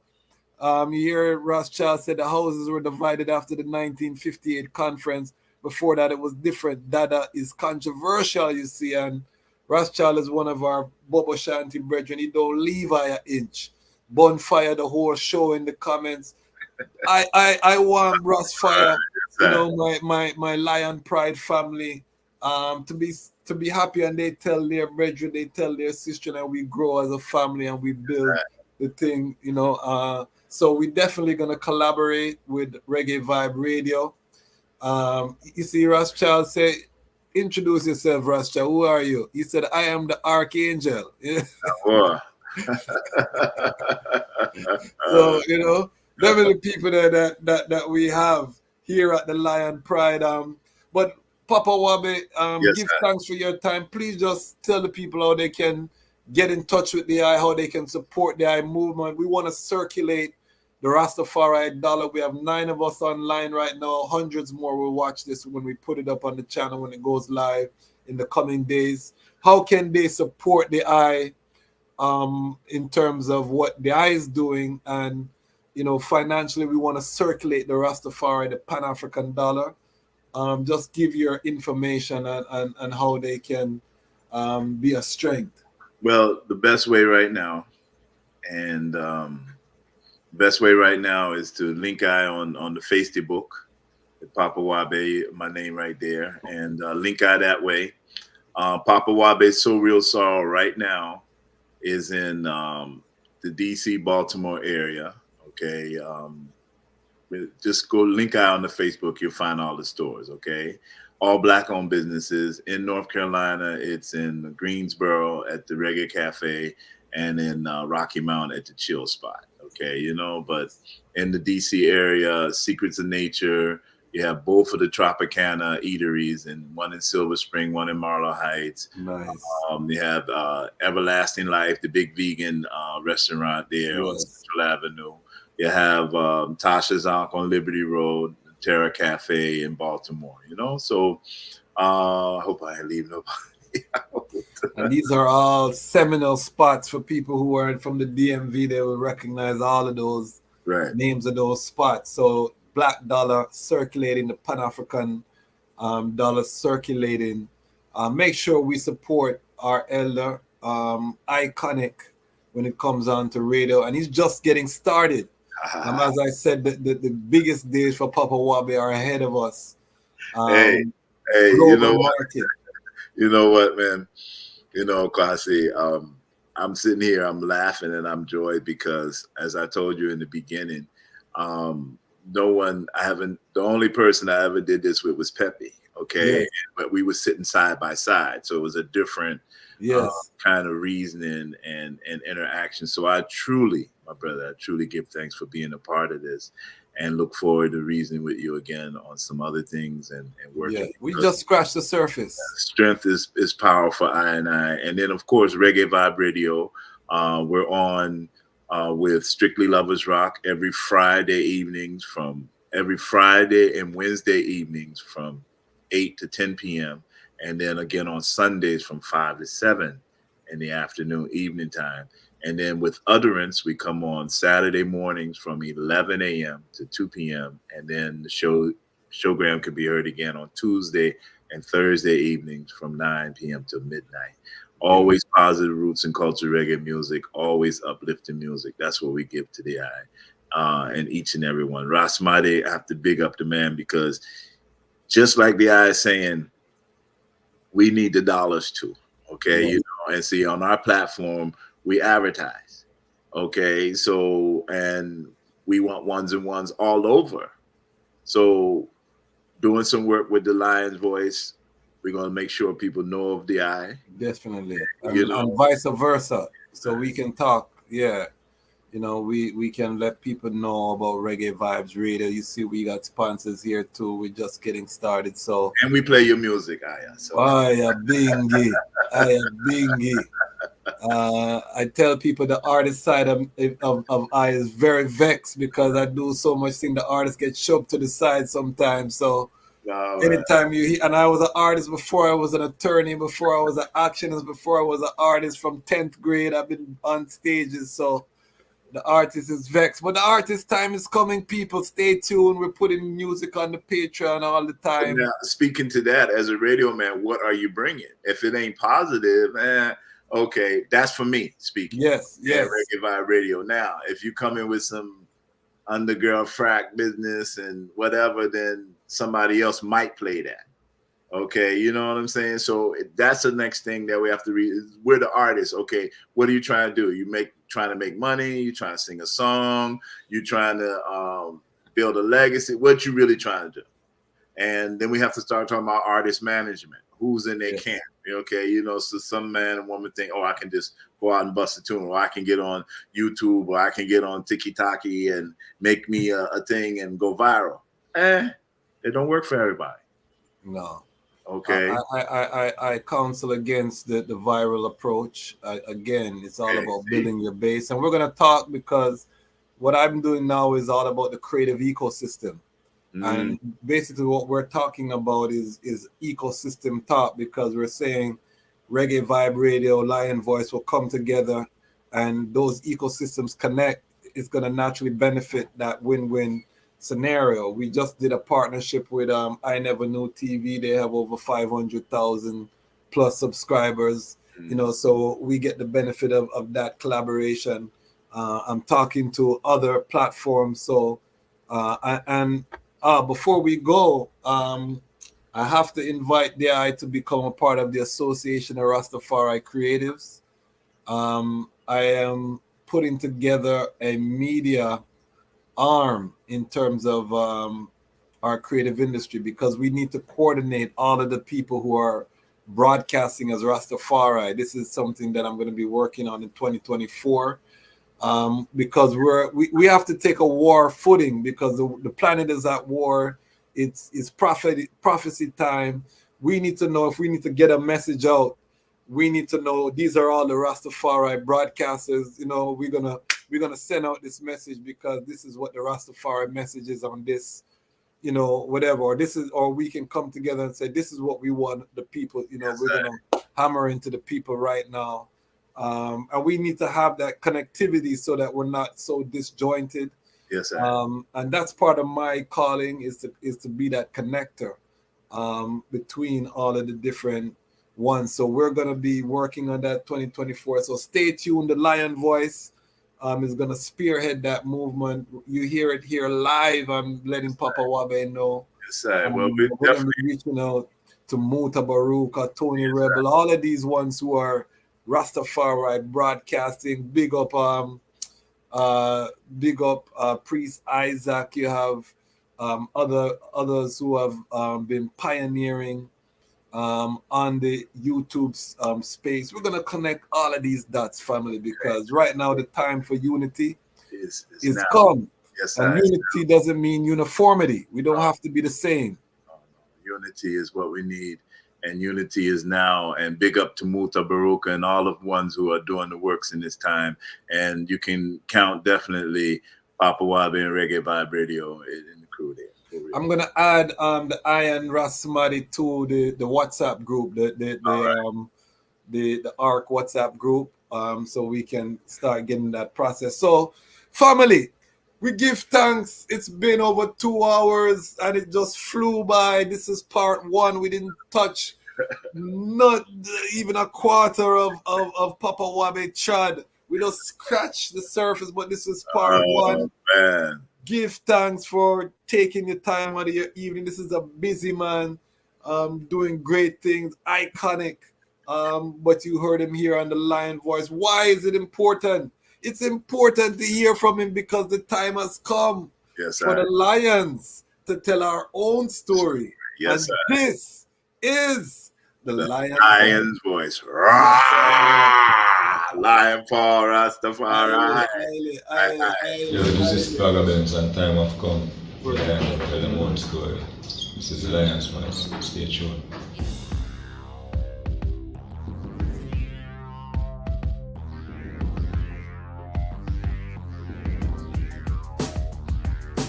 You hear Ras Child said the houses were divided after the 1958 conference. Before that, it was different. Dada is controversial, you see, and Ras Child is one of our Bobo Shanti brethren. He don't leave an inch. Bonfire the whole show in the comments. I want Ras Fire, my Lion Pride family, to be happy, and they tell their brethren, they tell their sister, and we grow as a family and we build the thing, So we're definitely gonna collaborate with Reggae Vibe Radio. You see, Ras Child say, introduce yourself, Ras Child. Who are you? He said, I am the Archangel. So, them are the people that we have here at the Lion Pride. But Papa WaBe, give thanks for your time. Please just tell the people how they can get in touch with the eye, how they can support the eye movement. We want to circulate the Rastafari dollar. We have 9 of us online right now. Hundreds more will watch this when we put it up on the channel, when it goes live in the coming days. How can they support the eye in terms of what the eye is doing? And, financially, we want to circulate the Rastafari, the Pan-African dollar. Just give your information and how they can be a strength.
Well, the best way right now, and is to link eye on the Facebook, Papa WaBe, my name right there, and link eye that way. Papa WaBe So Real Sorrow right now is in the DC, Baltimore area. Okay, just go link eye on the Facebook. You'll find all the stores. Okay, all Black-owned businesses in North Carolina. It's in Greensboro at the Reggae Cafe, and in Rocky Mount at the Chill Spot. Okay, but in the DC area, Secrets of Nature, you have both of the Tropicana eateries, and one in Silver Spring, one in Marlow Heights.
Nice.
You have Everlasting Life, the big vegan restaurant there on Central Avenue. You have Tasha's Ankh on Liberty Road, Terra Cafe in Baltimore. So I hope I leave nobody out.
And these are all seminal spots for people who are from the DMV. They will recognize all of those names of those spots. So Black dollar circulating, the Pan-African dollar circulating. Make sure we support our elder, iconic when it comes on to radio. And he's just getting started. As I said, the biggest days for Papa WaBe are ahead of us.
Hey,
Global market.
You know what, man? Kwasi, I'm sitting here, I'm laughing and I'm joyed because, as I told you in the beginning, the only person I ever did this with was Pepe. Okay.
Yes.
But we were sitting side by side. So it was a different kind of reasoning and interaction. So my brother, I truly give thanks for being a part of this and look forward to reasoning with you again on some other things and working.
Yeah, we just scratched the surface.
Strength is powerful, I. And then, of course, Reggae Vibe Radio. We're on with Strictly Lovers Rock every Friday and Wednesday evenings from 8 to 10 p.m. And then again on Sundays from 5 to 7 in the afternoon, evening time. And then with Utterance, we come on Saturday mornings from 11 a.m. to 2 p.m. And then the showgram can be heard again on Tuesday and Thursday evenings from 9 p.m. to midnight. Always positive roots and culture reggae music, always uplifting music. That's what we give to the eye and each and every one. Ras Tafari, I have to big up the man because just like the eye is saying, we need the dollars too. Okay. And see, on our platform, we advertise. Okay. So, and we want ones and ones all over. So doing some work with the Lion's Voice, we're going to make sure people know of the eye.
Definitely. And vice versa. So we can talk. Yeah. We can let people know about Reggae Vibes Radio. You see, we got sponsors here too. We're just getting started. So
and we play your music, Aya. So.
Aya Bingy. I tell people the artist side of I is very vexed because I do so much thing. The artists get shoved to the side sometimes. So anytime you hear, and I was an artist before I was an attorney, before I was an actionist, before I was an artist from 10th grade. I've been on stages. So the artist is vexed. But the artist time is coming, people. Stay tuned. We're putting music on the Patreon all the time.
Now, speaking to that, as a radio man, what are you bringing? If it ain't positive, okay, that's for me speaking.
Yes.
Reggae Vibe Radio. Now, if you come in with some underground frack business and whatever, then somebody else might play that. Okay, you know what I'm saying? So that's the next thing that we have to read. We're the artists. Okay, what are you trying to do? Trying to make money? You trying to sing a song? You trying to build a legacy? What you really trying to do? And then we have to start talking about artist management. Who's in their camp? Okay, so some man and woman think, I can just go out and bust a tune, or I can get on YouTube, or I can get on TikTok and make me a thing and go viral. It don't work for everybody.
No.
Okay.
I counsel against the viral approach. Again, it's all about building your base. And we're going to talk because what I'm doing now is all about the creative ecosystem. And basically what we're talking about is ecosystem talk, because we're saying Reggae Vibe Radio, Lion Voice will come together and those ecosystems connect. It's going to naturally benefit that win-win scenario. We just did a partnership with I Never Knew TV. They have over 500,000 plus subscribers, so we get the benefit of that collaboration. I'm talking to other platforms. So before we go, I have to invite DI to become a part of the Association of Ras Tafari Creatives. I am putting together a media arm in terms of our creative industry, because we need to coordinate all of the people who are broadcasting as Ras Tafari. This is something that I'm going to be working on in 2024, because we have to take a war footing, because the planet is at war. It's prophecy time. We need to know, if we need to get a message out, we need to know these are all the Rastafari broadcasters. We're gonna send out this message because this is what the Rastafari message is on this, whatever. Or we can come together and say this is what we want the people. We're gonna hammer into the people right now, and we need to have that connectivity so that we're not so disjointed.
Yes, sir.
And that's part of my calling is to be that connector between all of the different ones. So we're gonna be working on that 2024. So stay tuned. The Lion Voice. is going to spearhead that movement. You hear it here live. I'm letting Papa WaBe know.
Yes, sir. Well,
we're
we
going to be reaching out to Muta Baruka, Tony Rebel, all of these ones who are Ras Tafari broadcasting. Big up Priest Isaac. You have others who have been pioneering on the YouTube space. We're gonna connect all of these dots, family, because right now the time for unity is come.
Yes,
and unity doesn't mean uniformity. We don't have to be the same.
Unity is what we need, and unity is now. And big up to Muta Baruka and all of ones who are doing the works in this time. And you can count definitely Papa WaBe and Reggae Vibe Radio in the crew there.
I'm gonna add the Iron Rasmadi to the WhatsApp group, the ARC WhatsApp group, so we can start getting that process. So, family, we give thanks. It's been over 2 hours and it just flew by. This is part 1. We didn't touch not even a quarter of Papa WaBe Chad. We just scratched the surface, but this is part 1.
Man.
Give thanks for taking your time out of your evening. This is a busy man doing great things, iconic. But you heard him here on the Lion Voice. Why is it important? It's important to hear from him because the time has come for the Lions to tell our own story.
Yes,
and this is the
Lion's Voice. Lion Paul, Ras Tafari.
Yo, this is Papa WaBe and time have come. Yeah, tell them one story. This is the Lion's Voice. Stay tuned.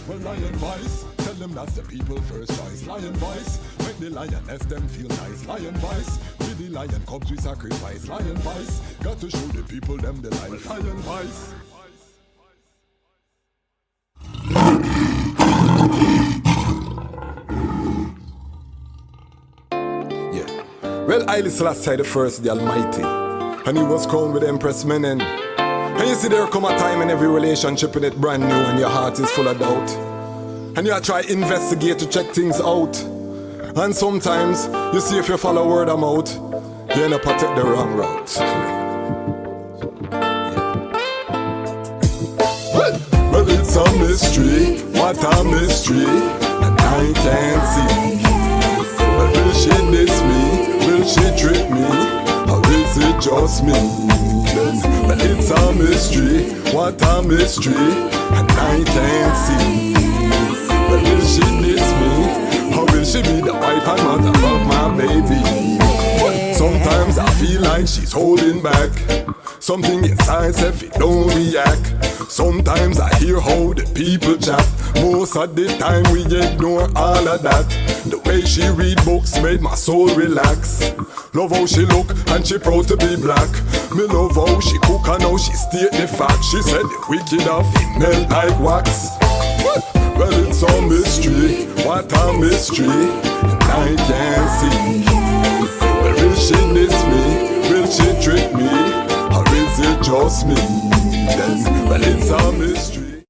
Well, Lion Voice, tell them that's the people first choice. Lion Voice, make the lioness them feel nice. Lion Voice, with the lion cubs we sacrifice. Lion Voice, got to show the people them the life. Lion Voice.
Yeah. Well, Haile Selassie the First, the Almighty, and he was crowned with Empress Menen. And you see there come a time in every relationship when it's brand new and your heart is full of doubt. And you try to investigate to check things out. And sometimes you see if you follow word of mouth, you end up take the wrong route.
Well, it's a mystery, what a mystery, and I can't see. But will she diss me? Will she trick me? Or is it just me? But it's a mystery, what a mystery, and I can't see. But will she diss me? Or will she be the wife and mother of my baby? Sometimes I feel like she's holding back. Something inside says it don't react. Sometimes I hear how the people chat. Most of the time we ignore all of that. The way she read books made my soul relax. Love how she look and she proud to be black. Me love how she cook and how she state the fact. She said the wicked are female like wax. Well, it's a mystery, what a mystery, and I can't see. Well, will she diss me? Will she trick me? Or is it just me? Then, well, it's a mystery.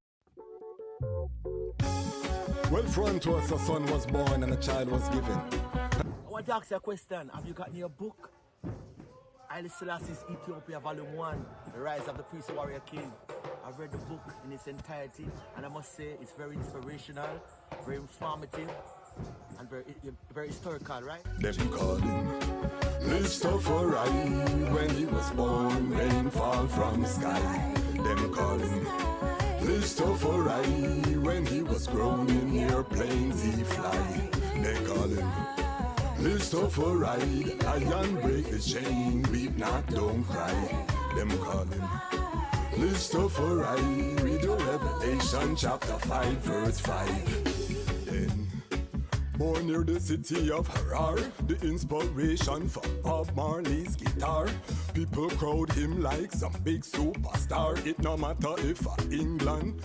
Well, front to us a son was born and a child was given.
I want to ask you a question. Have you got your book? Haile Selassie's Ethiopia Volume 1, The Rise of the Priest Warrior King. I've read the book in its entirety, and I must say it's very inspirational, very informative, and very historical, right?
Them call him Ras Tafari. When he was born, rain fall from sky. Them call him Ras Tafari. When he was grown in airplanes he fly. They call him Ras Tafari. The lion break the chain, weep not, don't cry. Them call him Ras Tafari. Read the Revelation chapter 5 verse 5. Then born near the city of Harar, the inspiration for Bob Marley's guitar. People crowd him like some big superstar. It no matter if England.